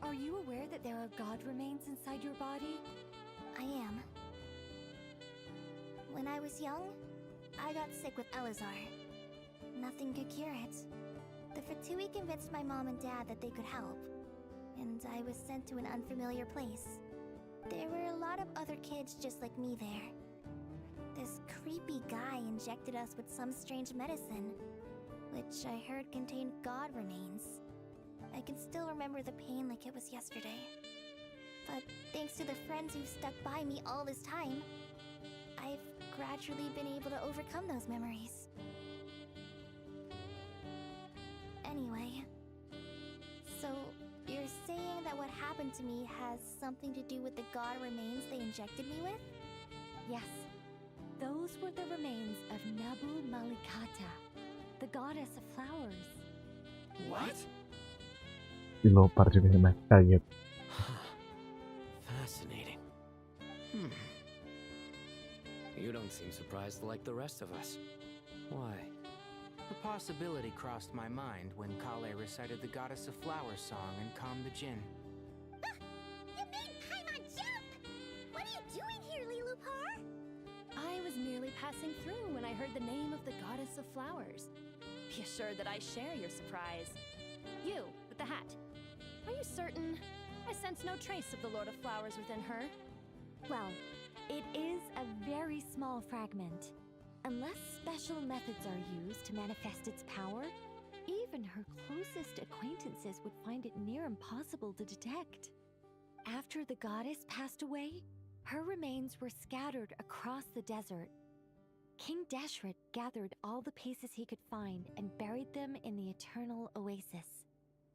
are you aware that there are god remains inside your body? I am. When I was young, I got sick with Elazar. Nothing could cure it. The Fatui convinced my mom and dad that they could help, and I was sent to an unfamiliar place. There were a lot of other kids just like me there. This creepy guy injected us with some strange medicine, which I heard contained god remains. I can still remember the pain like it was yesterday. But thanks to the friends who've stuck by me all this time, I've gradually been able to overcome those memories. Anyway, so you're saying that what happened to me has something to do with the god remains they injected me with? Yes. Those were the remains of Nabu Malikata, the goddess of flowers. What? Dilopar juga mas, kaget. Fascinating. You don't seem surprised like the rest of us. Why? The possibility crossed my mind when Kale recited the Goddess of Flowers song and calmed the djinn. You made Paimon jump! What are you doing here, Lilupar? I was merely passing through when I heard the name of the Goddess of Flowers. Be assured that I share your surprise. You, with the hat. Are you certain? I sense no trace of the Lord of Flowers within her. Well, it is a very small fragment. Unless special methods are used to manifest its power, even her closest acquaintances would find it near impossible to detect. After the goddess passed away, her remains were scattered across the desert. King Deshret gathered all the pieces he could find and buried them in the eternal oasis.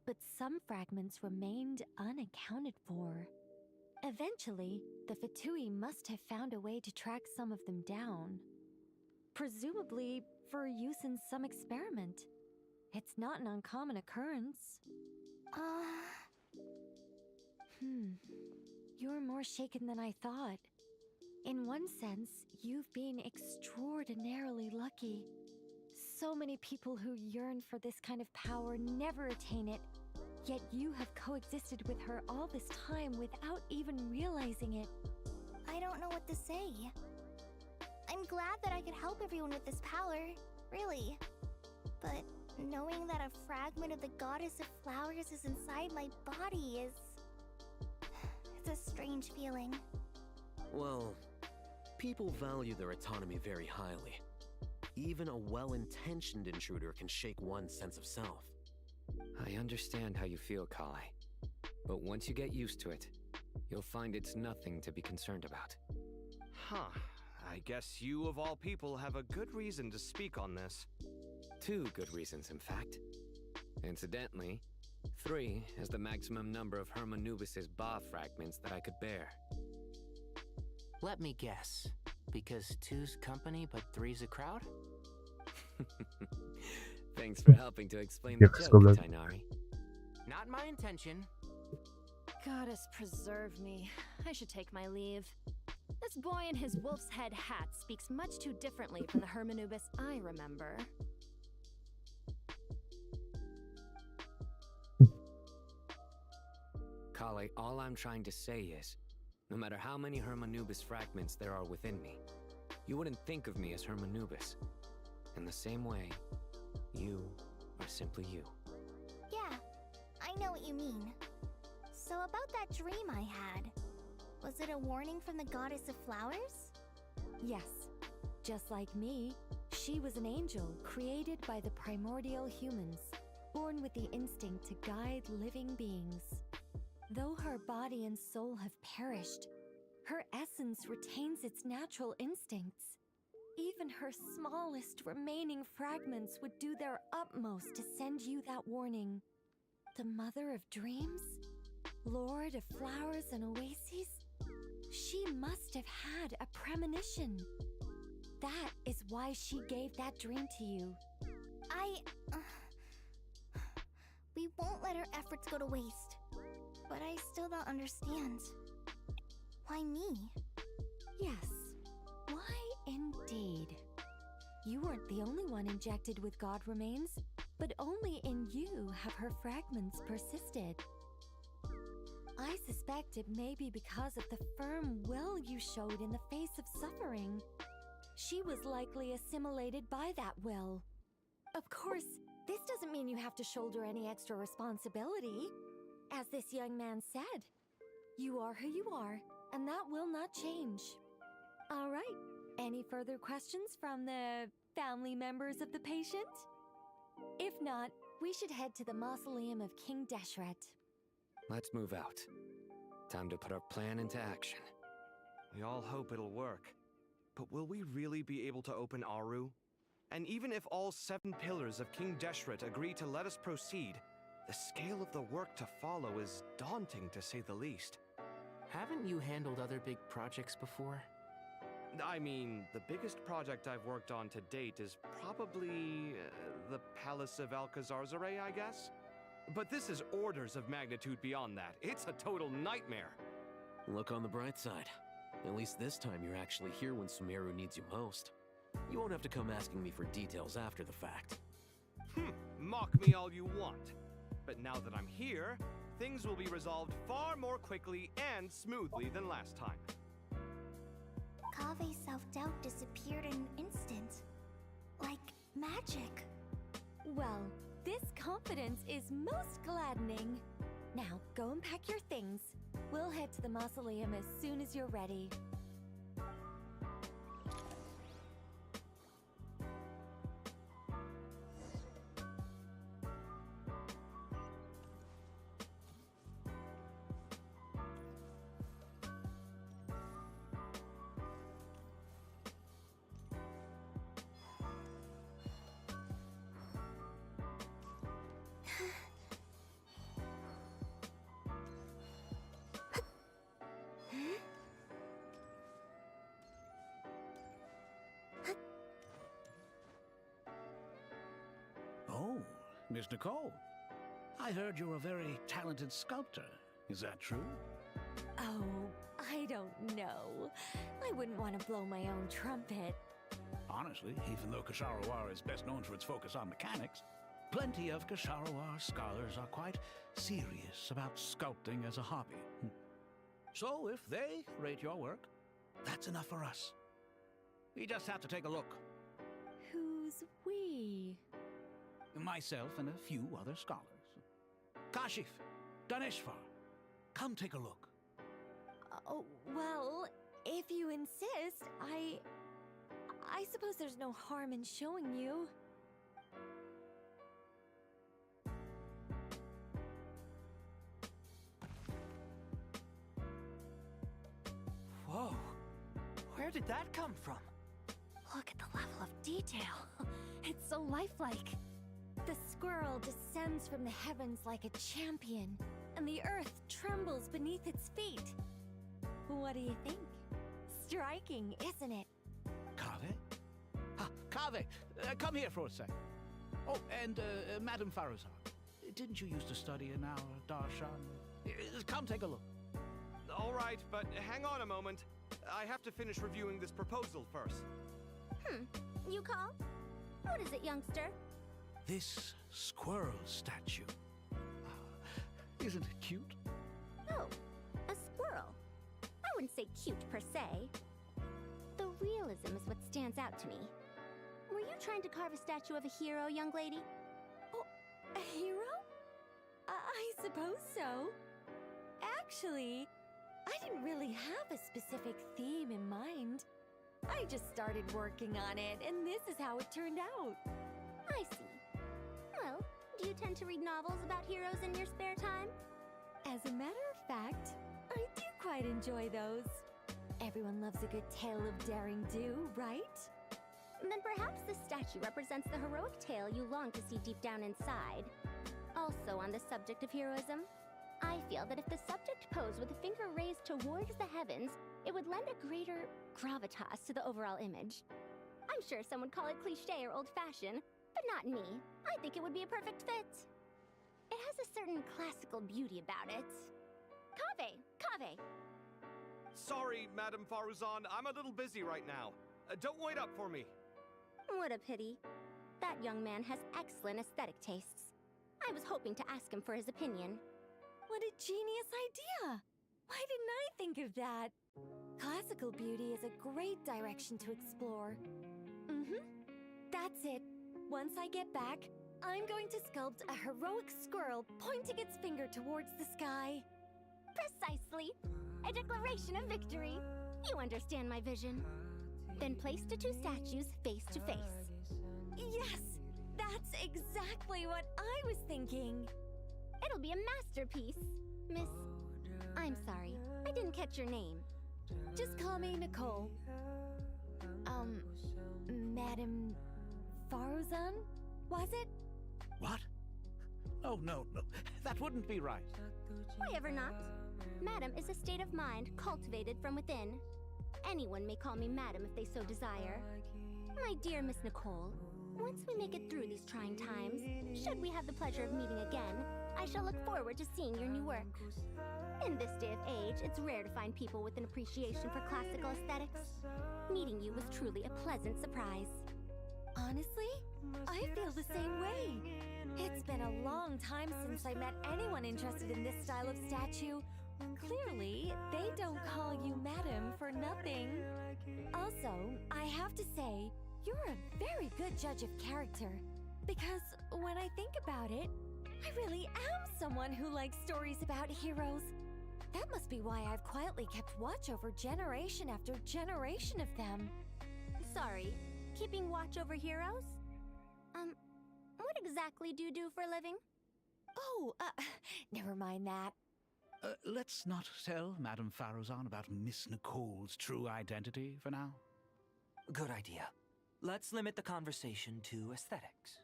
But some fragments remained unaccounted for. Eventually, the Fatui must have found a way to track some of them down. Presumably for use in some experiment. It's not an uncommon occurrence. You're more shaken than I thought. In one sense, you've been extraordinarily lucky. So many people who yearn for this kind of power never attain it, yet you have coexisted with her all this time without even realizing it. I don't know what to say. I'm glad that I could help everyone with this power, really. But knowing that a fragment of the Goddess of Flowers is inside my body is... it's a strange feeling. Well, people value their autonomy very highly. Even a well-intentioned intruder can shake one's sense of self. I understand how you feel, Kale. But once you get used to it, you'll find it's nothing to be concerned about. Huh. I guess you, of all people, have a good reason to speak on this. 2 good reasons, in fact. Incidentally, 3 is the maximum number of Hermanubis' Ba fragments that I could bear. Let me guess. Because 2's company, but 3's a crowd? Thanks for helping to explain the joke, Tainari. Not my intention. Goddess preserve me. I should take my leave. This boy in his wolf's head hat speaks much too differently from the Hermanubis I remember. Kale, all I'm trying to say is, no matter how many Hermanubis fragments there are within me, you wouldn't think of me as Hermanubis. In the same way, you are simply you. Yeah, I know what you mean. So about that dream I had, was it a warning from the goddess of flowers? Yes. Just like me, she was an angel created by the primordial humans, born with the instinct to guide living beings. Though her body and soul have perished, her essence retains its natural instincts. Even her smallest remaining fragments would do their utmost to send you that warning. The mother of dreams? Lord of flowers and oases? She must have had a premonition. That is why she gave that dream to you. We won't let her efforts go to waste. But I still don't understand. Why me? Yes. Why indeed? You weren't the only one injected with god remains, but only in you have her fragments persisted. I suspect it may be because of the firm will you showed in the face of suffering. She was likely assimilated by that will. Of course, this doesn't mean you have to shoulder any extra responsibility. As this young man said, you are who you are, and that will not change. All right, any further questions from the family members of the patient? If not, we should head to the mausoleum of King Deshret. Let's move out. Time to put our plan into action. We all hope it'll work. But will we really be able to open Aru? And even if all 7 pillars of King Deshret agree to let us proceed, the scale of the work to follow is daunting, to say the least. Haven't you handled other big projects before? I mean, the biggest project I've worked on to date is probably the Palace of Alcazarzaray, I guess? But this is orders of magnitude beyond that. It's a total nightmare. Look on the bright side. At least this time you're actually here when Sumeru needs you most. You won't have to come asking me for details after the fact. Mock me all you want. But now that I'm here, things will be resolved far more quickly and smoothly than last time. Kave's self-doubt disappeared in an instant. Like magic. Well, this confidence is most gladdening. Now, go and pack your things. We'll head to the mausoleum as soon as you're ready. Oh, Miss Nicole. I heard you're a very talented sculptor. Is that true? Oh, I don't know. I wouldn't want to blow my own trumpet. Honestly, even though Ksharawar is best known for its focus on mechanics, plenty of Ksharawar scholars are quite serious about sculpting as a hobby. So if they rate your work, that's enough for us. We just have to take a look. Who's we? Myself and a few other scholars. Kashif, Daneshvar, come take a look. Oh, well, if you insist, I suppose there's no harm in showing you. Whoa, where did that come from? Look at the level of detail. It's so lifelike. The squirrel descends from the heavens like a champion, and the earth trembles beneath its feet. What do you think? Striking, isn't it? Kave? Kave, come here for a sec. Oh, and Madam Farazar, didn't you used to study in our darshan? Come take a look. All right, but hang on a moment. I have to finish reviewing this proposal first. You call? What is it, youngster? This squirrel statue. Isn't it cute? Oh, Oh, a squirrel. I wouldn't say cute per se. The realism is what stands out to me. Were you trying to carve a statue of a hero, young lady? Oh, a hero? I suppose so. Actually, I didn't really have a specific theme in mind. I just started working on it, and this is how it turned out. I see. Well, do you tend to read novels about heroes in your spare time? As a matter of fact, I do quite enjoy those. Everyone loves a good tale of daring do, right? Then perhaps this statue represents the heroic tale you long to see deep down inside. Also on the subject of heroism, I feel that if the subject posed with a finger raised towards the heavens, it would lend a greater gravitas to the overall image. I'm sure some would call it cliché or old-fashioned, but not me. I think it would be a perfect fit. It has a certain classical beauty about it. Kaveh! Sorry, Madame Faruzan, I'm a little busy right now. Don't wait up for me. What a pity. That young man has excellent aesthetic tastes. I was hoping to ask him for his opinion. What a genius idea! Why didn't I think of that? Classical beauty is a great direction to explore. That's it. Once I get back, I'm going to sculpt a heroic squirrel pointing its finger towards the sky. Precisely. A declaration of victory. You understand my vision. Then place the two statues face to face. Yes! That's exactly what I was thinking. It'll be a masterpiece. Miss... I'm sorry, I didn't catch your name. Just call me Nicole. Madame Faruzan? Was it? What? Oh, no. That wouldn't be right. Why ever not? Madam is a state of mind cultivated from within. Anyone may call me Madam if they so desire. My dear Miss Nicole, once we make it through these trying times, should we have the pleasure of meeting again, I shall look forward to seeing your new work. In this day of age, it's rare to find people with an appreciation for classical aesthetics. Meeting you was truly a pleasant surprise. Honestly, I feel the same way. It's been a long time since I met anyone interested in this style of statue. Clearly, they don't call you Madam for nothing. Also, I have to say, you're a very good judge of character. Because when I think about it, I really am someone who likes stories about heroes. That must be why I've quietly kept watch over generation after generation of them. Sorry, keeping watch over heroes? What exactly do you do for a living? Oh, never mind that. Let's not tell Madame Faruzan about Miss Nicole's true identity for now. Good idea. Let's limit the conversation to aesthetics.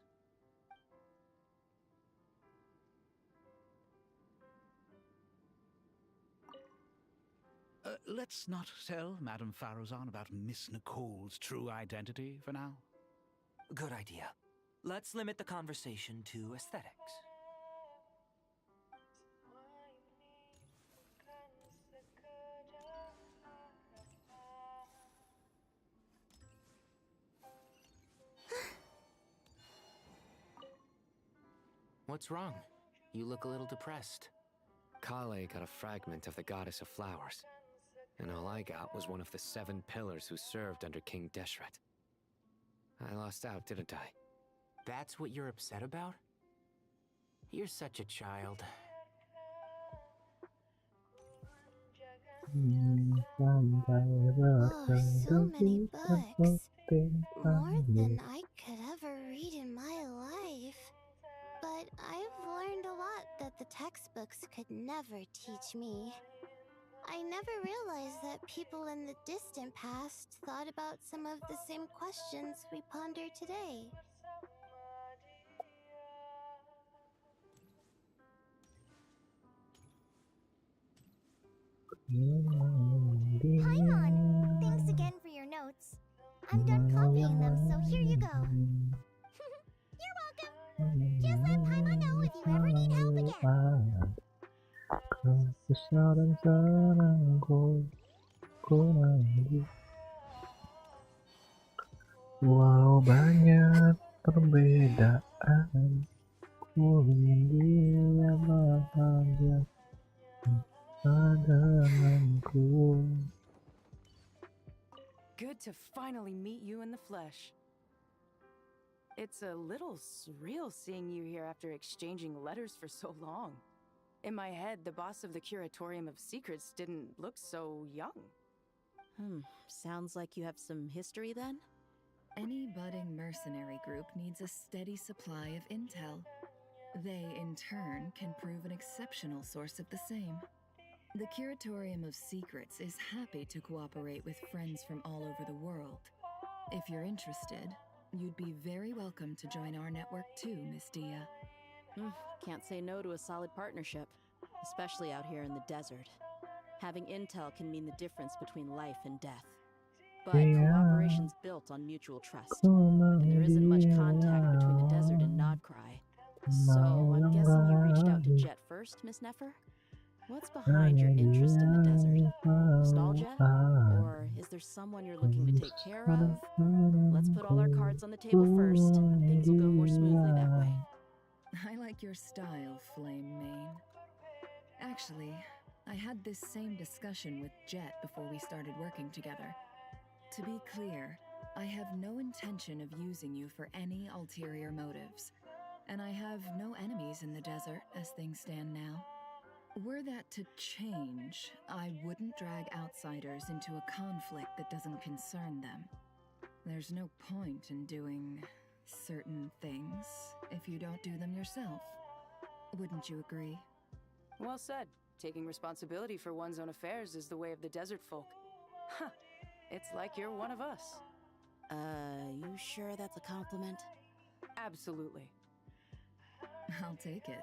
Let's not tell Madame Faruzan about Miss Nicole's true identity for now. Good idea. Let's limit the conversation to aesthetics. What's wrong? You look a little depressed. Kale got a fragment of the goddess of flowers, and all I got was one of the 7 pillars who served under King Deshret. I lost out, didn't I? That's what you're upset about? You're such a child. Oh, so many books. More than I could ever read in my life. But I've learned a lot that the textbooks could never teach me. I never realized that people in the distant past thought about some of the same questions we ponder today. Paimon, thanks again for your notes. I'm done copying them, so here you go. You're welcome. Just let Paimon know if you ever need help again. Walau banyak perbedaan, ku ingin dia bahagia. Padanganku. Good to finally meet you in the flesh. It's a little surreal seeing you here after exchanging letters for so long. In my head, the boss of the Curatorium of Secrets didn't look so young. Sounds like you have some history then? Any budding mercenary group needs a steady supply of intel. They, in turn, can prove an exceptional source of the same. The Curatorium of Secrets is happy to cooperate with friends from all over the world. If you're interested, you'd be very welcome to join our network too, Miss Dia. Can't say no to a solid partnership, especially out here in the desert. Having intel can mean the difference between life and death. But cooperation's built on mutual trust, and there isn't much contact between the desert and Nodcry. So I'm guessing you reached out to Jet first, Miss Neffer? What's behind your interest in the desert? Nostalgia? Or is there someone you're looking to take care of? Let's put all our cards on the table first. Things will go more smoothly that way. I like your style, Flame Mane. Actually, I had this same discussion with Jet before we started working together. To be clear, I have no intention of using you for any ulterior motives, and I have no enemies in the desert as things stand now. Were that to change, I wouldn't drag outsiders into a conflict that doesn't concern them. There's no point in doing certain things if you don't do them yourself. Wouldn't you agree? Well said. Taking responsibility for one's own affairs is the way of the desert folk. Huh. It's like you're one of us. You sure that's a compliment? Absolutely. I'll take it.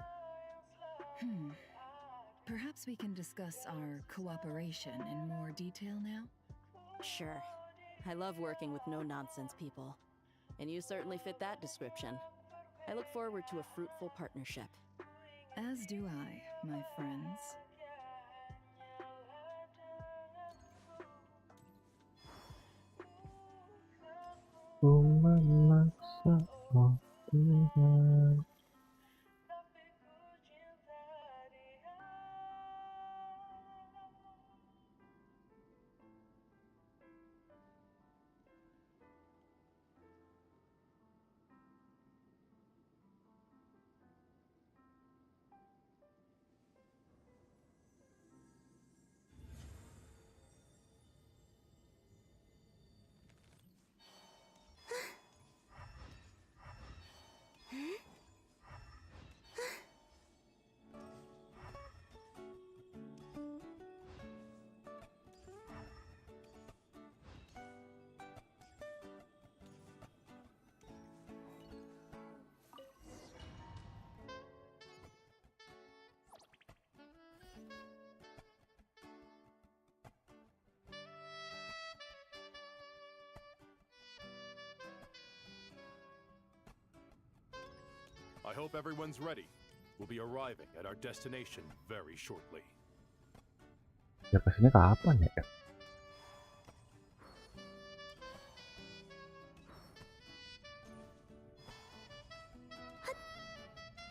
Perhaps we can discuss our cooperation in more detail now? Sure. I love working with no-nonsense people. And you certainly fit that description. I look forward to a fruitful partnership. As do I, my friends. Ku memaksa Tuhan. I hope everyone's ready. We'll be arriving at our destination very shortly. Ya kesini kapan ya?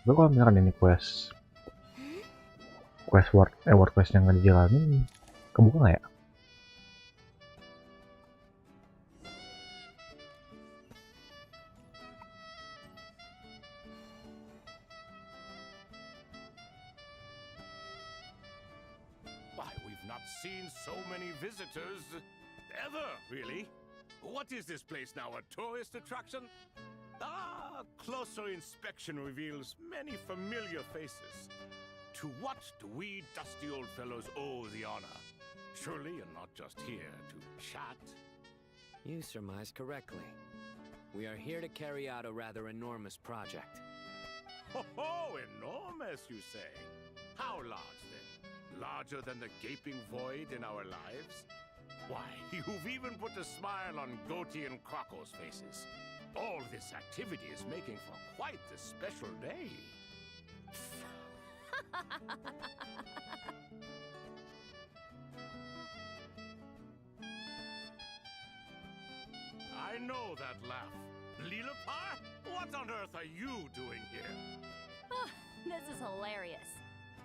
Gue kalau misalkan ini quest word quest yang nggak dijalanin, kebuka nggak ya? Seen so many visitors ever, really. What is this place now, a tourist attraction? Closer inspection reveals many familiar faces. To what do we dusty old fellows owe the honor? Surely you're not just here to chat. You surmise correctly. We are here to carry out a rather enormous project. Ho, enormous, you say? How large, then? Larger than the gaping void in our lives? Why, you've even put a smile on Goatee and Crocco's faces. All this activity is making for quite the special day. I know that laugh. Lilapar, what on earth are you doing here? This is hilarious.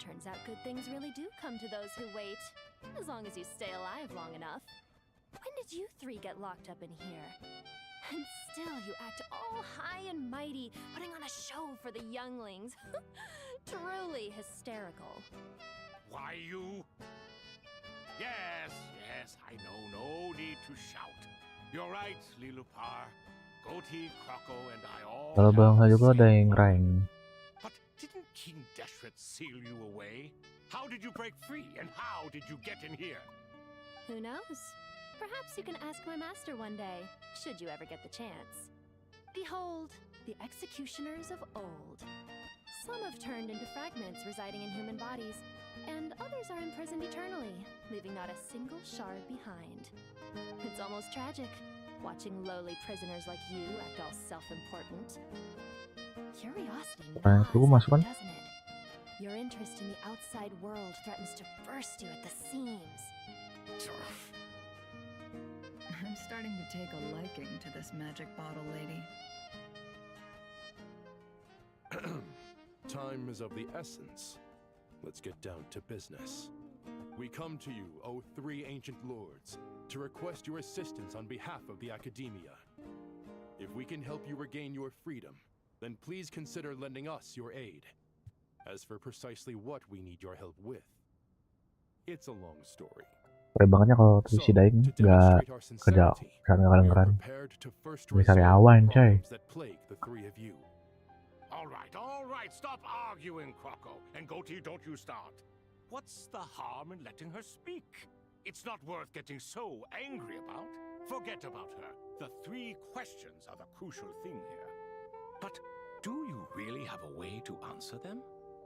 Turns out good things really do come to those who wait, as long as you stay alive long enough. When did you three get locked up in here? And still you act all high and mighty, putting on a show for the younglings. Truly hysterical. Why, you? Yes, I know. No need to shout. You're right, Lilupar. Goatee, Croco, and I all Kalau bangsa juga ada yang rank. But didn't King Deshret seal you away? How did you break free, and how did you get in here? Who knows? Perhaps you can ask my master one day, should you ever get the chance. Behold, the executioners of old. Some have turned into fragments residing in human bodies, and others are imprisoned eternally, leaving not a single shard behind. It's almost tragic, watching lowly prisoners like you act all self-important. Curiosity gnaws, doesn't it? Your interest in the outside world threatens to burst you at the seams. I'm starting to take a liking to this magic bottle lady. Time is of the essence. Let's get down to business. We come to you, O three ancient lords, to request your assistance on behalf of the Academia. If we can help you regain your freedom, then please consider lending us your aid. As for precisely what we need your help with, it's a long story. Keren bangetnya kalau si Daeng nggak kerja keren-keren. Bisa karyawan, coy. All right, stop arguing, Croco. And Goatee, don't you start. What's the harm in letting her speak? It's not worth getting so angry about. Forget about her. The three questions are the crucial thing here. But do you really have a way to answer them?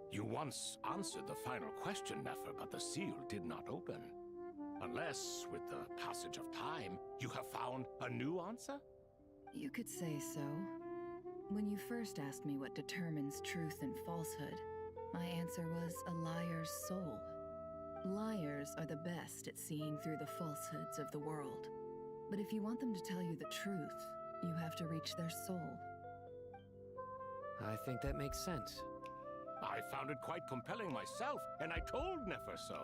You once answered the final question, Nefer, but the seal did not open. Unless, with the passage of time, you have found a new answer? You could say so. When you first asked me what determines truth and falsehood, my answer was a liar's soul. Liars are the best at seeing through the falsehoods of the world. But if you want them to tell you the truth, you have to reach their soul. I think that makes sense. I found it quite compelling myself, and I told Nefer so.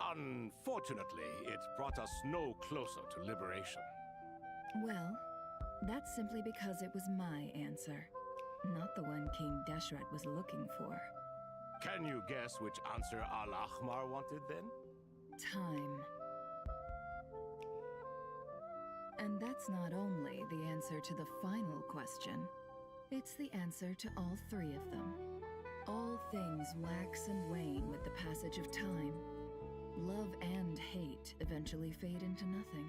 Unfortunately, it brought us no closer to liberation. Well, that's simply because it was my answer, not the one King Deshret was looking for. Can you guess which answer Al-Ahmar wanted then? Time. And that's not only the answer to the final question, it's the answer to all three of them. All things wax and wane with the passage of time. Love and hate eventually fade into nothing.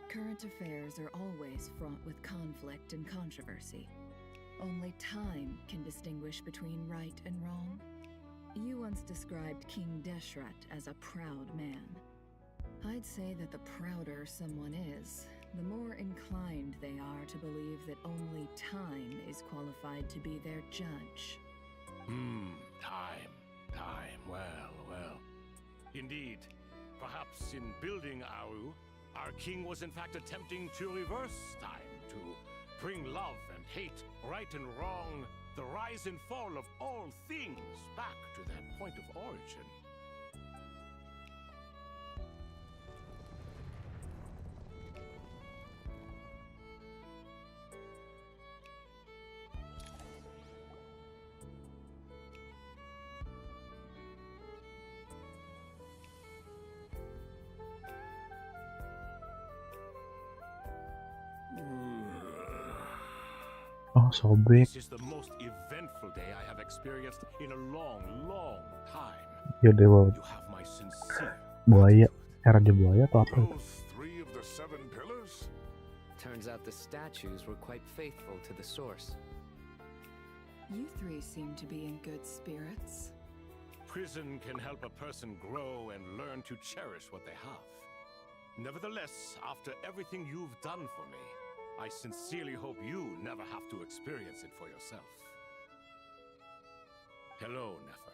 Current affairs are always fraught with conflict and controversy. Only time can distinguish between right and wrong. You once described King Deshret as a proud man. I'd say that the prouder someone is, the more inclined they are to believe that only time is qualified to be their judge. Time. Well. Indeed, perhaps in building Aru, our king was in fact attempting to reverse time, to bring love and hate, right and wrong, the rise and fall of all things back to their point of origin. Oh, sobek. This is the most eventful day I have experienced in a long time. Ya dewa. You have my sincere Buaya. Raja buaya atau apa? Those three of the seven pillars? Turns out the statues were quite faithful to the source. You three seem to be in good spirits. Prison can help a person grow and learn to cherish what they have. Nevertheless, after everything you've done for me, I sincerely hope you never have to experience it for yourself. Hello, Nefer.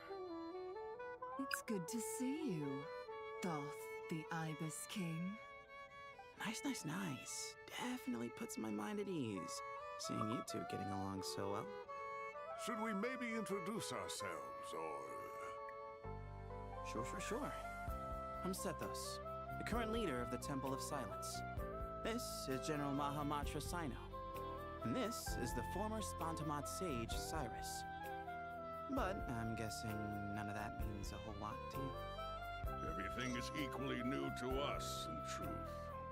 It's good to see you, Thoth the Ibis King. Nice. Definitely puts my mind at ease, seeing you two getting along so well. Should we maybe introduce ourselves, or... Sure. I'm Sethos, the current leader of the Temple of Silence. This is General Mahamatra Sino. And this is the former Spantamat sage, Cyrus. But I'm guessing none of that means a whole lot to you. Everything is equally new to us, in truth.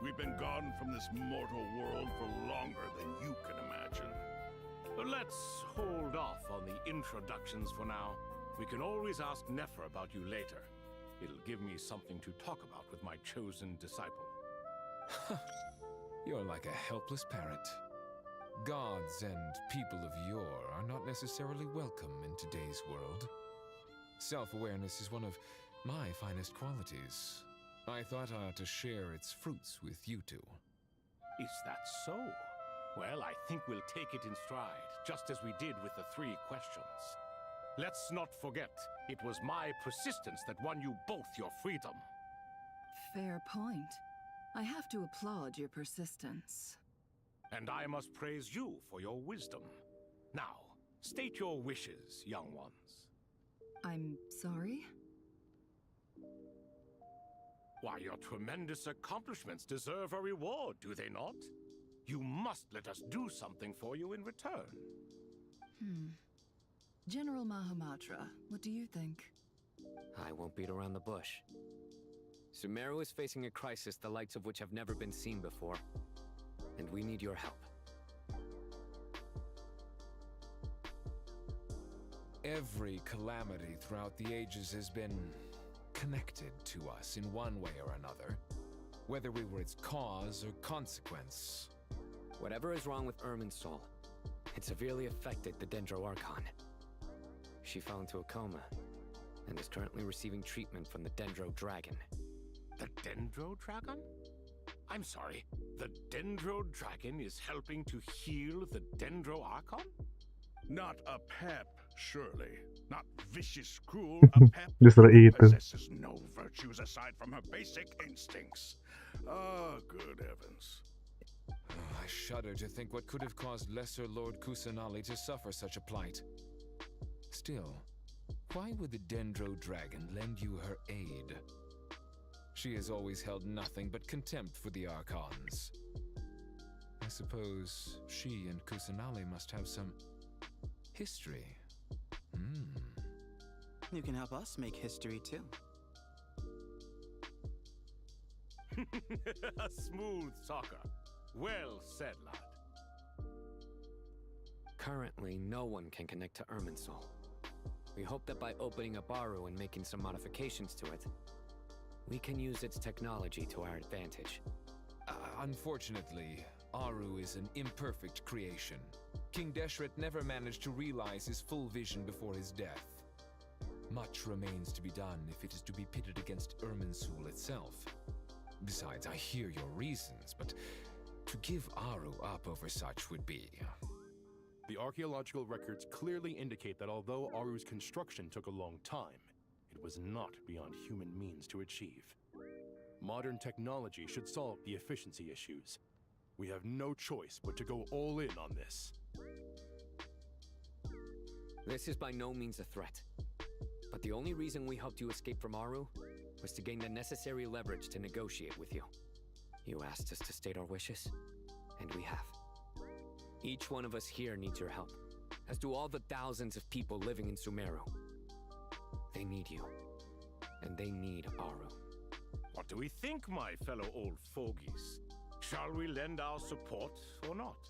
We've been gone from this mortal world for longer than you can imagine. But let's hold off on the introductions for now. We can always ask Nefer about you later. It'll give me something to talk about with my chosen disciple. You're like a helpless parrot. Gods and people of yore are not necessarily welcome in today's world. Self-awareness is one of my finest qualities. I thought I ought to share its fruits with you two. Is that so? Well, I think we'll take it in stride, just as we did with the 3 questions. Let's not forget, it was my persistence that won you both your freedom. Fair point. I have to applaud your persistence. And I must praise you for your wisdom. Now, state your wishes, young ones. I'm sorry? Why, your tremendous accomplishments deserve a reward, do they not? You must let us do something for you in return. General Mahamatra, what do you think? I won't beat around the bush. Sumeru is facing a crisis the likes of which have never been seen before, and we need your help. Every calamity throughout the ages has been connected to us in one way or another, whether we were its cause or consequence. Whatever is wrong with Irminsul, it severely affected the Dendro Archon. She fell into a coma and is currently receiving treatment from the Dendro Dragon. The Dendro Dragon? I'm sorry, the Dendro Dragon is helping to heal the Dendro Archon? Not a pep, surely. Not vicious, cruel, a pep who possesses no virtues aside from her basic instincts. Oh, good heavens. I shudder to think what could have caused Lesser Lord Kusanali to suffer such a plight. Still, why would the Dendro Dragon lend you her aid? She has always held nothing but contempt for the Archons. I suppose she and Kusanali must have some history. You can help us make history too. A smooth talker. Well said, lad. Currently, no one can connect to Irminsul. We hope that by opening up Aru and making some modifications to it, we can use its technology to our advantage. Unfortunately, Aru is an imperfect creation. King Deshret never managed to realize his full vision before his death. Much remains to be done if it is to be pitted against Irminsul itself. Besides, I hear your reasons, but to give Aru up over such would be... The archaeological records clearly indicate that although Aru's construction took a long time, it was not beyond human means to achieve. Modern technology should solve the efficiency issues. We have no choice but to go all in on this. This is by no means a threat. But the only reason we helped you escape from Aru was to gain the necessary leverage to negotiate with you. You asked us to state our wishes, and we have. Each one of us here needs your help, as do all the thousands of people living in Sumeru. They need you, and they need Aru. What do we think, my fellow old fogies? Shall we lend our support or not?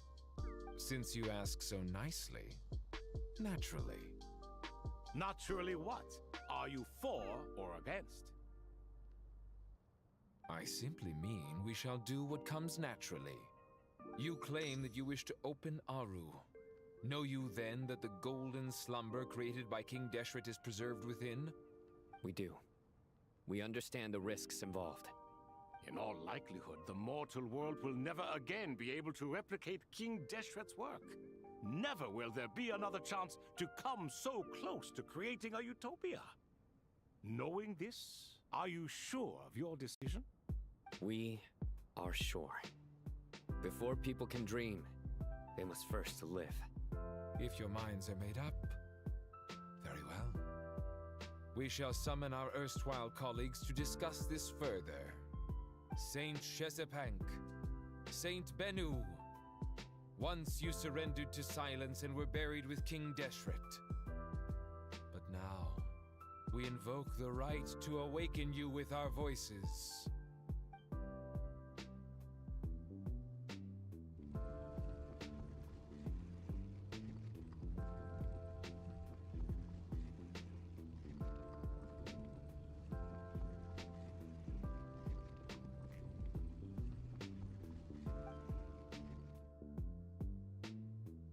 Since you ask so nicely, naturally. Naturally what? Are you for or against? I simply mean we shall do what comes naturally. You claim that you wish to open Aru. Know you then that the golden slumber created by King Deshret is preserved within? We do. We understand the risks involved. In all likelihood, the mortal world will never again be able to replicate King Deshret's work. Never will there be another chance to come so close to creating a utopia. Knowing this, are you sure of your decision? We are sure. Before people can dream, they must first live. If your minds are made up, very well. we shall summon our erstwhile colleagues to discuss this further. Saint Chesepank, Saint Benu, once you surrendered to silence and were buried with King Deshret. But now, we invoke the right to awaken you with our voices.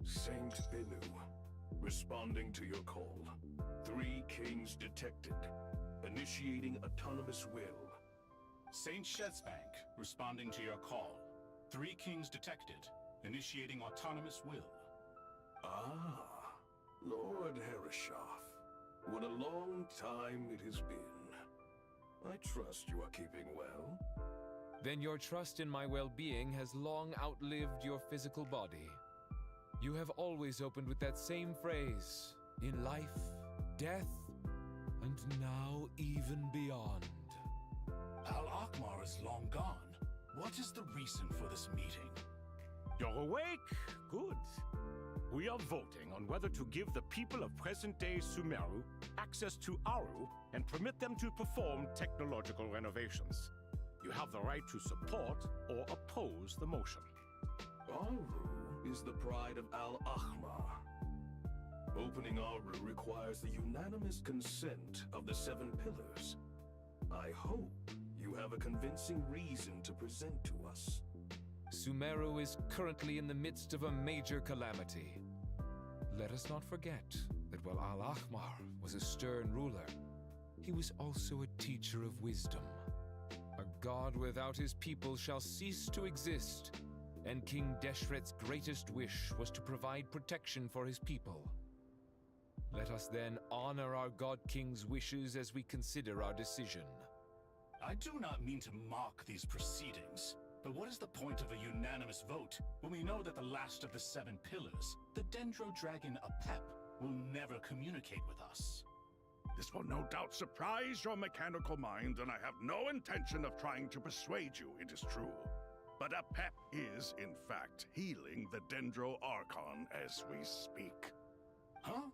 Saint Benu, responding to your call. 3 kings detected. Initiating autonomous will. Saint Shesbank, responding to your call. 3 kings detected. Initiating autonomous will. Ah, Lord Herreshoff. What a long time it has been. I trust you are keeping well. Then your trust in my well-being has long outlived your physical body. You have always opened with that same phrase, in life, death, and now even beyond. Al-Akmar is long gone. What is the reason for this meeting? You're awake? Good. We are voting on whether to give the people of present-day Sumeru access to Aru and permit them to perform technological renovations. You have the right to support or oppose the motion. Aru is the pride of Al-Ahmar. Opening Aru requires the unanimous consent of the 7 pillars. I hope you have a convincing reason to present to us. Sumeru is currently in the midst of a major calamity. Let us not forget that while Al-Ahmar was a stern ruler, he was also a teacher of wisdom. A god without his people shall cease to exist, and King Deshret's greatest wish was to provide protection for his people. Let us then honor our God King's wishes as we consider our decision. I do not mean to mock these proceedings, but what is the point of a unanimous vote when we know that the last of the 7 pillars, the Dendro Dragon Apep, will never communicate with us? This will no doubt surprise your mechanical mind, and I have no intention of trying to persuade you, it is true. But Apep is, in fact, healing the Dendro Archon as we speak. Huh?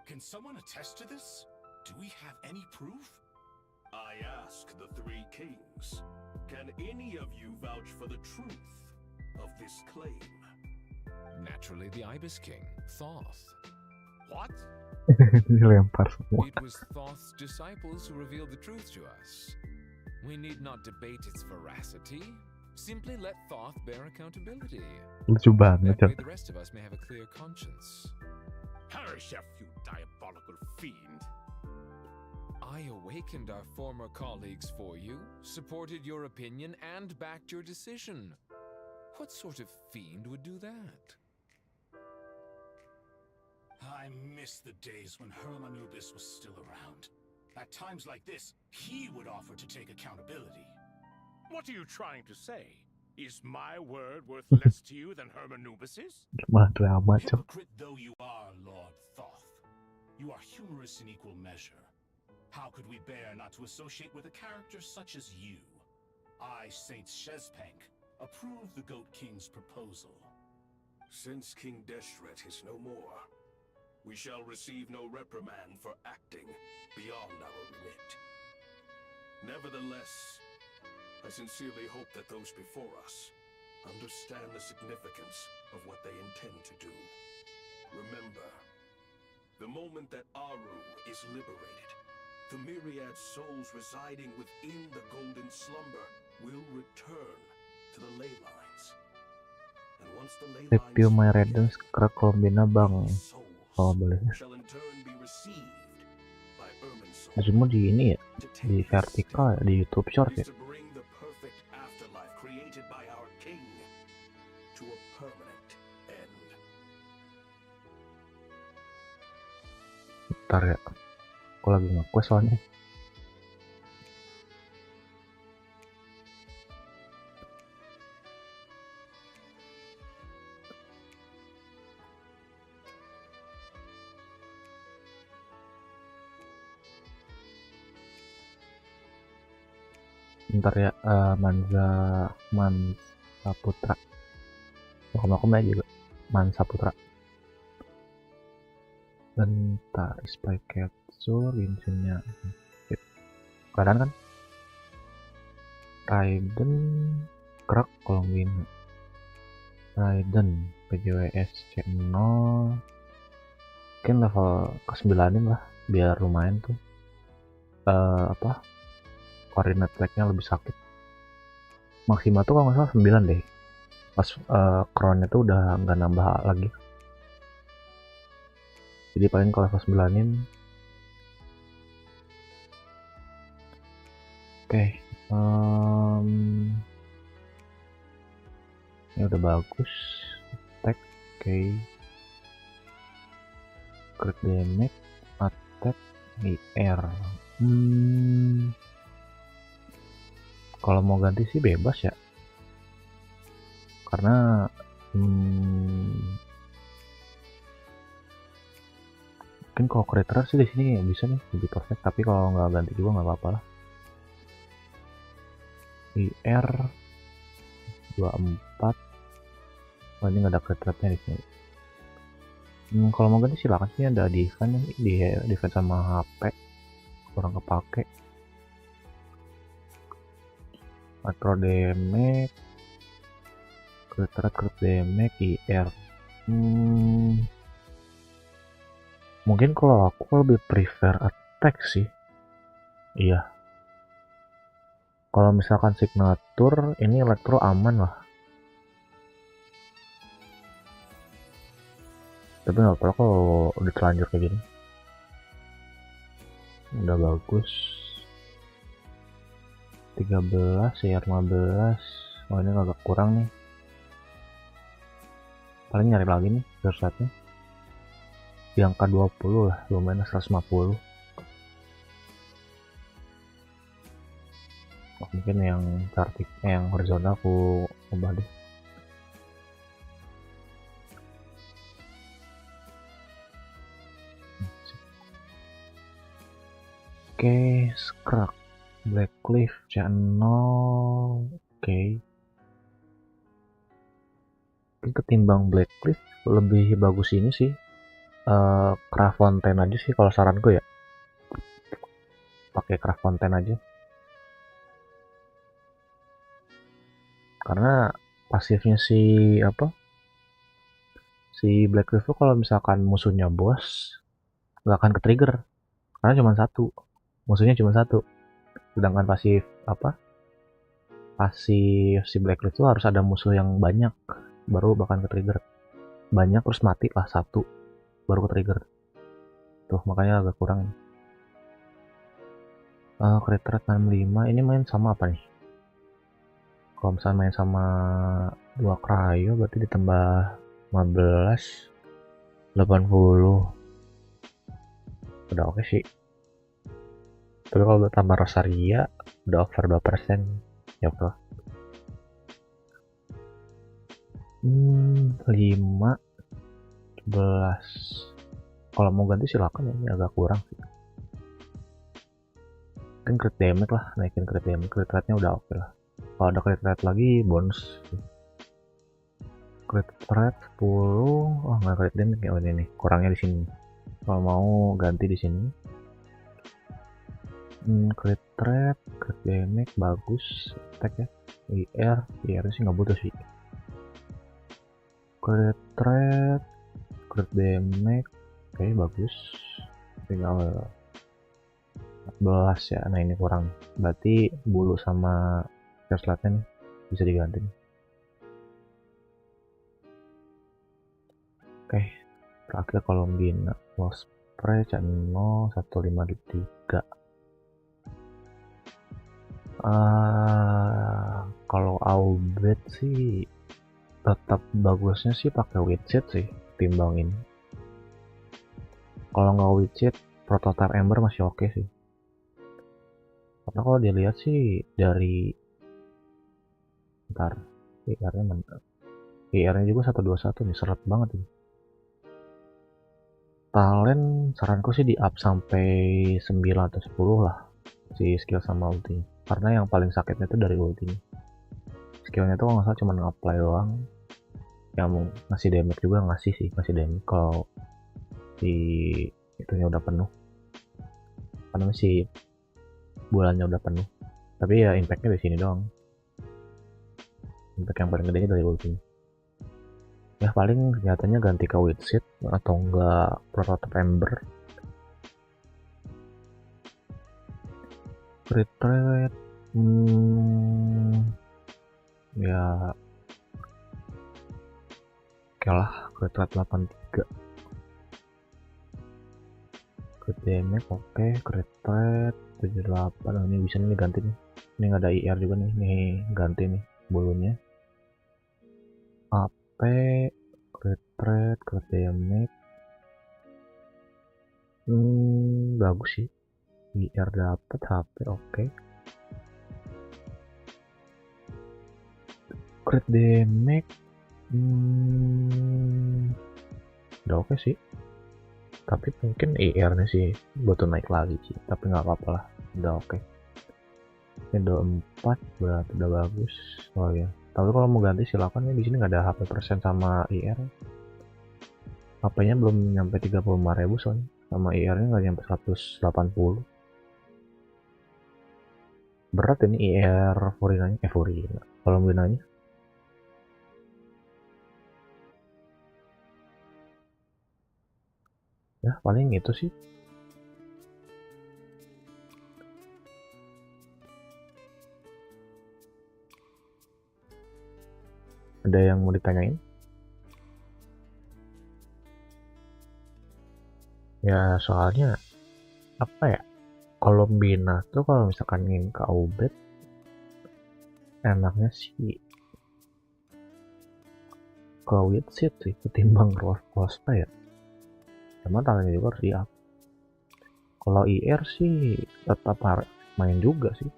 Can someone attest to this? Do we have any proof? I ask the 3 kings, can any of you vouch for the truth of this claim? Naturally, the Ibis King, Thoth. What? Dilempar semua. It was Thoth's disciples who revealed the truth to us. We need not debate its veracity. Simply let Thoth bear accountability. Lucu banget, That way the rest of us may have a clear conscience. Hereshef, you diabolical fiend. I awakened our former colleagues for you, supported your opinion, and backed your decision. What sort of fiend would do that? I miss the days when Hermanubis was still around. At times like this, he would offer to take accountability. What are you trying to say? Is my word worth less to you than Hermanubis's? Hypocrite though you are, Lord Thoth, you are humorous in equal measure. How could we bear not to associate with a character such as you? I, Saint Shespank, approve the Goat King's proposal. Since King Deshret is no more, we shall receive no reprimand for acting beyond our remit. Nevertheless, I sincerely hope that those before us understand the significance of what they intend to do. Remember, the moment that Aru is liberated, the myriad souls residing within the Golden Slumber will return to the ley lines. And once the ley lines Review my Redens Krakombina bang. Oh boleh. shall in turn be received by Irminsul. Semua di ini ya, di vertikal ya, di YouTube Short ya. To bring the perfect afterlife created by our king to a permanent end. Bentar ya, aku lagi nge-quest soalnya. Ntar ya, Mansa Putra. Aku aja juga Mansa Putra. Bentar, Spy Capture, GENSHIN-nya keadaan kan? Raiden, Krek, Colombina. Raiden, PJWS C0. Mungkin level ke-9 lah, biar lumayan tuh. Koordinat tracknya lebih sakit. Maksima tuh kalau nggak salah 9 deh. Pas crown itu udah nggak nambah lagi. Jadi paling kalau level 9-in. Oke. Ini udah bagus. Attack, oke. Crit damage, attack, IR. Kalau mau ganti sih bebas ya. Karena mungkin kalau creator sih di sini bisa nih lebih perfect, tapi kalau nggak ganti juga nggak apa-apa lah. IR 24. Oh, ini nggak ada creatornya di sini. Kalau mau ganti silakan sih, ada di event nih, di event sama HP kurang kepake. Macro damage, crit damage, IR. Mungkin kalau aku lebih prefer attack sih. Iya. Kalau misalkan signature, ini elektro aman lah. Tapi nggak apa-apa kalau udah terlanjur kayak gini. Udah bagus. 13, CR 15. Oh, ini agak kurang nih. Paling nyari lagi nih versetnya. Di angka 20 lah, lumayan 150. Oh, mungkin yang yang horizontal aku ubah deh. Oke, Scrap, Blackcliff, channel, oke. Ketimbang Blackcliff lebih bagus ini sih. Craft Fountain aja sih kalau saranku ya. Pakai Craft Fountain aja. Karena pasifnya si Blackcliff tuh kalau misalkan musuhnya bos nggak akan ke-trigger karena cuma satu, musuhnya cuma satu. Sedangkan pasif si Blackcliff tuh harus ada musuh yang banyak baru bakal ke-trigger. Banyak terus mati lah satu baru ke-trigger. Tuh makanya agak kurang. Crit rate 65 ini main sama apa nih? Kalau misalnya main sama 2 cryo berarti ditambah 15 80. Udah oke sih. Tapi kalau tambah Rosaria udah over 2%. Ya oke lah. 5 11. Kalau mau ganti silakan ya, ini agak kurang sih. Mungkin crit damage lah, naikin crit damage. Crit rate-nya udah oke lah. Kalau ada crit rate lagi bonus. Crit rate 10. Oh, nggak crit damage ya. Oh, ini nih kurangnya di sini. Kalau mau ganti di sini. Crit rate, crit damage bagus. Attack ya. IR sih nggak butuh sih. Crit rate, crit damage, oke bagus. Tinggal 14 ya. Nah ini kurang. Berarti bulu sama slotnya nih bisa diganti. Oke, terakhir Colombina loss spray channel 153. Kalau Aubet sih tetap bagusnya sih pakai widget sih timbang ini. Kalau nggak widget prototype Ember masih oke sih. Karena kalau dilihat sih dari IR-nya mantap. IR-nya juga 121 nih, seret banget ini. Talent saranku sih di up sampai 9 atau 10 lah si skill sama ulti. karena yang paling sakitnya itu dari ultinya. Skillnya tuh kalau nggak salah cuma nge-apply doang, yang ngasih damage juga ngasih damage kalau si itunya udah penuh, karena si bulannya udah penuh. Tapi ya impactnya di sini doang, impact yang paling gedenya dari ultinya. Ya paling nyatanya ganti ke Witsit atau enggak prototype Ember. Crit rate ya oke lah, crit rate 83, crit damage oke, crit rate 78. Nah, ini bisa nih ganti nih, ini nggak ada IR juga nih ganti nih bulunya. AP, crit rate, crit damage bagus sih, IR dapet, HP oke. Crit damage udah oke sih, tapi mungkin IR nya sih butuh naik lagi sih, tapi nggak apa-apa lah, udah oke. Ini 24 berarti udah bagus. Oh ya, tapi kalau mau ganti silakan ya, di sini nggak ada HP persen sama IR. HP-nya belum nyampe 35.000 soalnya, sama IR-nya nggak nyampe 180. Berat ini IR Furinanya, kalau binanya. Ya paling itu sih. Ada yang mau ditanyain? Ya soalnya apa ya, kalau Bina tuh kalau misalkan ingin ke Ubed enaknya sih ke Witsit sih ketimbang Rospa ya, cuma tangannya juga harus siap. Kalau IR sih tetap harus main juga sih,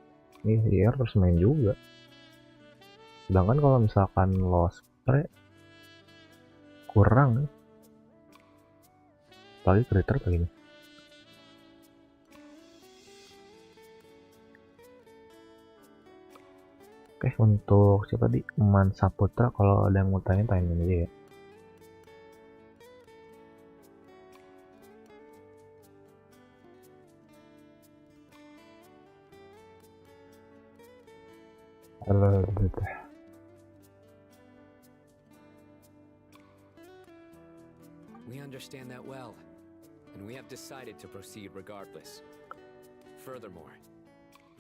ini IR harus main juga. Sedangkan kalau misalkan Lospre kurang, apalagi kriter begini. Oke, untuk siapa tadi, Man Saputra, kalau ada yang mau tanya aja ya. We understand that well, and we have decided to proceed regardless. Furthermore,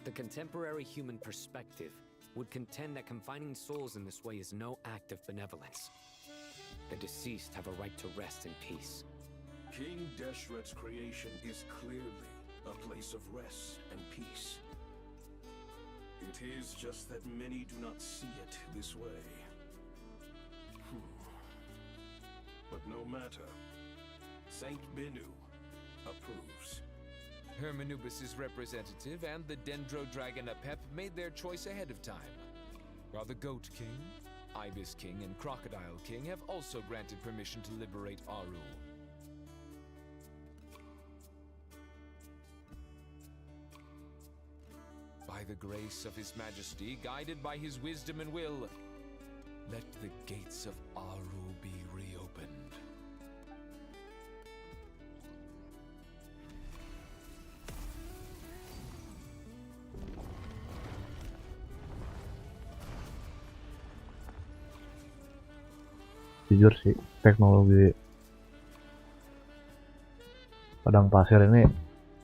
the contemporary human perspective would contend that confining souls in this way is no act of benevolence. The deceased have a right to rest in peace. King Deshret's creation is clearly a place of rest and peace. It is just that many do not see it this way. But no matter, Saint Benu approves. Hermanubis' representative and the Dendro Dragon Apep made their choice ahead of time, while the Goat King, Ibis King, and Crocodile King have also granted permission to liberate Aru. By the grace of His Majesty, guided by his wisdom and will, let the gates of Aru be reopened. Jujur sih, teknologi padang pasir ini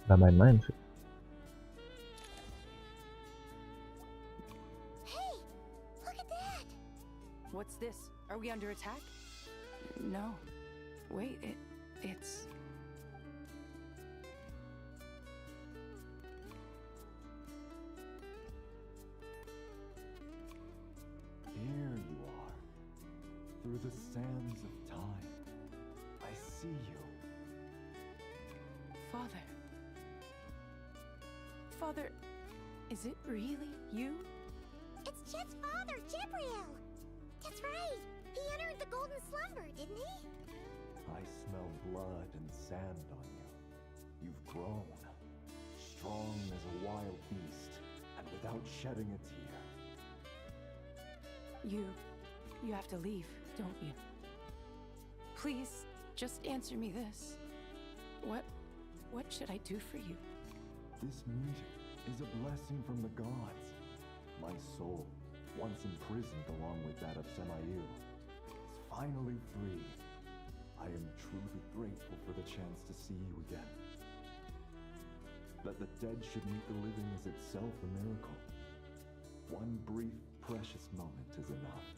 gak main-main sih. What's this? Are we under attack? No. Wait, it's... Here you are. Through the sands of time. I see you. Father. Father, is it really you? It's Chet's father, Jibriel! That's right! He entered the golden slumber, didn't he? I smell blood and sand on you. You've grown. Strong as a wild beast, and with without shedding a tear. You have to leave, don't you? Please, just answer me this. What should I do for you? This meeting is a blessing from the gods. My soul, once imprisoned along with that of Semail, is finally free. I am truly grateful for the chance to see you again. That the dead should meet the living is itself a miracle. One brief, precious moment is enough.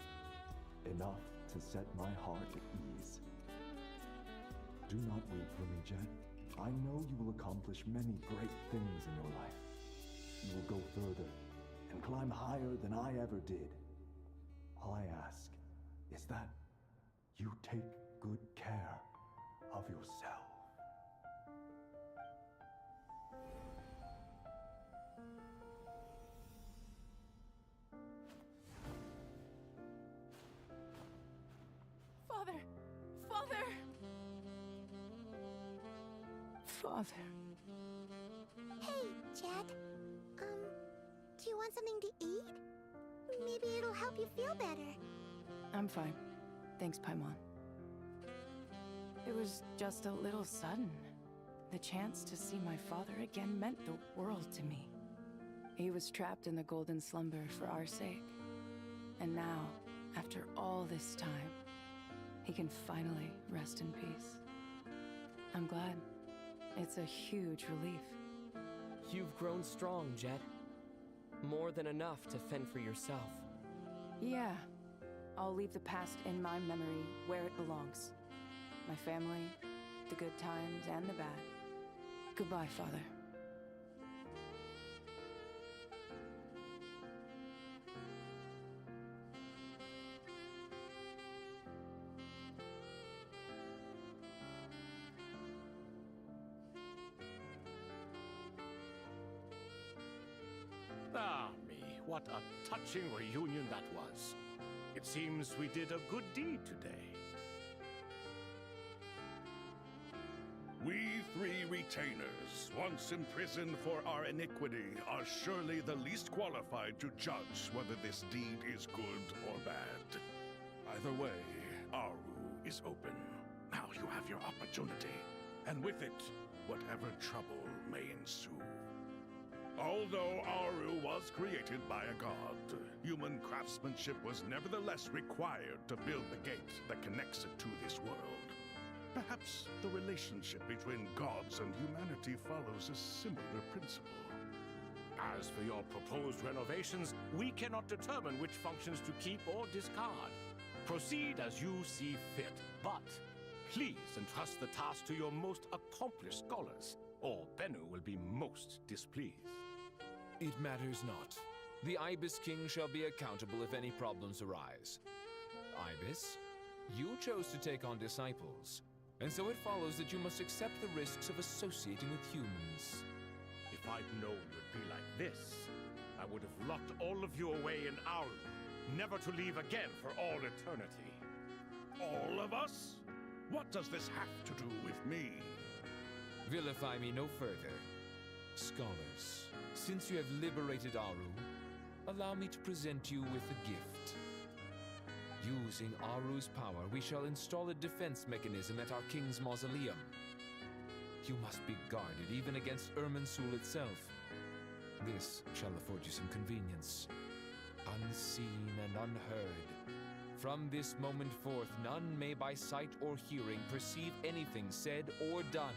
Enough to set my heart at ease. Do not weep for me, Jet. I know you will accomplish many great things in your life. You will go further and climb higher than I ever did. All I ask is that you take good care of yourself. Father! Father! Father. Hey, Jet. Do you want something to eat? Maybe it'll help you feel better. I'm fine. Thanks, Paimon. It was just a little sudden. The chance to see my father again meant the world to me. He was trapped in the golden slumber for our sake. And now, after all this time, he can finally rest in peace. I'm glad. It's a huge relief. You've grown strong, Jet. More than enough to fend for yourself. Yeah. I'll leave the past in my memory where it belongs. My family, the good times and the bad. Goodbye, Father. Ah, me, what a touching reunion that was. It seems we did a good deed today. We three retainers, once imprisoned for our iniquity, are surely the least qualified to judge whether this deed is good or bad. Either way, Aru is open. Now you have your opportunity, and with it, whatever trouble may ensue. Although Aru was created by a god, human craftsmanship was nevertheless required to build the gate that connects it to this world. Perhaps the relationship between gods and humanity follows a similar principle. As for your proposed renovations, we cannot determine which functions to keep or discard. Proceed as you see fit, but please entrust the task to your most accomplished scholars, or Bennu will be most displeased. It matters not. The Ibis King shall be accountable if any problems arise. Ibis, you chose to take on disciples, and so it follows that you must accept the risks of associating with humans. If I'd known you'd be like this, I would have locked all of you away in Aru, never to leave again for all eternity. All of us? What does this have to do with me? Vilify me no further. Scholars, since you have liberated Aru, allow me to present you with a gift. Using Aru's power, we shall install a defense mechanism at our king's mausoleum. You must be guarded even against Irminsul itself. This shall afford you some convenience. Unseen and unheard. From this moment forth, none may by sight or hearing perceive anything said or done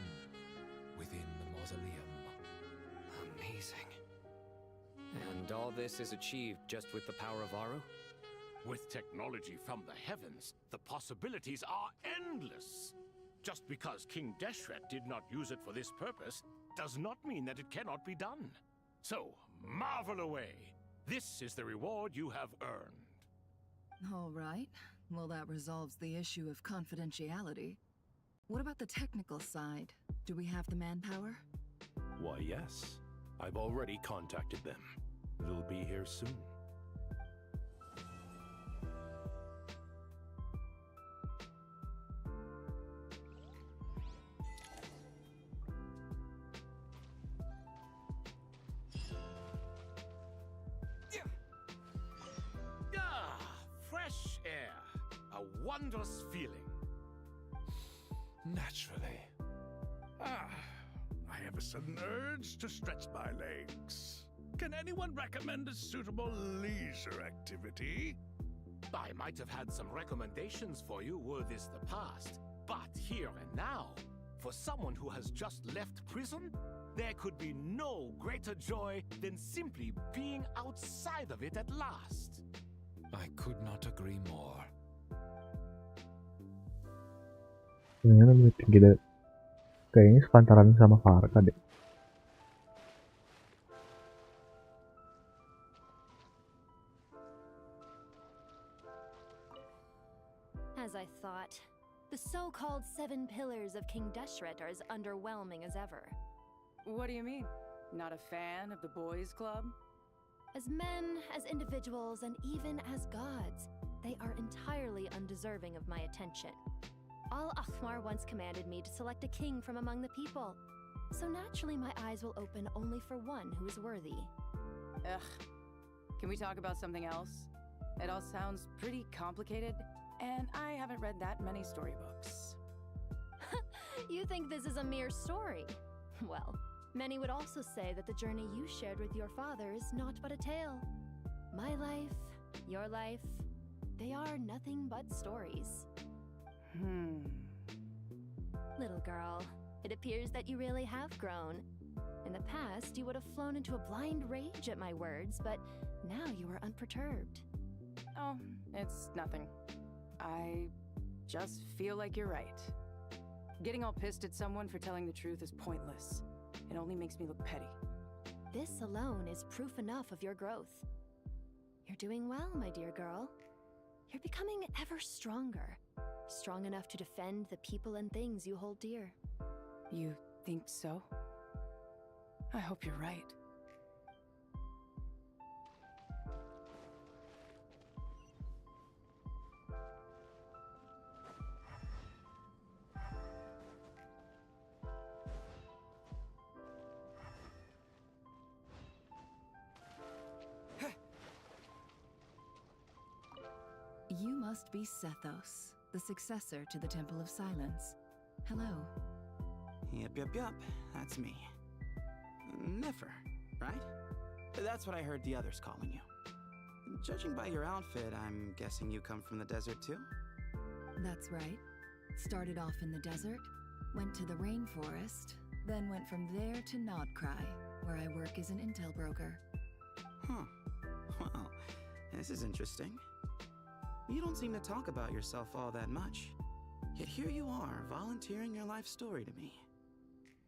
within the mausoleum. Amazing. And all this is achieved just with the power of Aru? With technology from the heavens, the possibilities are endless. Just because King Deshret did not use it for this purpose does not mean that it cannot be done. So, marvel away. This is the reward you have earned. All right. Well, that resolves the issue of confidentiality. What about the technical side? Do we have the manpower? Why, yes. I've already contacted them. They'll be here soon. wondrous feeling. Naturally. I have a sudden urge to stretch my legs. Can anyone recommend a suitable leisure activity? I might have had some recommendations for you were this the past, but here and now, for someone who has just left prison, there could be no greater joy than simply being outside of it at last. I could not agree more. Ternyata lebih tinggi dari kayaknya sepantaran sama Farka deh. As I thought, the so-called 7 pillars of King Deshret are as underwhelming as ever. What do you mean? Not a fan of the boys' club? As men, as individuals, and even as gods, they are entirely undeserving of my attention. Al-Akhmar once commanded me to select a king from among the people, so naturally my eyes will open only for one who is worthy. Ugh. Can we talk about something else? It all sounds pretty complicated, and I haven't read that many storybooks. You think this is a mere story? Well, many would also say that the journey you shared with your father is not but a tale. My life, your life, they are nothing but stories. Little girl, it appears that you really have grown. In the past, you would have flown into a blind rage at my words, but now you are unperturbed. Oh, it's nothing. I just feel like you're right. Getting all pissed at someone for telling the truth is pointless. It only makes me look petty. This alone is proof enough of your growth. You're doing well, my dear girl. You're becoming ever stronger. Strong enough to defend the people and things you hold dear. You think so? I hope you're right. You must be Sethos, the successor to the Temple of Silence. Hello. Yup. That's me. Nefer, right? That's what I heard the others calling you. Judging by your outfit, I'm guessing you come from the desert too? That's right. Started off in the desert, went to the rainforest, then went from there to Nodcry, where I work as an intel broker. Huh. Well, this is interesting. You don't seem to talk about yourself all that much. Yet here you are, volunteering your life story to me.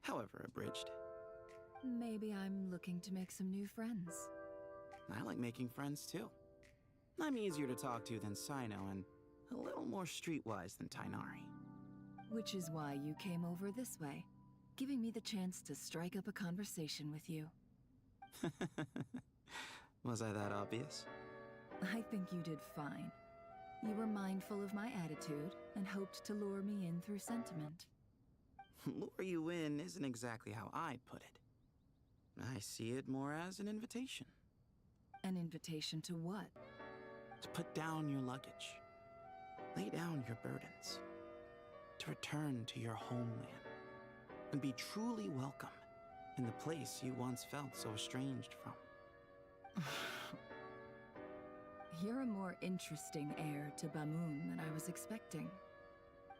However abridged. Maybe I'm looking to make some new friends. I like making friends too. I'm easier to talk to than Sino and a little more streetwise than Tainari. Which is why you came over this way, giving me the chance to strike up a conversation with you. Was I that obvious? I think you did fine. You were mindful of my attitude and hoped to lure me in through sentiment. Lure you in isn't exactly how I'd put it. I see it more as an invitation. An invitation to what? To put down your luggage. Lay down your burdens. To return to your homeland. And be truly welcome in the place you once felt so estranged from. You're a more interesting heir to Bamun than I was expecting.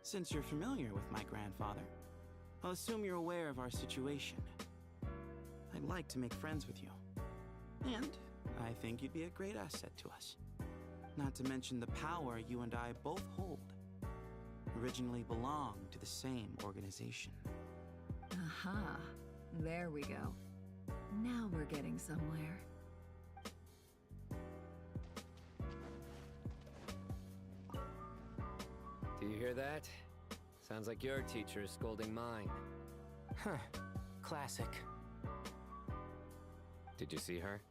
Since you're familiar with my grandfather, I'll assume you're aware of our situation. I'd like to make friends with you. And I think you'd be a great asset to us. Not to mention the power you and I both hold. Originally belonged to the same organization. Aha, there we go. Now we're getting somewhere. Do you hear that? Sounds like your teacher is scolding mine. Huh. Classic. Did you see her?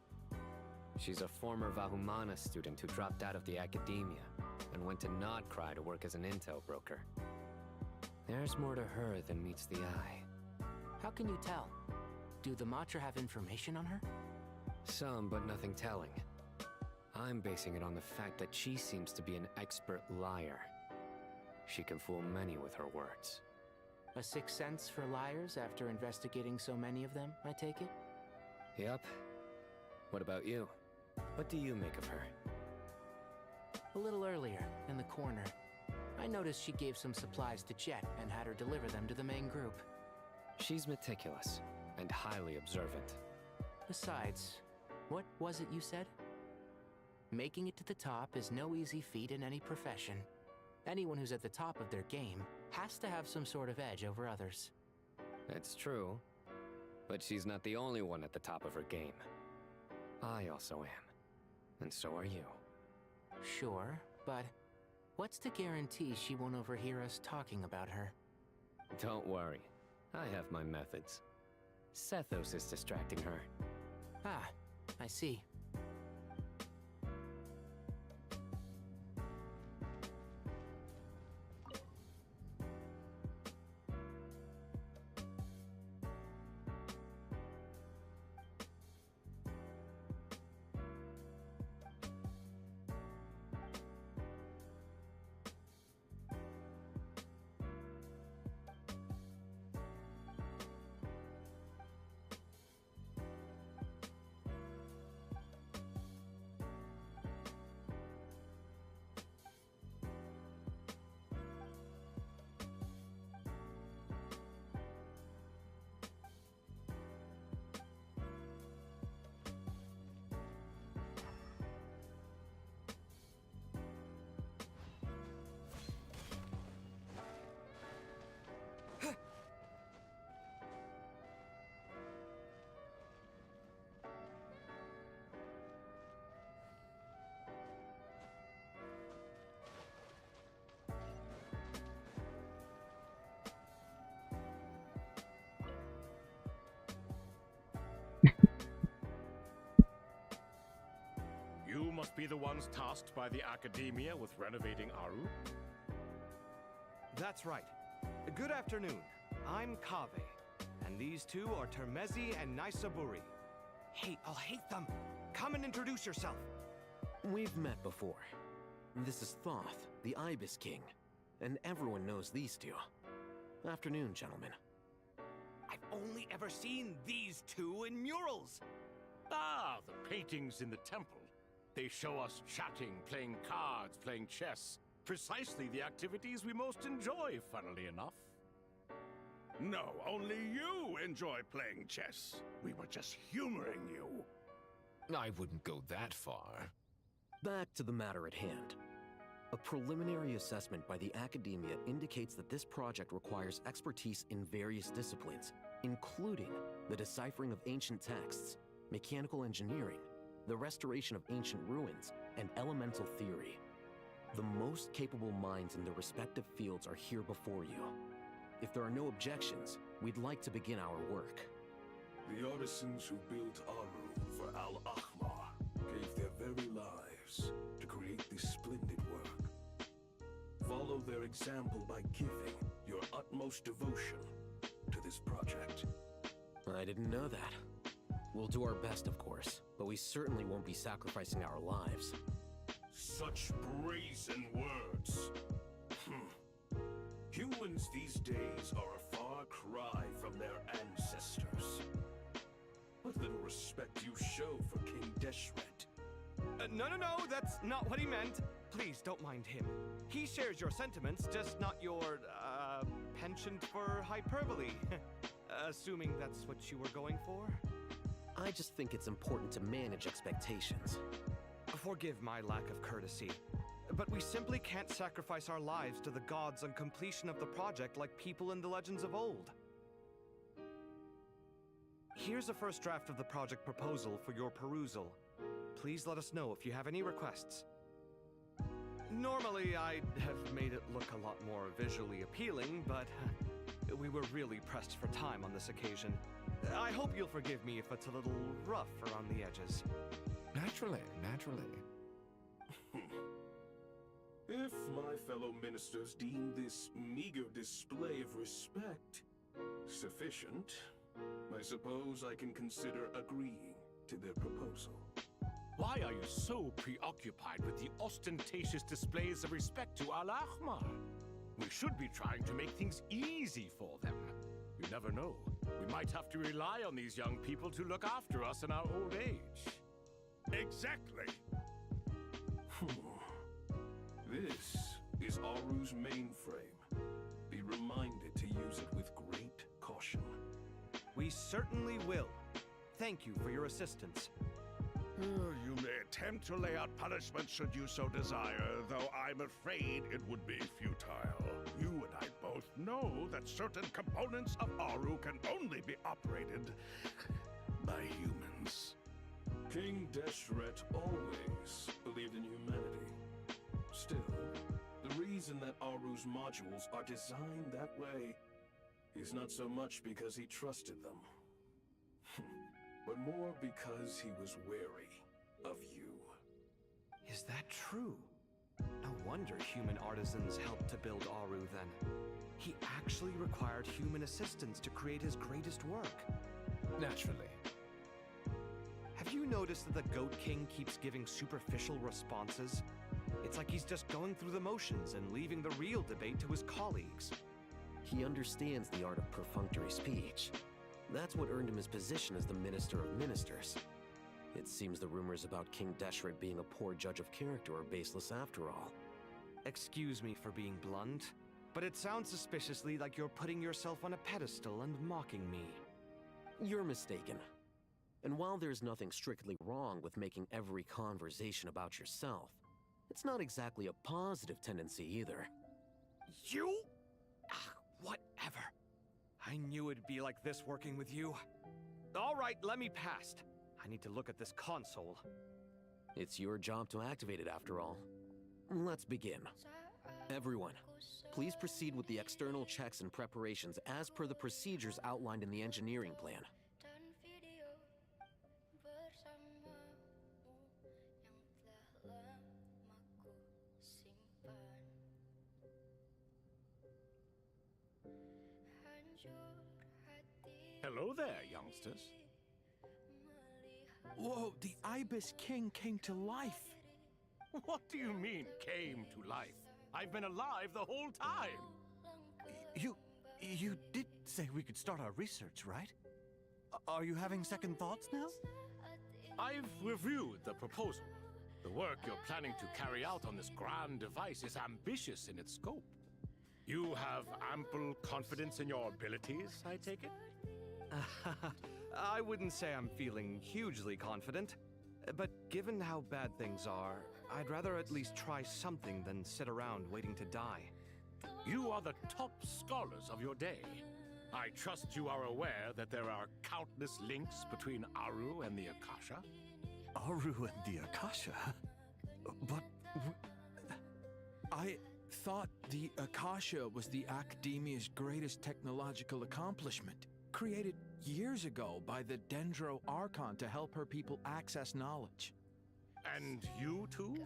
She's a former Vahumana student who dropped out of the academia and went to Nodcry to work as an intel broker. There's more to her than meets the eye. How can you tell? Do the Matra have information on her? Some, but nothing telling. I'm basing it on the fact that she seems to be an expert liar. She can fool many with her words. A sixth sense for liars after investigating so many of them, I take it? Yep. What about you? What do you make of her? A little earlier, in the corner, I noticed she gave some supplies to Jet and had her deliver them to the main group. She's meticulous and highly observant. Besides, what was it you said? Making it to the top is no easy feat in any profession. Anyone who's at the top of their game has to have some sort of edge over others. It's true, but she's not the only one at the top of her game. I also am, and so are you. Sure, but what's to guarantee she won't overhear us talking about her? Don't worry, I have my methods. Sethos is distracting her. Ah, I see. You must be the ones tasked by the Academia with renovating Aru? That's right. Good afternoon. I'm Kave, and these two are Termezi and Naisaburi. Hey, I'll hate them. Come and introduce yourself. We've met before. This is Thoth, the Ibis King, and everyone knows these two. Afternoon, gentlemen. I've only ever seen these two in murals. Ah, the paintings in the temple. They show us chatting, playing cards, playing chess. Precisely the activities we most enjoy, funnily enough. No, only you enjoy playing chess. We were just humoring you. I wouldn't go that far. Back to the matter at hand. A preliminary assessment by the Academia indicates that this project requires expertise in various disciplines, including the deciphering of ancient texts, mechanical engineering, the restoration of ancient ruins, and elemental theory. The most capable minds in their respective fields are here before you. If there are no objections, we'd like to begin our work. The artisans who built Aru for Al-Ahmar gave their very lives to create this splendid work. Follow their example by giving your utmost devotion to this project. I didn't know that. We'll do our best, of course, but we certainly won't be sacrificing our lives. Such brazen words. Humans these days are a far cry from their ancestors. What little respect you show for King Deshret. No, that's not what he meant. Please, don't mind him. He shares your sentiments, just not your, penchant for hyperbole. Assuming that's what you were going for? I just think it's important to manage expectations. Forgive my lack of courtesy, but we simply can't sacrifice our lives to the gods on completion of the project like people in the legends of old. Here's a first draft of the project proposal for your perusal. Please let us know if you have any requests. Normally, I'd have made it look a lot more visually appealing, but we were really pressed for time on this occasion. I hope you'll forgive me if it's a little rough around the edges. Naturally. If my fellow ministers deem this meager display of respect sufficient, I suppose I can consider agreeing to their proposal. Why are you so preoccupied with the ostentatious displays of respect to Al-Ahmar? We should be trying to make things easy for them. You never know. We might have to rely on these young people to look after us in our old age. Exactly. This is Aru's mainframe. Be reminded to use it with great caution. We certainly will. Thank you for your assistance. You may attempt to lay out punishment should you so desire, though I'm afraid it would be futile. You and I both know that certain components of Aru can only be operated by humans. King Deshret always believed in humanity. Still, the reason that Aru's modules are designed that way is not so much because he trusted them, but more because he was wary of you. Is that true? No wonder human artisans helped to build Aru then. He actually required human assistance to create his greatest work. Naturally. Have you noticed that the Goat King keeps giving superficial responses? It's like he's just going through the motions and leaving the real debate to his colleagues. He understands the art of perfunctory speech. That's what earned him his position as the Minister of Ministers. It seems the rumors about King Deshret being a poor judge of character are baseless after all. Excuse me for being blunt, but it sounds suspiciously like you're putting yourself on a pedestal and mocking me. You're mistaken. And while there's nothing strictly wrong with making every conversation about yourself, it's not exactly a positive tendency either. You? Whatever. I knew it'd be like this working with you. All right, let me past. I need to look at this console. It's your job to activate it after all. Let's begin. Everyone, please proceed with the external checks and preparations as per the procedures outlined in the engineering plan. Hello there, youngsters. Whoa, the Ibis King came to life. What do you mean, came to life? I've been alive the whole time. You did say we could start our research, right? Are you having second thoughts now? I've reviewed the proposal. The work you're planning to carry out on this grand device is ambitious in its scope. You have ample confidence in your abilities, I take it? I wouldn't say I'm feeling hugely confident, but given how bad things are, I'd rather at least try something than sit around waiting to die. You are the top scholars of your day. I trust you are aware that there are countless links between Aru and the Akasha? Aru and the Akasha? But I thought the Akasha was the Academia's greatest technological accomplishment, created years ago by the Dendro Archon to help her people access knowledge. And you too?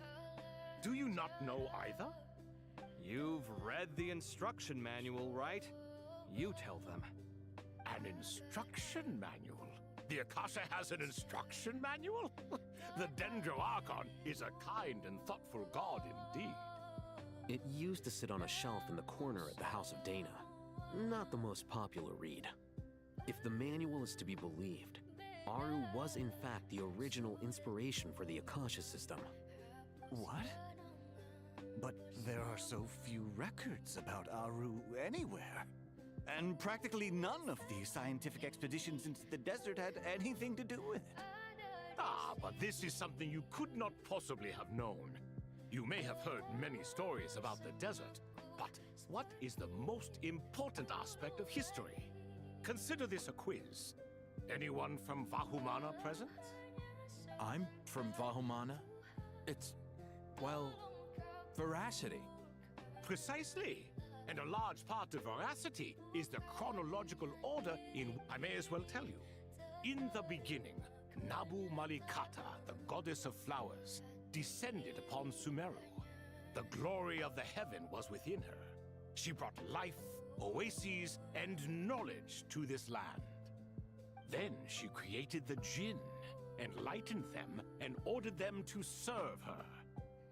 Do you not know either? You've read the instruction manual, right? You tell them. An instruction manual? The Akasha has an instruction manual? The Dendro Archon is a kind and thoughtful god indeed. It used to sit on a shelf in the corner at the House of Dana. Not the most popular read. If the manual is to be believed, Aru was in fact the original inspiration for the Akasha system. What? But there are so few records about Aru anywhere. And practically none of the scientific expeditions into the desert had anything to do with it. Ah, but this is something you could not possibly have known. You may have heard many stories about the desert, but what is the most important aspect of history? Consider this a quiz. Anyone from Vahumana present? I'm from Vahumana. It's, well, veracity. Precisely. And a large part of veracity is the chronological order in, I may as well tell you. In the beginning, Nabu Malikata, the goddess of flowers, descended upon Sumeru. The glory of the heaven was within her. She brought life, oases, and knowledge to this land. Then she created the Jinn, enlightened them, and ordered them to serve her.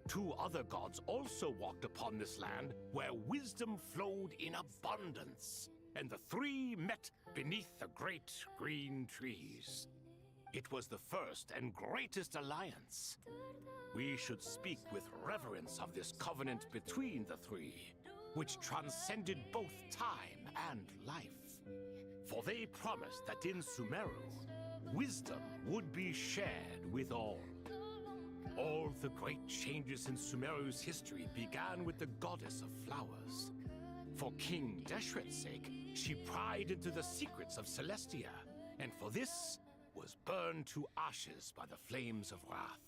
2 other gods also walked upon this land where wisdom flowed in abundance, and the 3 met beneath the great green trees. It was the first and greatest alliance. We should speak with reverence of this covenant between the 3, which transcended both time and life. For they promised that in Sumeru, wisdom would be shared with all. All the great changes in Sumeru's history began with the goddess of flowers. For King Deshret's sake, she pried into the secrets of Celestia, and for this was burned to ashes by the flames of wrath.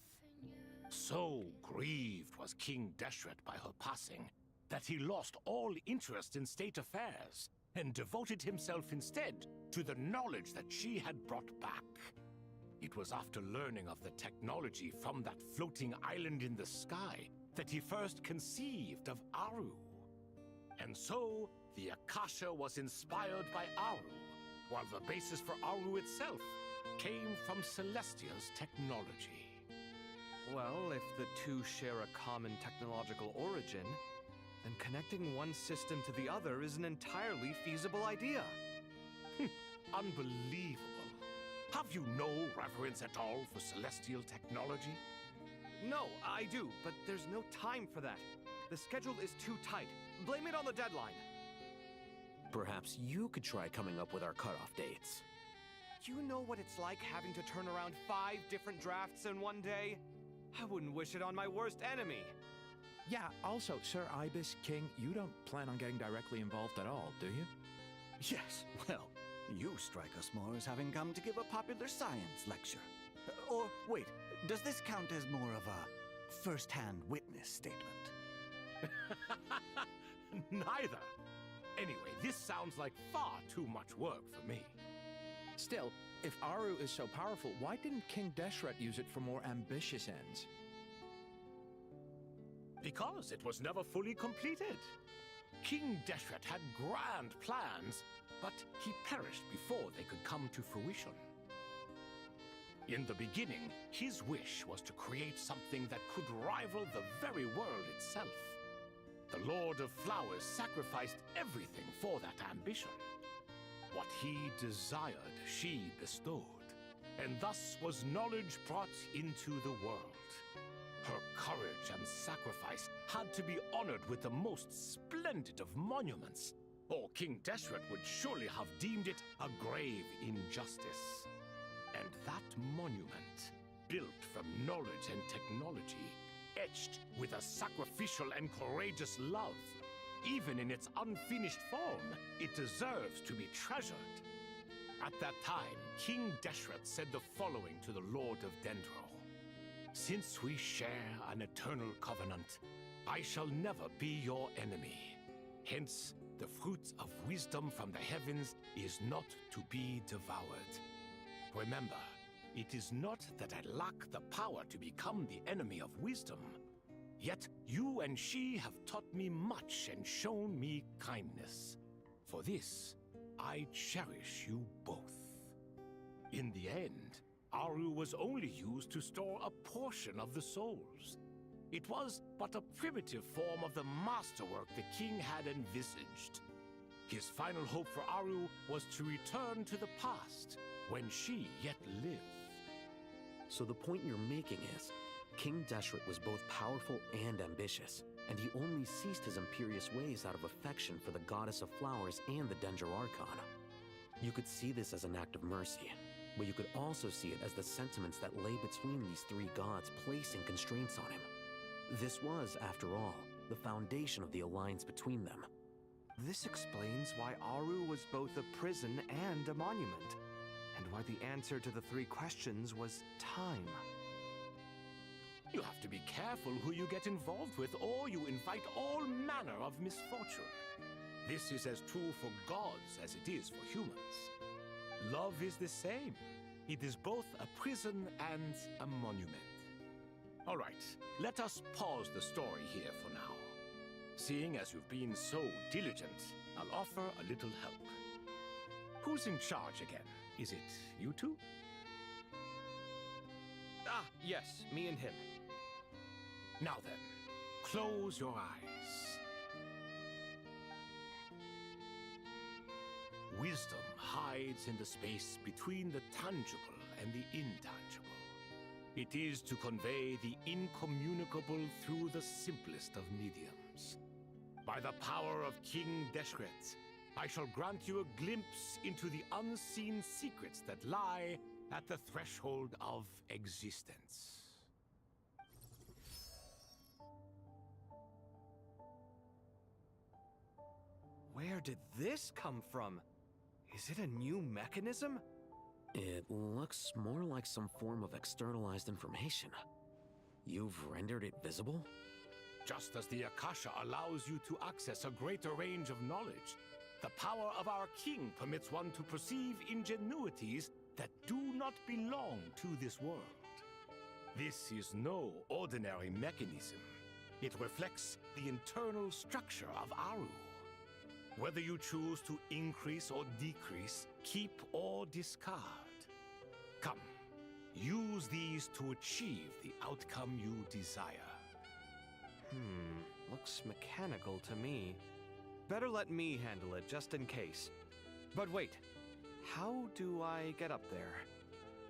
So grieved was King Deshret by her passing that he lost all interest in state affairs and devoted himself instead to the knowledge that she had brought back. It was after learning of the technology from that floating island in the sky that he first conceived of Aru. And so, the Akasha was inspired by Aru, while the basis for Aru itself came from Celestia's technology. Well, if the 2 share a common technological origin, then connecting one system to the other is an entirely feasible idea. Unbelievable. Have you no reverence at all for celestial technology? No, I do, but there's no time for that. The schedule is too tight. Blame it on the deadline. Perhaps you could try coming up with our cutoff dates. You know what it's like having to turn around 5 different drafts in one day? I wouldn't wish it on my worst enemy. Yeah, also, Sir Ibis King, you don't plan on getting directly involved at all, do you? Yes, well, you strike us more as having come to give a popular science lecture. Or, wait, does this count as more of a first-hand witness statement? Neither. Anyway, this sounds like far too much work for me. Still, if Aru is so powerful, why didn't King Deshret use it for more ambitious ends? Because it was never fully completed. King Deshret had grand plans, but he perished before they could come to fruition. In the beginning, his wish was to create something that could rival the very world itself. The Lord of Flowers sacrificed everything for that ambition. What he desired, she bestowed, and thus was knowledge brought into the world. Her courage and sacrifice had to be honored with the most splendid of monuments, or King Deshret would surely have deemed it a grave injustice. And that monument, built from knowledge and technology, etched with a sacrificial and courageous love, even in its unfinished form, it deserves to be treasured. At that time, King Deshret said the following to the Lord of Dendro. Since we share an eternal covenant, I shall never be your enemy. Hence, the fruit of wisdom from the heavens is not to be devoured. Remember, it is not that I lack the power to become the enemy of wisdom. Yet you and she have taught me much and shown me kindness. For this, I cherish you both. In the end, Aru was only used to store a portion of the souls. It was but a primitive form of the masterwork the king had envisaged. His final hope for Aru was to return to the past, when she yet lived. So the point you're making is, King Deshret was both powerful and ambitious, and he only ceased his imperious ways out of affection for the Goddess of Flowers and the Dendro Archon. You could see this as an act of mercy, but you could also see it as the sentiments that lay between these 3 gods placing constraints on him. This was, after all, the foundation of the alliance between them. This explains why Aru was both a prison and a monument, and why the answer to the 3 questions was time. You have to be careful who you get involved with, or you invite all manner of misfortune. This is as true for gods as it is for humans. Love is the same. It is both a prison and a monument. All right, let us pause the story here for now. Seeing as you've been so diligent, I'll offer a little help. Who's in charge again? Is it you 2? Ah, yes, me and him. Now then, close your eyes. Wisdom hides in the space between the tangible and the intangible. It is to convey the incommunicable through the simplest of mediums. By the power of King Deshret, I shall grant you a glimpse into the unseen secrets that lie at the threshold of existence. Where did this come from? Is it a new mechanism? It looks more like some form of externalized information. You've rendered it visible? Just as the Akasha allows you to access a greater range of knowledge, the power of our king permits one to perceive ingenuities that do not belong to this world. This is no ordinary mechanism. It reflects the internal structure of Aru. Whether you choose to increase or decrease, keep or discard. Come, use these to achieve the outcome you desire. Looks mechanical to me. Better let me handle it just in case. But wait, how do I get up there?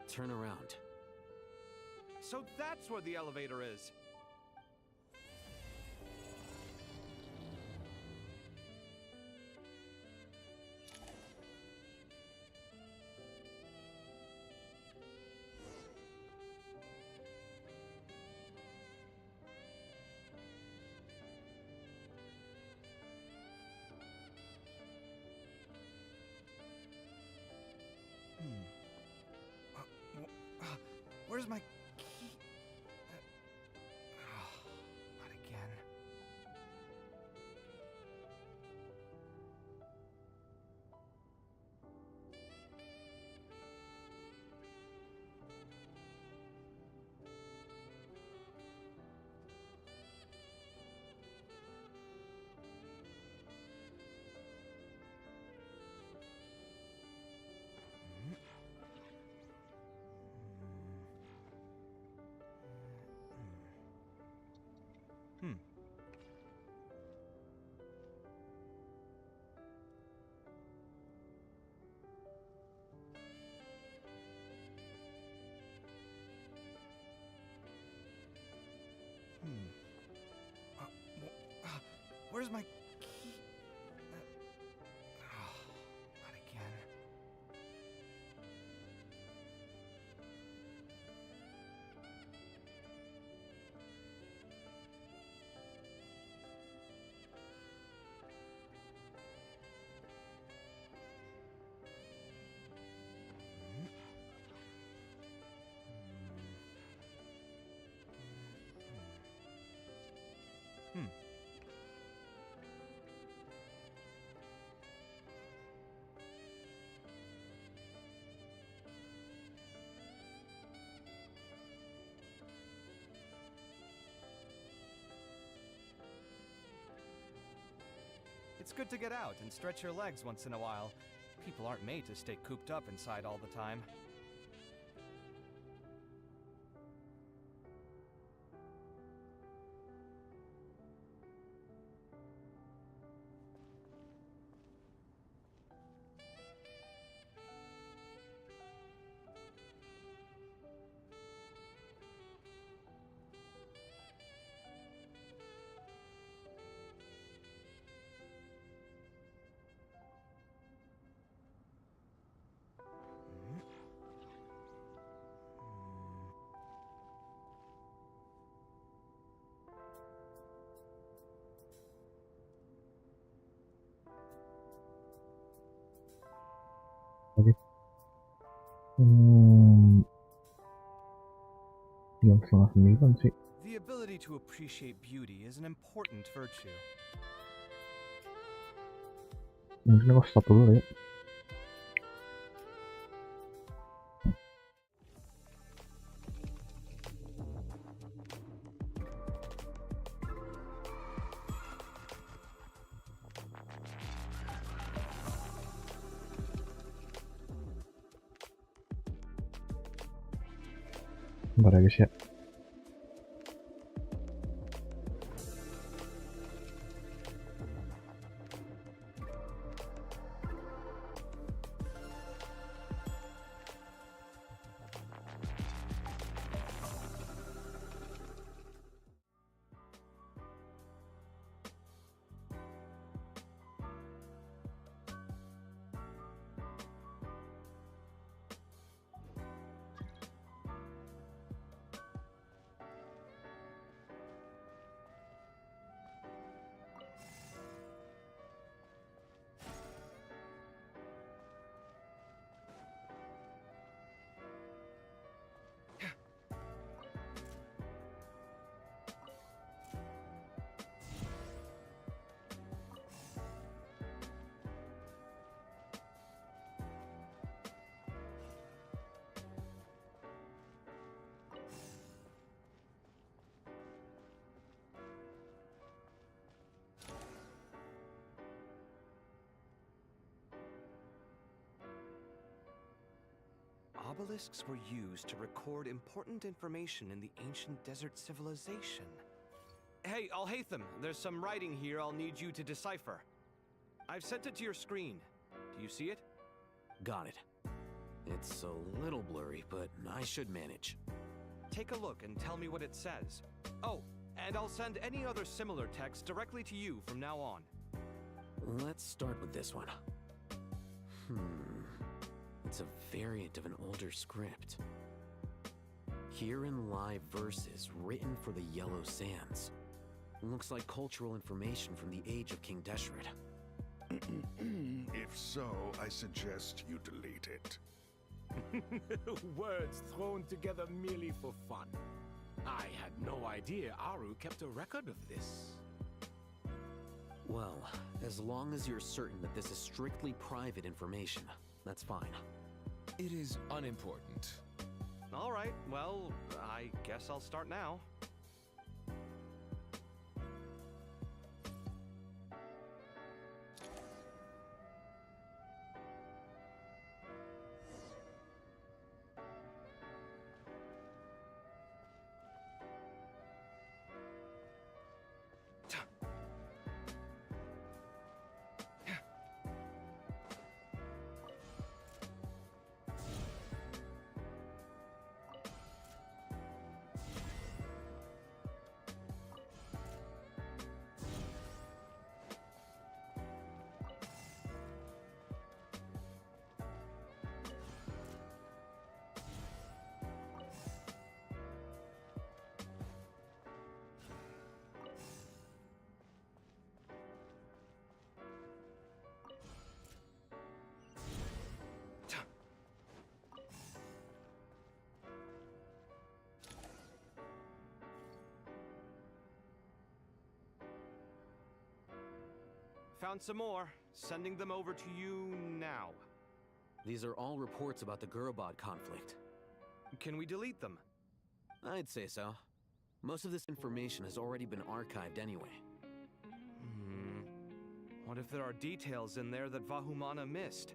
Turn around. So that's where the elevator is. Where's my key? Not again. Where's my key? Not again. It's good to get out and stretch your legs once in a while. People aren't made to stay cooped up inside all the time. Jam 8:30 sih. The ability to appreciate beauty is an important virtue. Mungkin aku stop dulu ya. Bentar ya guys ya. obelisks were used to record important information in the ancient desert civilization. Hey, Al-Haytham, there's some writing here I'll need you to decipher. I've sent it to your screen. Do you see it? Got it. It's a little blurry, but I should manage. Take a look and tell me what it says. Oh, and I'll send any other similar text directly to you from now on. Let's start with this one. It's a variant of an older script. Herein lie verses written for the Yellow Sands. Looks like cultural information from the age of King Deshret. If so, I suggest you delete it. Words thrown together merely for fun. I had no idea Aru kept a record of this. Well, as long as you're certain that this is strictly private information, that's fine. It is unimportant. All right, well, I guess I'll start now. Found some more. Sending them over to you now. These are all reports about the Gurubad conflict. Can we delete them? I'd say so. Most of this information has already been archived anyway. What if there are details in there that Vahumana missed?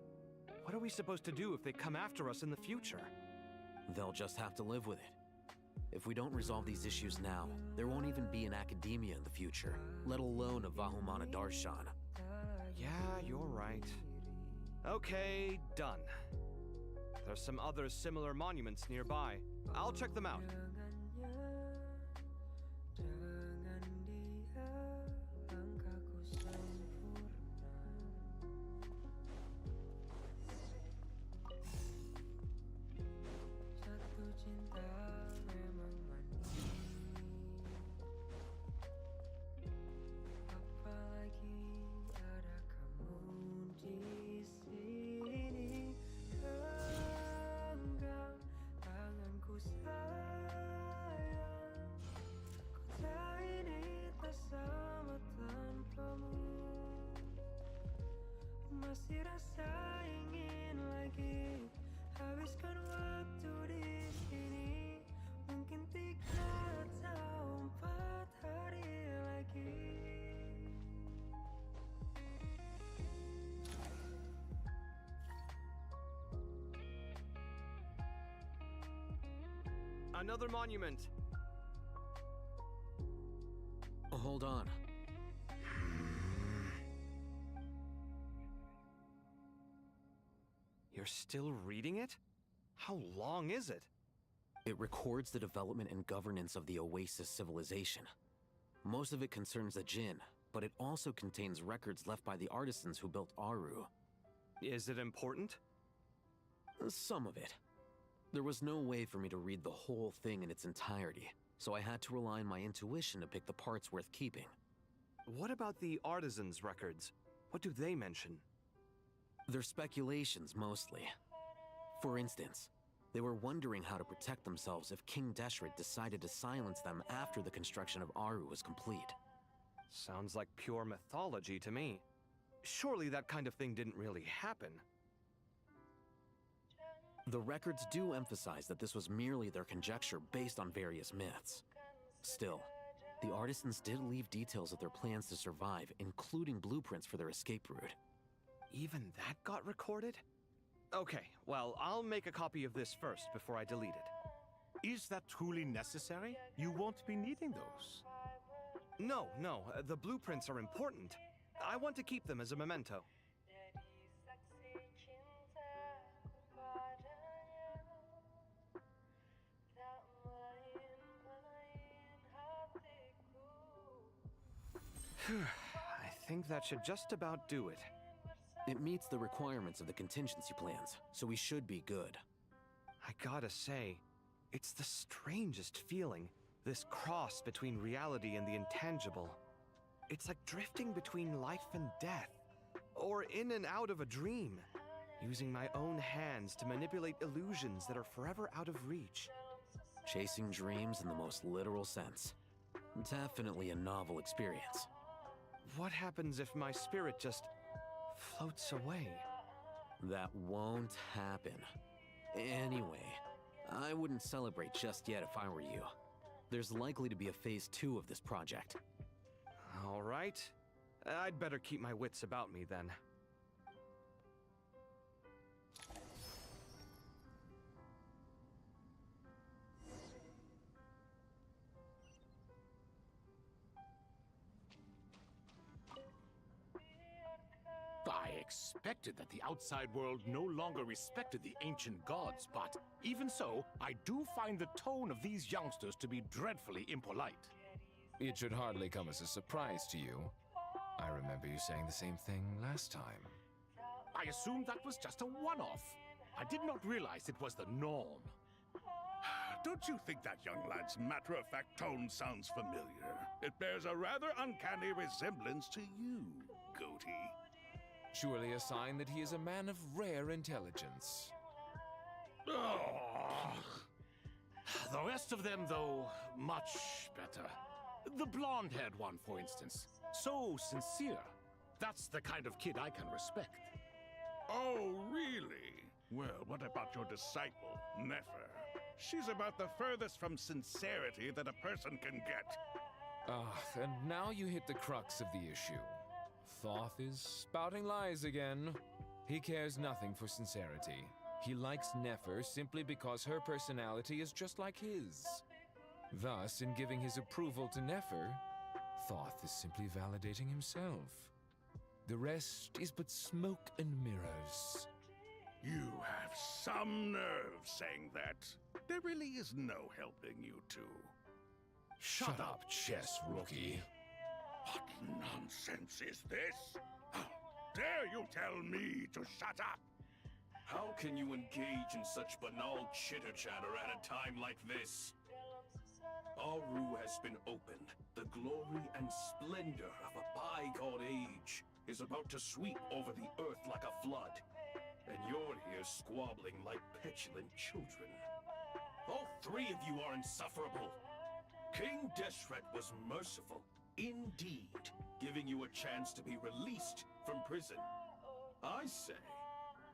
What are we supposed to do if they come after us in the future? They'll just have to live with it. If we don't resolve these issues now, there won't even be an academia in the future, let alone a Vahumana Darshan. Yeah, you're right. Okay, done. There's some other similar monuments nearby. I'll check them out. Masih rasa ingin lagi habiskan waktu di sini, mungkin 3 atau 4 hari lagi. Another monument. Hold on. You're still reading it? How long is it? It records the development and governance of the Oasis civilization. Most of it concerns the Jinn, but it also contains records left by the artisans who built Aru. Is it important? Some of it. There was no way for me to read the whole thing in its entirety, so I had to rely on my intuition to pick the parts worth keeping. What about the artisans' records? What do they mention? They're speculations, mostly. For instance, they were wondering how to protect themselves if King Deshret decided to silence them after the construction of Aru was complete. Sounds like pure mythology to me. Surely that kind of thing didn't really happen. The records do emphasize that this was merely their conjecture based on various myths. Still, the artisans did leave details of their plans to survive, including blueprints for their escape route. Even that got recorded? Okay, well, I'll make a copy of this first before I delete it. Is that truly necessary? You won't be needing those. No, the blueprints are important. I want to keep them as a memento. I think that should just about do it. It meets the requirements of the contingency plans, so we should be good. I gotta say, it's the strangest feeling, this cross between reality and the intangible. It's like drifting between life and death, or in and out of a dream, using my own hands to manipulate illusions that are forever out of reach. Chasing dreams in the most literal sense. Definitely a novel experience. What happens if my spirit just floats away? That won't happen. Anyway, I wouldn't celebrate just yet if I were you. There's likely to be a phase 2 of this project. All right. I'd better keep my wits about me then. I expected that the outside world no longer respected the ancient gods, but even so, I do find the tone of these youngsters to be dreadfully impolite. It should hardly come as a surprise to you. I remember you saying the same thing last time. I assumed that was just a one-off. I did not realize it was the norm. Don't you think that young lad's matter-of-fact tone sounds familiar? It bears a rather uncanny resemblance to you, Goatee. Surely a sign that he is a man of rare intelligence. Oh. The rest of them, though, much better. The blonde-haired one, for instance. So sincere. That's the kind of kid I can respect. Oh, really? Well, what about your disciple, Nefer? She's about the furthest from sincerity that a person can get. And now you hit the crux of the issue. Thoth is spouting lies again. He cares nothing for sincerity. He likes Nefer simply because her personality is just like his. Thus, in giving his approval to Nefer, Thoth is simply validating himself. The rest is but smoke and mirrors. You have some nerve saying that. There really is no helping you two. Shut up, chess rookie. What nonsense is this? How dare you tell me to shut up? How can you engage in such banal chitter-chatter at a time like this? Aru has been opened. The glory and splendor of a bygone age is about to sweep over the earth like a flood. And you're here squabbling like petulant children. All three of you are insufferable. King Deshret was merciful, indeed, giving you a chance to be released from prison. I say,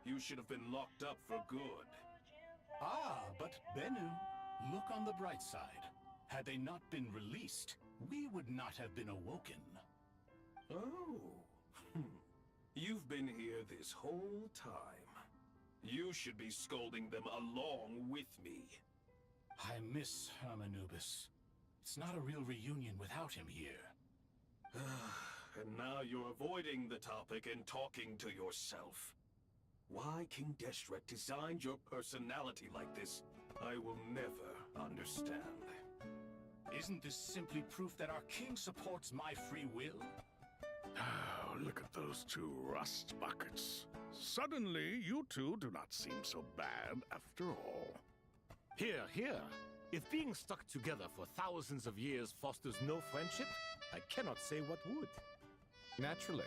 you should have been locked up for good. Ah, but Bennu, look on the bright side. Had they not been released, we would not have been awoken. Oh. You've been here this whole time. You should be scolding them along with me. I miss Hermanubis. It's not a real reunion without him here. And now you're avoiding the topic and talking to yourself. Why King Deshret designed your personality like this, I will never understand. Isn't this simply proof that our king supports my free will? Oh, look at those two rust buckets. Suddenly, you two do not seem so bad after all. Here, here. If being stuck together for thousands of years fosters no friendship, I cannot say what would. Naturally.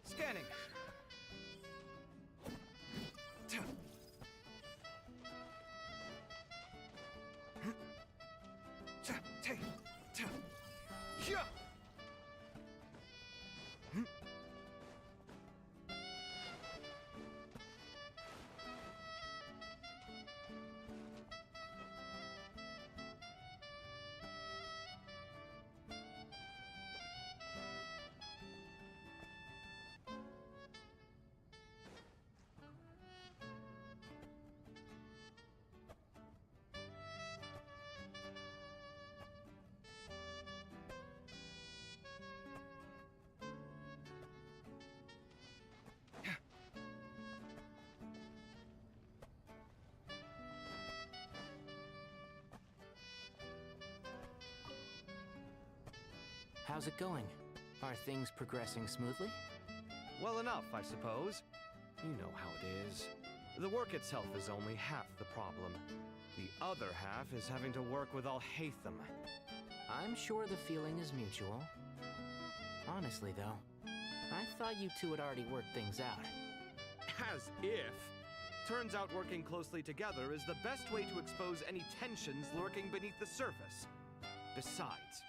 Scanning. How's it going? Are things progressing smoothly? Well enough, I suppose. You know how it is. The work itself is only half the problem. The other half is having to work with Al-Haytham. I'm sure the feeling is mutual. Honestly, though, I thought you two had already worked things out. As if! Turns out working closely together is the best way to expose any tensions lurking beneath the surface. Besides,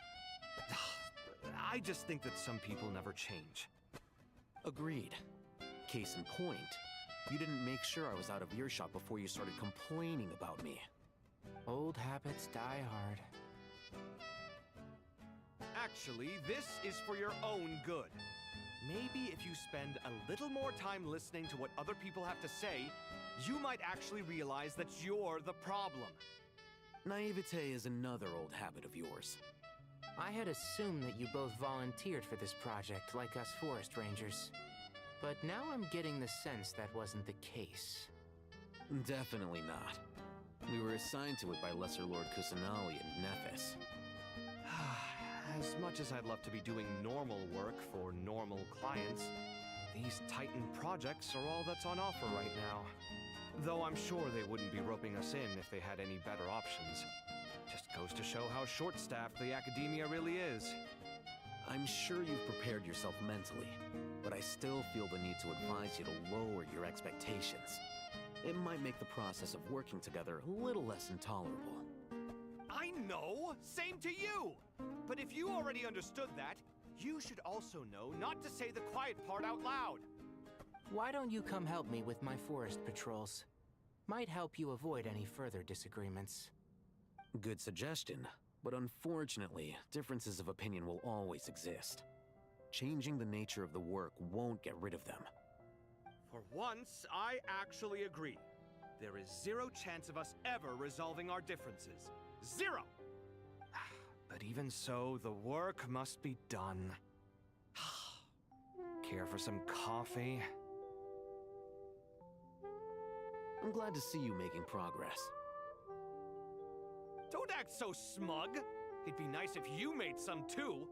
I just think that some people never change. Agreed. Case in point, you didn't make sure I was out of earshot before you started complaining about me. Old habits die hard. Actually, this is for your own good. Maybe if you spend a little more time listening to what other people have to say, you might actually realize that you're the problem. Naivete is another old habit of yours. I had assumed that you both volunteered for this project, like us forest rangers. But now I'm getting the sense that wasn't the case. Definitely not. We were assigned to it by Lesser Lord Kusanali and Nephis. As much as I'd love to be doing normal work for normal clients, these Titan projects are all that's on offer right now. Though I'm sure they wouldn't be roping us in if they had any better options. Just goes to show how short-staffed the academia really is. I'm sure you've prepared yourself mentally, but I still feel the need to advise you to lower your expectations. It might make the process of working together a little less intolerable. I know! Same to you! But if you already understood that, you should also know not to say the quiet part out loud. Why don't you come help me with my forest patrols? Might help you avoid any further disagreements. Good suggestion, but unfortunately, differences of opinion will always exist. Changing the nature of the work won't get rid of them. For once, I actually agree. There is zero chance of us ever resolving our differences. Zero! But even so, the work must be done. Care for some coffee? I'm glad to see you making progress. Don't act so smug! It'd be nice if you made some too!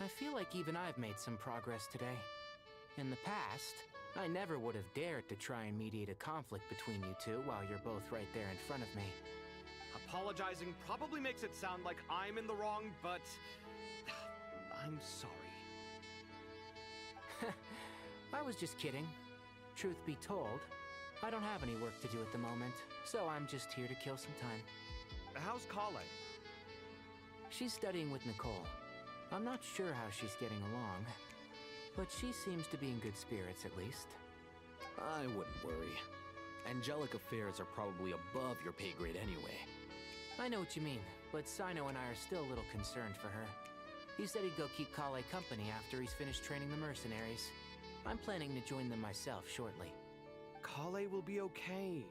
I feel like even I've made some progress today. In the past, I never would have dared to try and mediate a conflict between you two while you're both right there in front of me. Apologizing probably makes it sound like I'm in the wrong, but I'm sorry. I was just kidding. Truth be told, I don't have any work to do at the moment, so I'm just here to kill some time. How's Kale? She's studying with Nicole. I'm not sure how she's getting along, but she seems to be in good spirits at least. I wouldn't worry. Angelic affairs are probably above your pay grade anyway. I know what you mean, but Sino and I are still a little concerned for her. He said he'd go keep Kale company after he's finished training the mercenaries. I'm planning to join them myself shortly. Kale will be okay.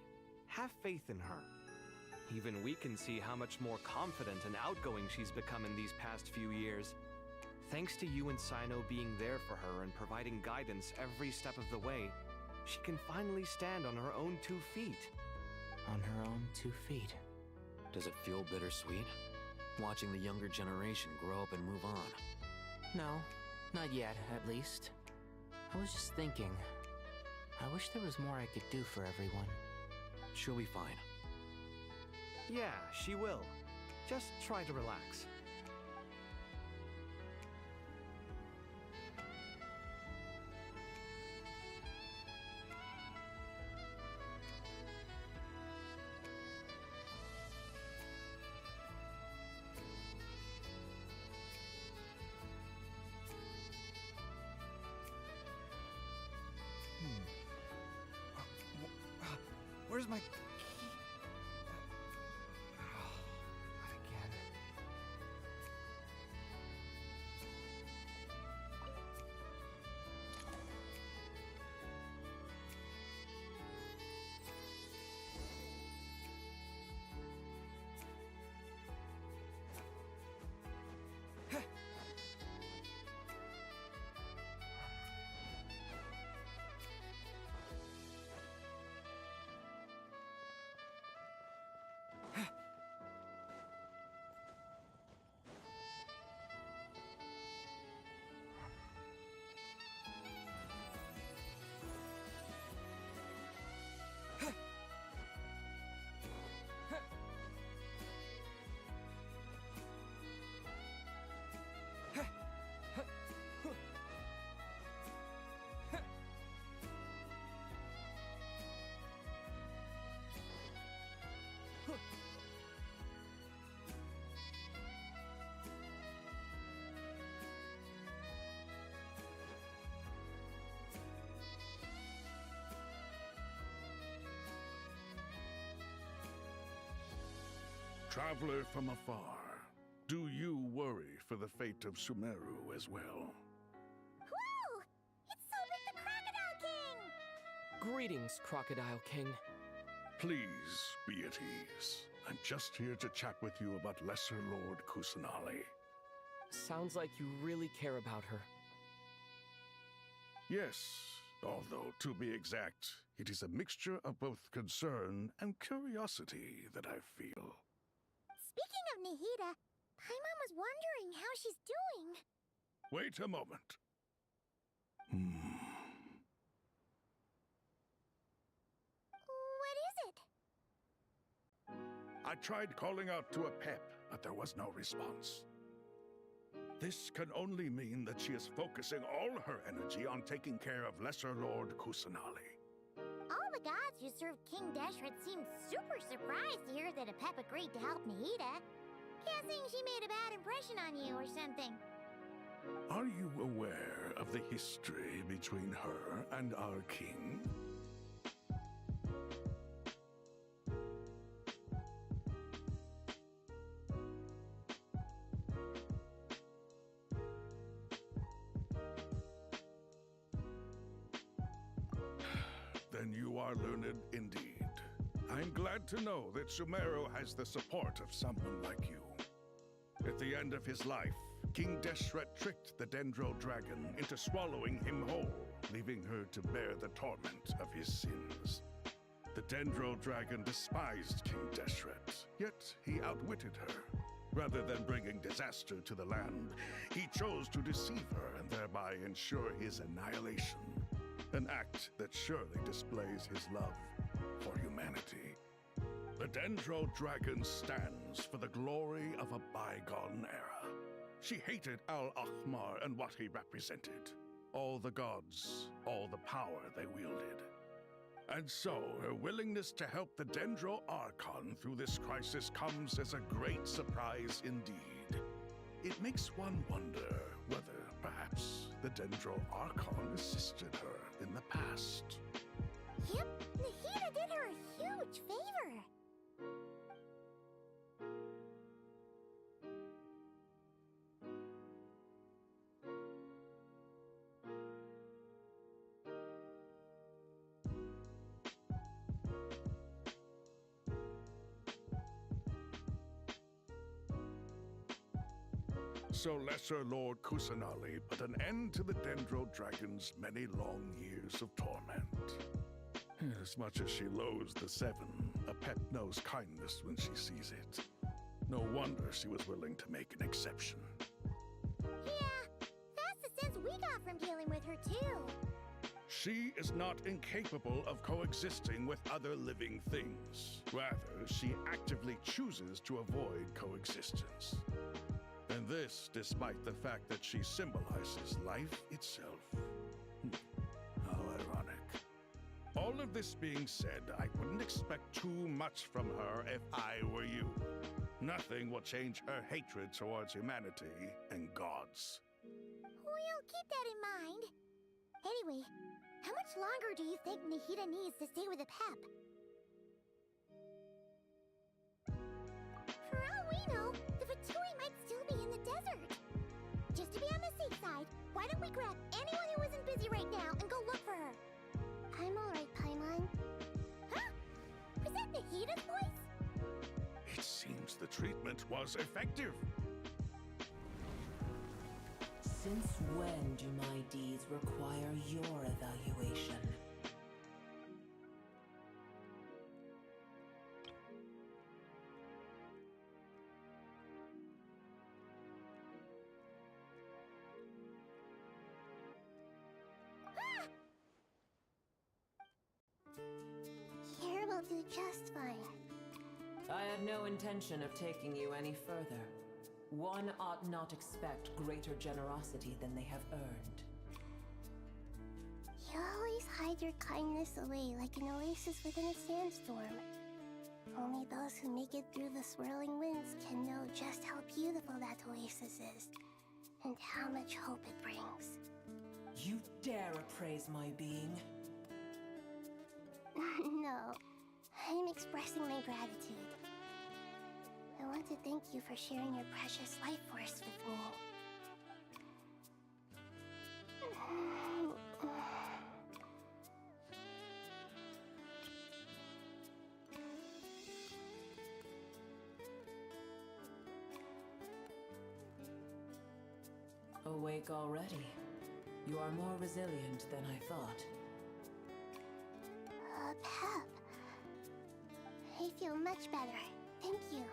Have faith in her. Even we can see how much more confident and outgoing she's become in these past few years. Thanks to you and Sino being there for her and providing guidance every step of the way, she can finally stand on her own 2 feet. On her own 2 feet. Does it feel bittersweet? Watching the younger generation grow up and move on? No, not yet, at least. I was just thinking, I wish there was more I could do for everyone. She'll be fine. Yeah, she will. Just try to relax. Where's my key? Not again. Traveler from afar, do you worry for the fate of Sumeru as well? Whoa! It's Sobek the Crocodile King! Greetings, Crocodile King. Please be at ease. I'm just here to chat with you about Lesser Lord Kusanali. Sounds like you really care about her. Yes, although to be exact, it is a mixture of both concern and curiosity that I feel. Speaking of Nihida, Paimon was wondering how she's doing. Wait a moment. What is it? I tried calling out to a pep, but there was no response. This can only mean that she is focusing all her energy on taking care of Lesser Lord Kusanali. All the gods who served King Deshret seemed super surprised to hear that a pep agreed to help Nihida. Guessing she made a bad impression on you or something. Are you aware of the history between her and our king? Then you are learned indeed. I'm glad to know that Sumeru has the support of someone like you. At the end of his life, King Deshret tricked the Dendro Dragon into swallowing him whole, leaving her to bear the torment of his sins. The Dendro Dragon despised King Deshret, yet he outwitted her. Rather than bringing disaster to the land, he chose to deceive her and thereby ensure his annihilation. An act that surely displays his love for humanity. The Dendro Dragon stands for the glory of a bygone era. She hated Al-Ahmar and what he represented. All the gods, all the power they wielded. And so, her willingness to help the Dendro Archon through this crisis comes as a great surprise indeed. It makes one wonder whether, perhaps, the Dendro Archon assisted her in the past. Yep, Nahida did her a huge favor. So Lesser Lord Kusanali put an end to the Dendro Dragon's many long years of torment. As much as she loathes the Seven, a pet knows kindness when she sees it. No wonder she was willing to make an exception. Yeah, that's the sense we got from dealing with her too. She is not incapable of coexisting with other living things. Rather, she actively chooses to avoid coexistence. And this, despite the fact that she symbolizes life itself. How ironic. All of this being said, I wouldn't expect too much from her if I were you. Nothing will change her hatred towards humanity and gods. We'll keep that in mind. Anyway, how much longer do you think Nahida needs to stay with the Pep? For all we know, the Fatui might still be in the desert. Just to be on the safe side, why don't we grab anyone who isn't busy right now and go look for her? I'm alright, Paimon. Huh? Was that Nahida's voice? It seems the treatment was effective. Since when do my deeds require your evaluation? Here will do just fine. I have no intention of taking you any further. One ought not expect greater generosity than they have earned. You always hide your kindness away like an oasis within a sandstorm. Only those who make it through the swirling winds can know just how beautiful that oasis is, and how much hope it brings. You dare appraise my being? No, I'm expressing my gratitude. I want to thank you for sharing your precious life force with me. Awake already. You are more resilient than I thought. Pep. I feel much better. Thank you.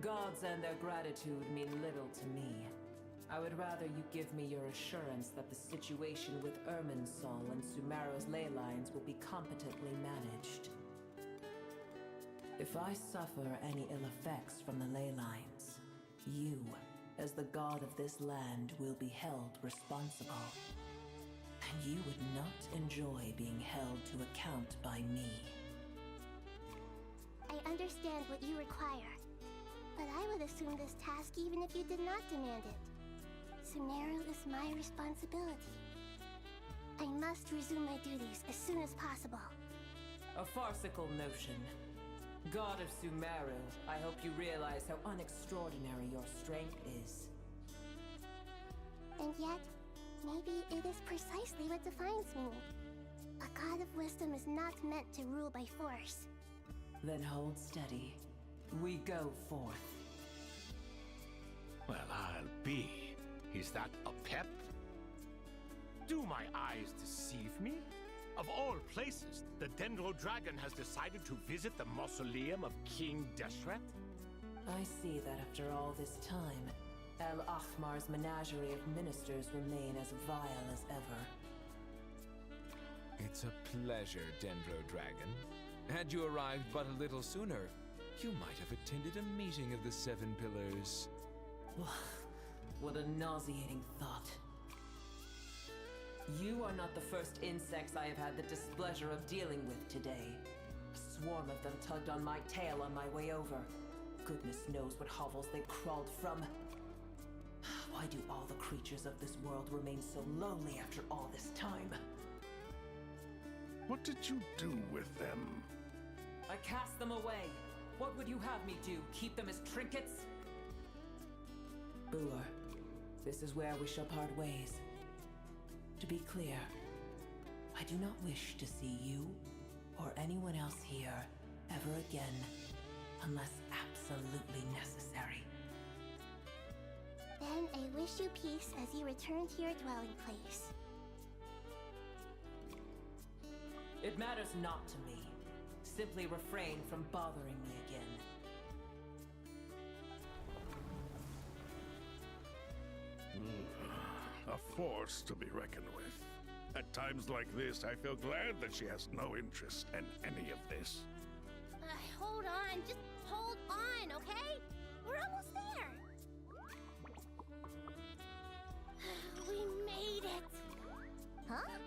Gods and their gratitude mean little to me. I would rather you give me your assurance that the situation with Irminsul and Sumeru's ley lines will be competently managed. If I suffer any ill effects from the ley lines, you, as the god of this land, will be held responsible. And you would not enjoy being held to account by me. I understand what you require, but I would assume this task even if you did not demand it. Sumeru is my responsibility. I must resume my duties as soon as possible. A farcical notion. God of Sumeru, I hope you realize how unextraordinary your strength is. And yet, maybe it is precisely what defines me. A god of wisdom is not meant to rule by force. Then hold steady. We go forth. Well, I'll be. Is that a pep? Do my eyes deceive me? Of all places, the Dendro Dragon has decided to visit the mausoleum of King Deshret? I see that after all this time, El Ahmar's menagerie of ministers remain as vile as ever. It's a pleasure, Dendro Dragon. Had you arrived but a little sooner, you might have attended a meeting of the Seven Pillars. What a nauseating thought. You are not the first insects I have had the displeasure of dealing with today. A swarm of them tugged on my tail on my way over. Goodness knows what hovels they crawled from. Why do all the creatures of this world remain so lonely after all this time? What did you do with them? I cast them away. What would you have me do? Keep them as trinkets? Boor, this is where we shall part ways. To be clear, I do not wish to see you or anyone else here ever again, unless absolutely necessary. Then I wish you peace as you return to your dwelling place. It matters not to me. Simply refrain from bothering me again. A force to be reckoned with. At times like this, I feel glad that she has no interest in any of this. Hold on, just hold on, okay? We're almost there. We made it. Huh?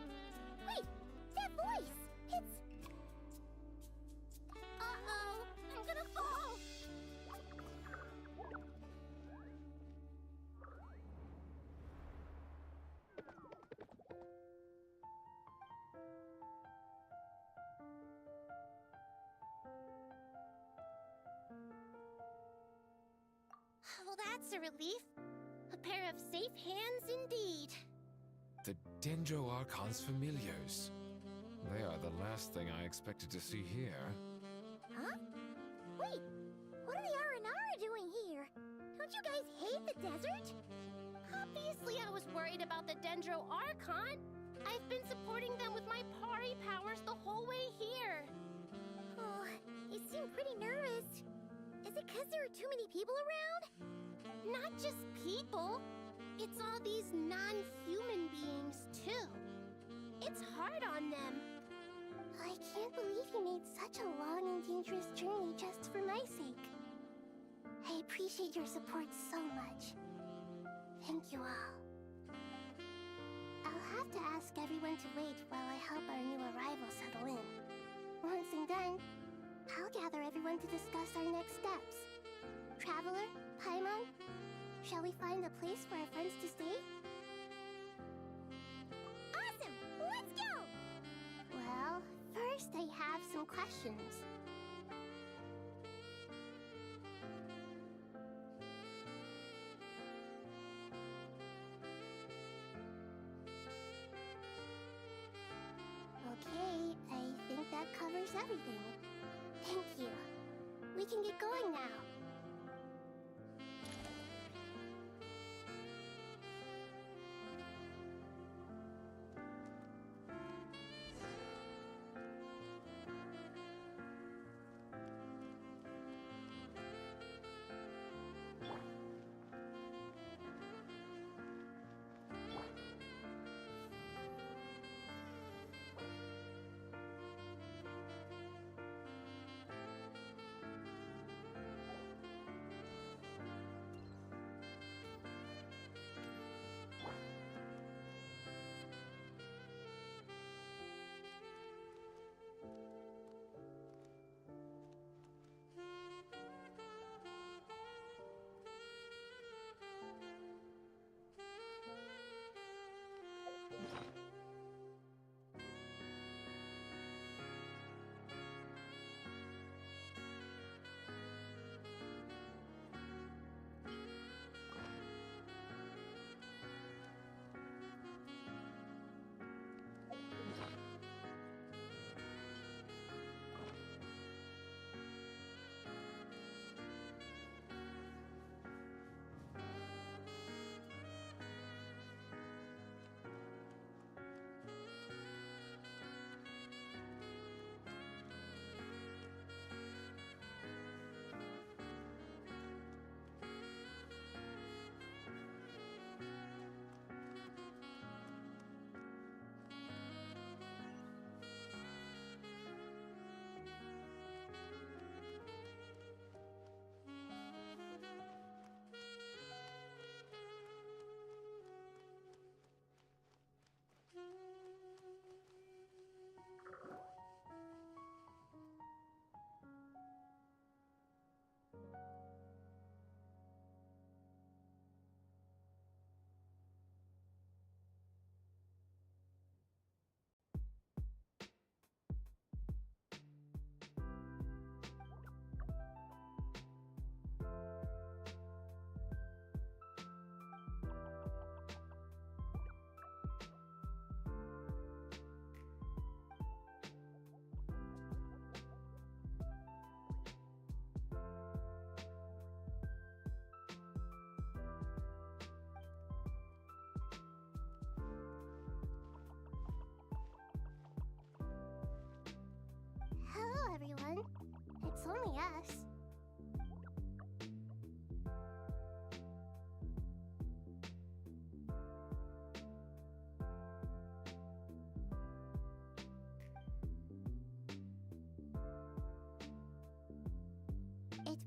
Wait, that voice! It's... Uh-oh, I'm gonna fall! Well, that's a relief. A pair of safe hands indeed. The Dendro Archon's familiars. They are the last thing I expected to see here. Huh? Wait, what are the R&R doing here? Don't you guys hate the desert? Obviously I was worried about the Dendro Archon. I've been supporting them with my party powers the whole way here. Oh, you seem pretty nervous. Is it because there are too many people around? Not just people. It's all these non-human beings, too. It's hard on them. I can't believe you made such a long and dangerous journey just for my sake. I appreciate your support so much. Thank you all. I'll have to ask everyone to wait while I help our new arrival settle in. Once I'm done, I'll gather everyone to discuss our next steps. Traveler, Paimon, shall we find a place for our friends to stay? Awesome! Let's go! Well, first I have some questions. Okay, I think that covers everything. Thank you. We can get going now.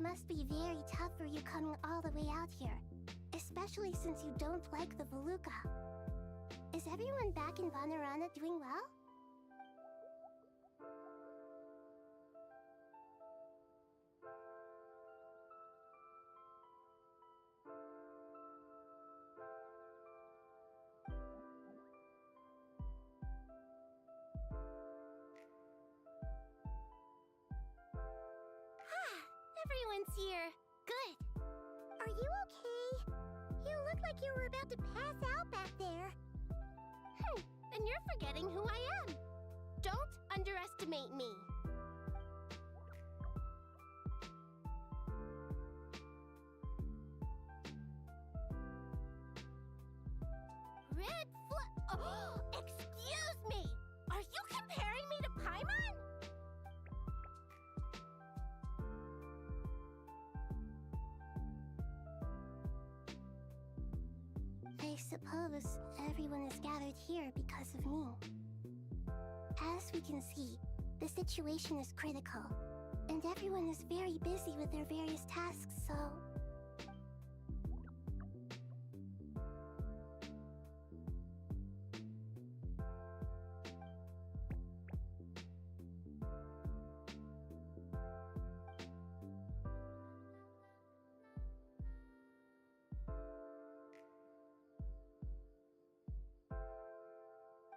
must be very tough for you coming all the way out here, especially since you don't like the Voluka. Is everyone back in Vanarana doing well? Everyone's here. Good. Are you okay? You look like you were about to pass out back there. And you're forgetting who I am. Don't underestimate me. Red Oh, excuse me! Are you comparing me to Paimon? I suppose everyone is gathered here because of me. As we can see, the situation is critical, and everyone is very busy with their various tasks, so...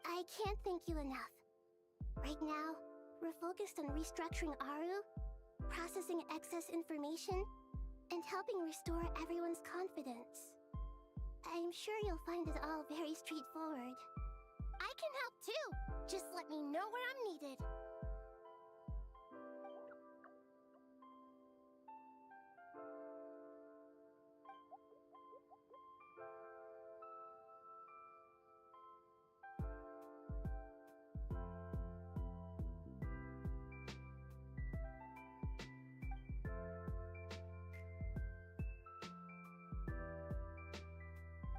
I can't thank you enough. Right now, we're focused on restructuring Aru, processing excess information, and helping restore everyone's confidence. I'm sure you'll find it all very straightforward. I can help too! Just let me know where I'm needed.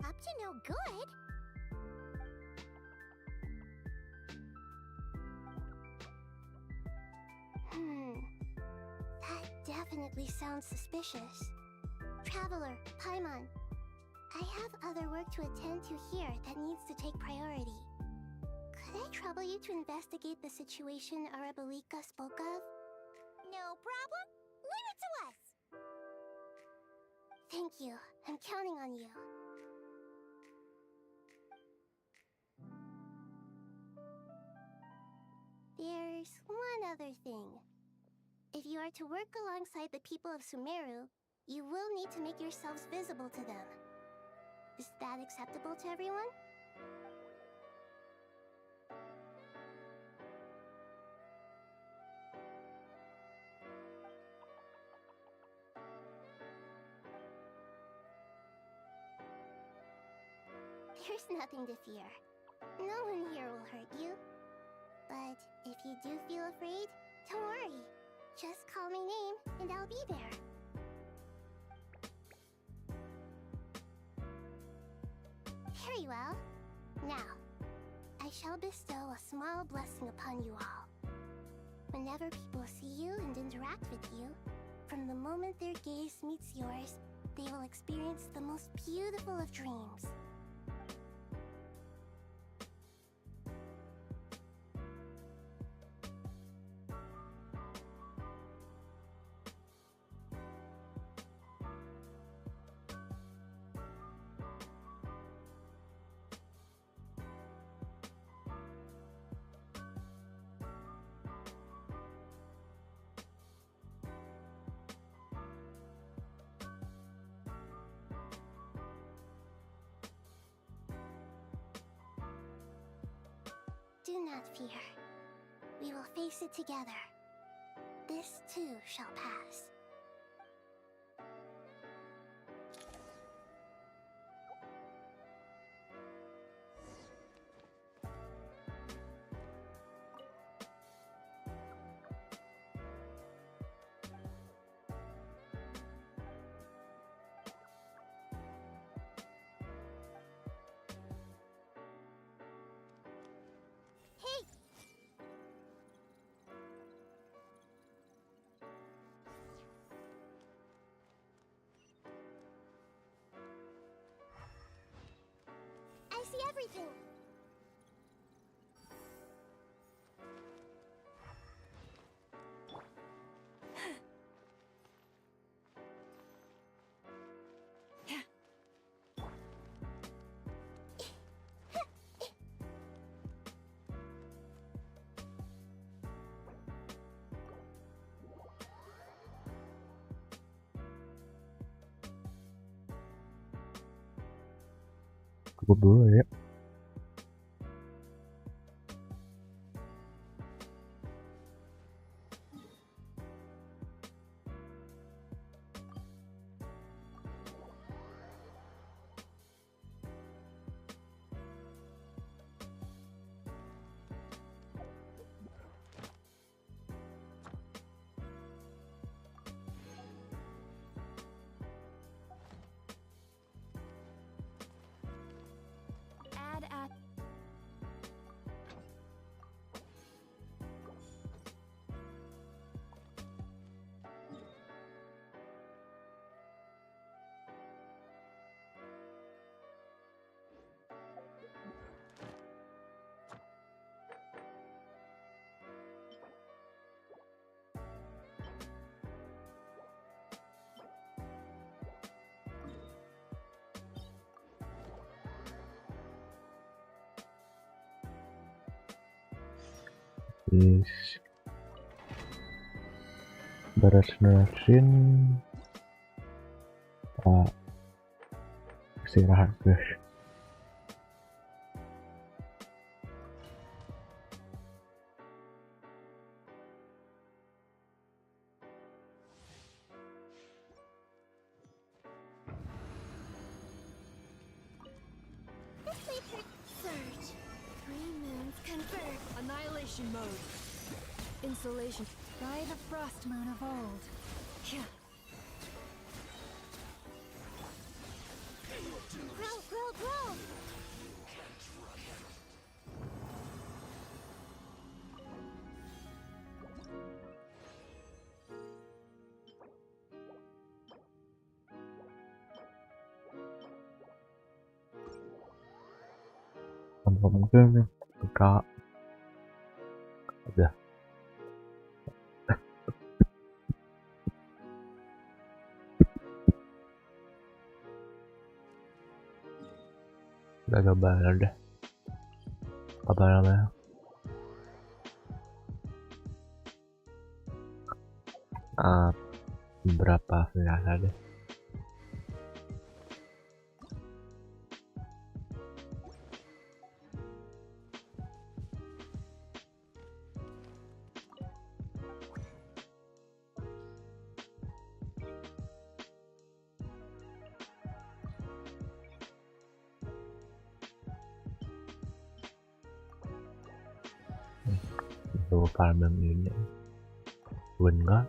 Up to no good? That definitely sounds suspicious. Traveler, Paimon, I have other work to attend to here that needs to take priority. Could I trouble you to investigate the situation Arabalika spoke of? No problem. Leave it to us! Thank you. I'm counting on you. There's one other thing. If you are to work alongside the people of Sumeru, you will need to make yourselves visible to them. Is that acceptable to everyone? There's nothing to fear. No one here will hurt you. But if you do feel afraid, don't worry. Just call my name and I'll be there. Very well. Now, I shall bestow a small blessing upon you all. Whenever people see you and interact with you, from the moment their gaze meets yours, they will experience the most beautiful of dreams. Do not fear. We will face it together. This too shall pass. everything. Cukup dulu ya. Add at Yes. Beres nulisin, istirahat guys. This may hurt. Surge. 3 moons converge. annihilation mode. Insulation. By the frost moon of old. Yeah. Grow, grow, grow. Tanpa mungkin Kak. Udah. Udah gambar deh. Apa namanya? Berapa biasa deh. Itu farming ini win nggak?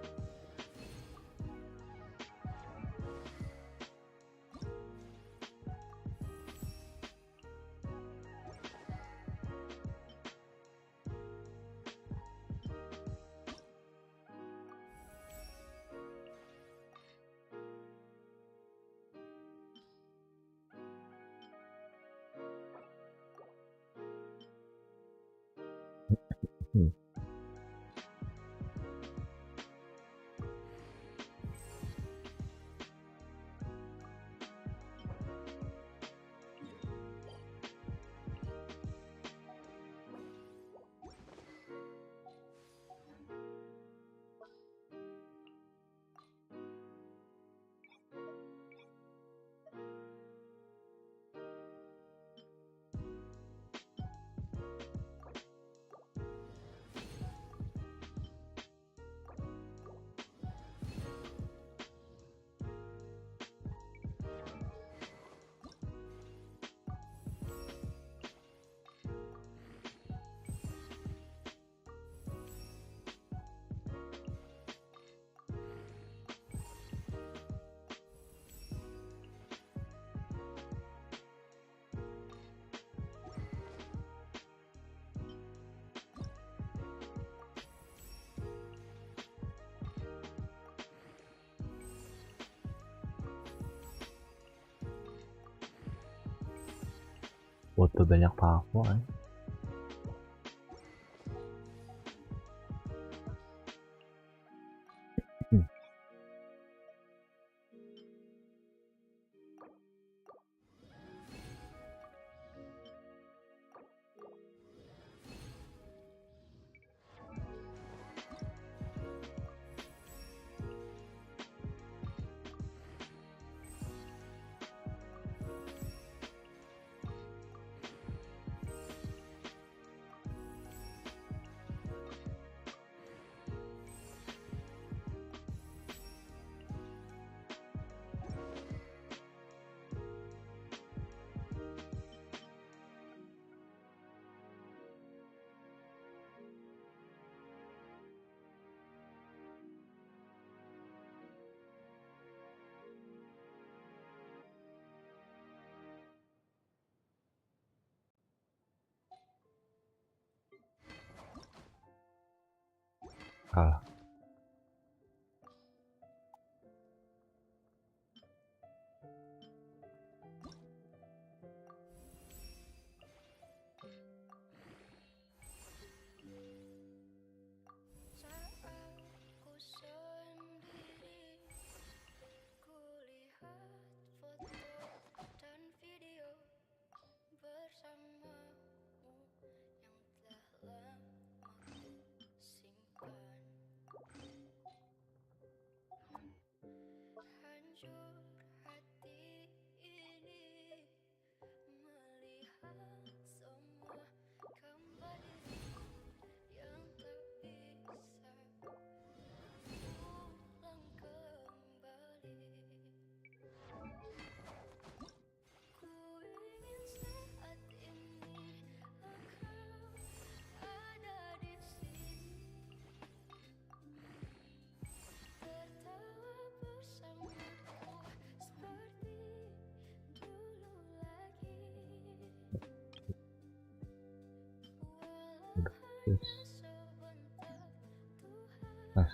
Foto banyak pavo kan. Kalah.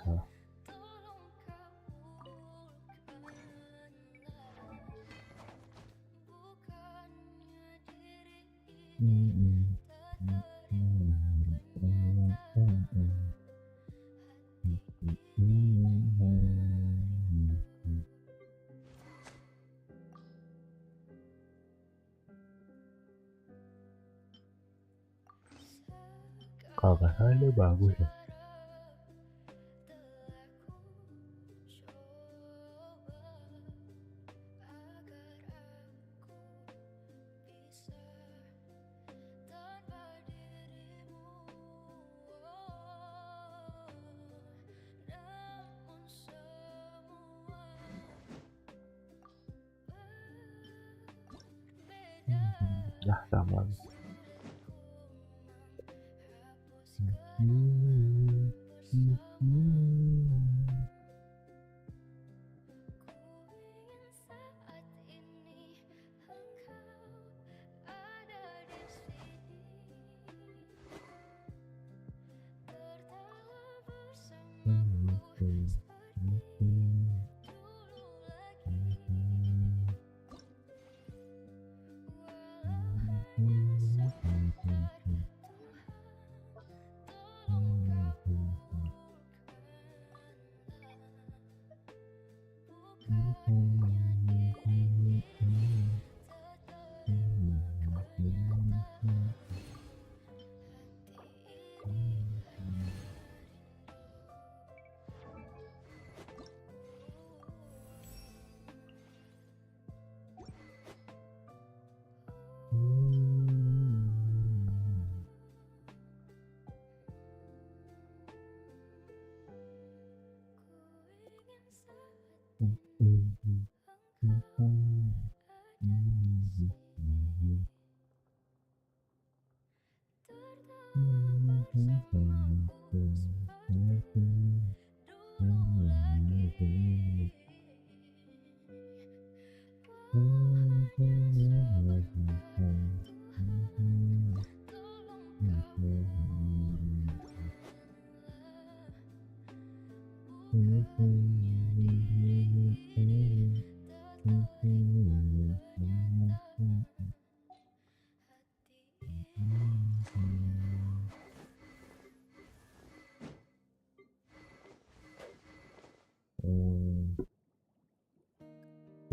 Salah. Kalau nggak salah dia bagus ya. Ya sama.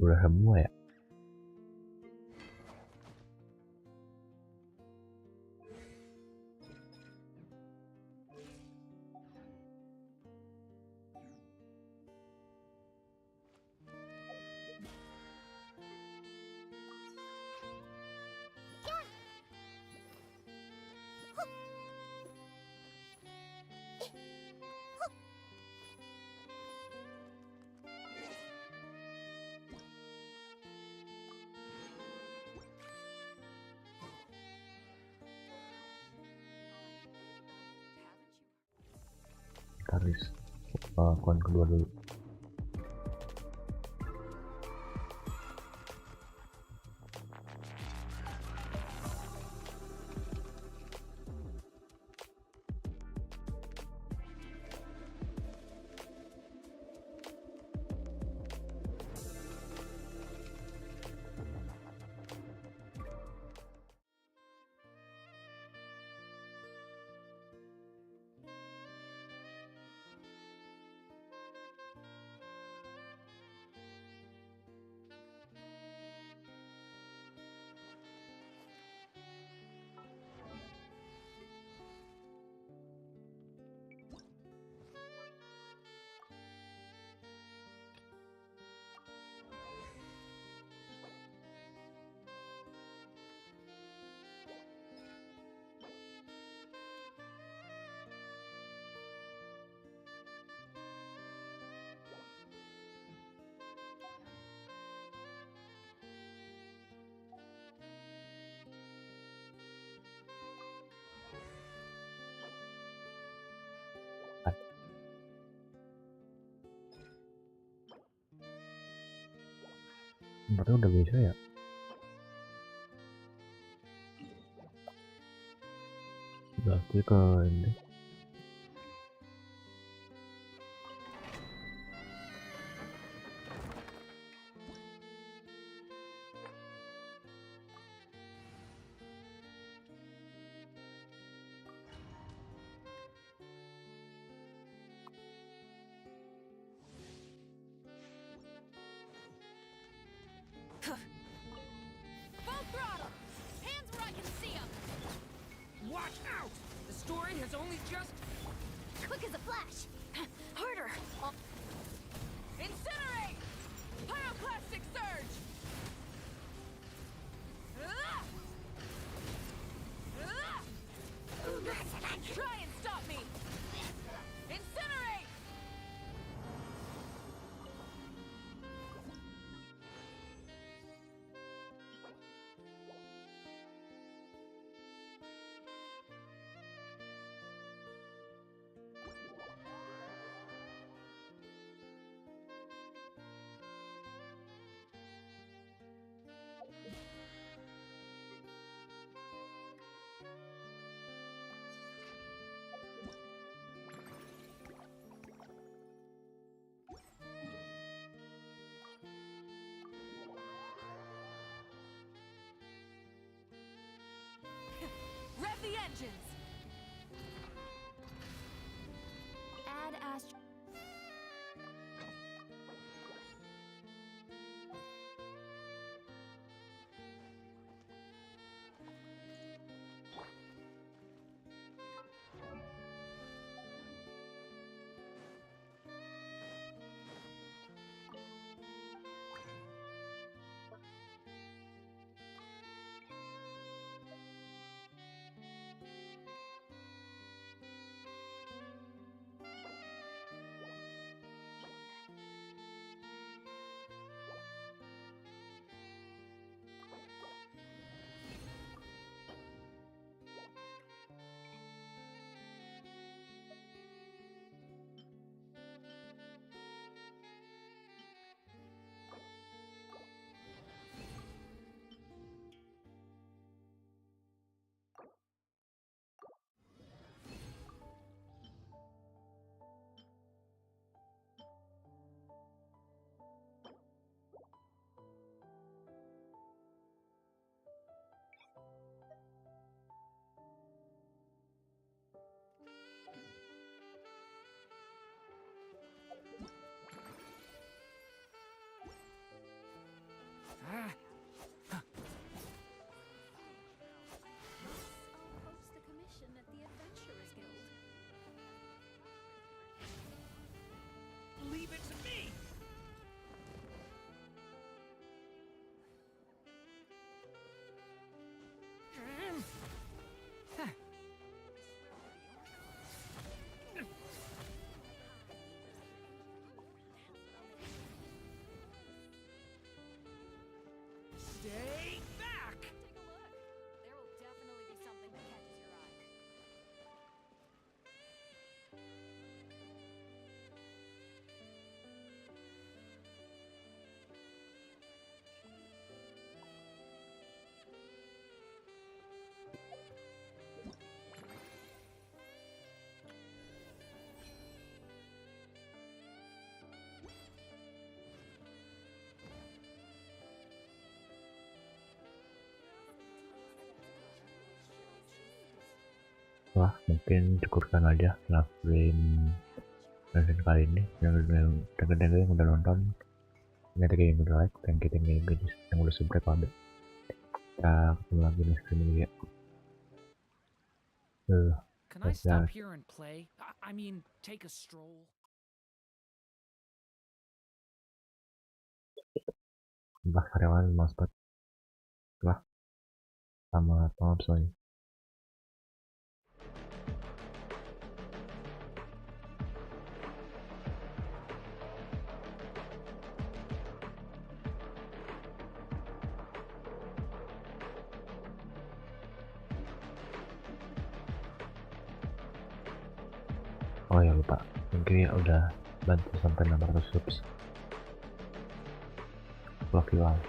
Udah semua ya. Taris akun kedua dulu. Berarti udah bisa ya. Berarti ke ini. Full throttle! Hands where I can see them! Watch out! The story has only just... Quick as a flash! Harder! Incinerate! Pyroclastic surge! Try and stop me! Incinerate! Rev the engines! Add astro... lah, mungkin cukupkan aja ngelakuin kali ini. Yang udah nonton, thank you yang udah like, thank you yang udah subscribe ada. Kita ketemu lagi di streaming ya. Can I stop here and play? I mean, take a stroll. Mbah karyawan mas banget lah, selamat malam semuanya. Oh ya lupa, thank you ya udah bantu sampai 600 subs. Love you all.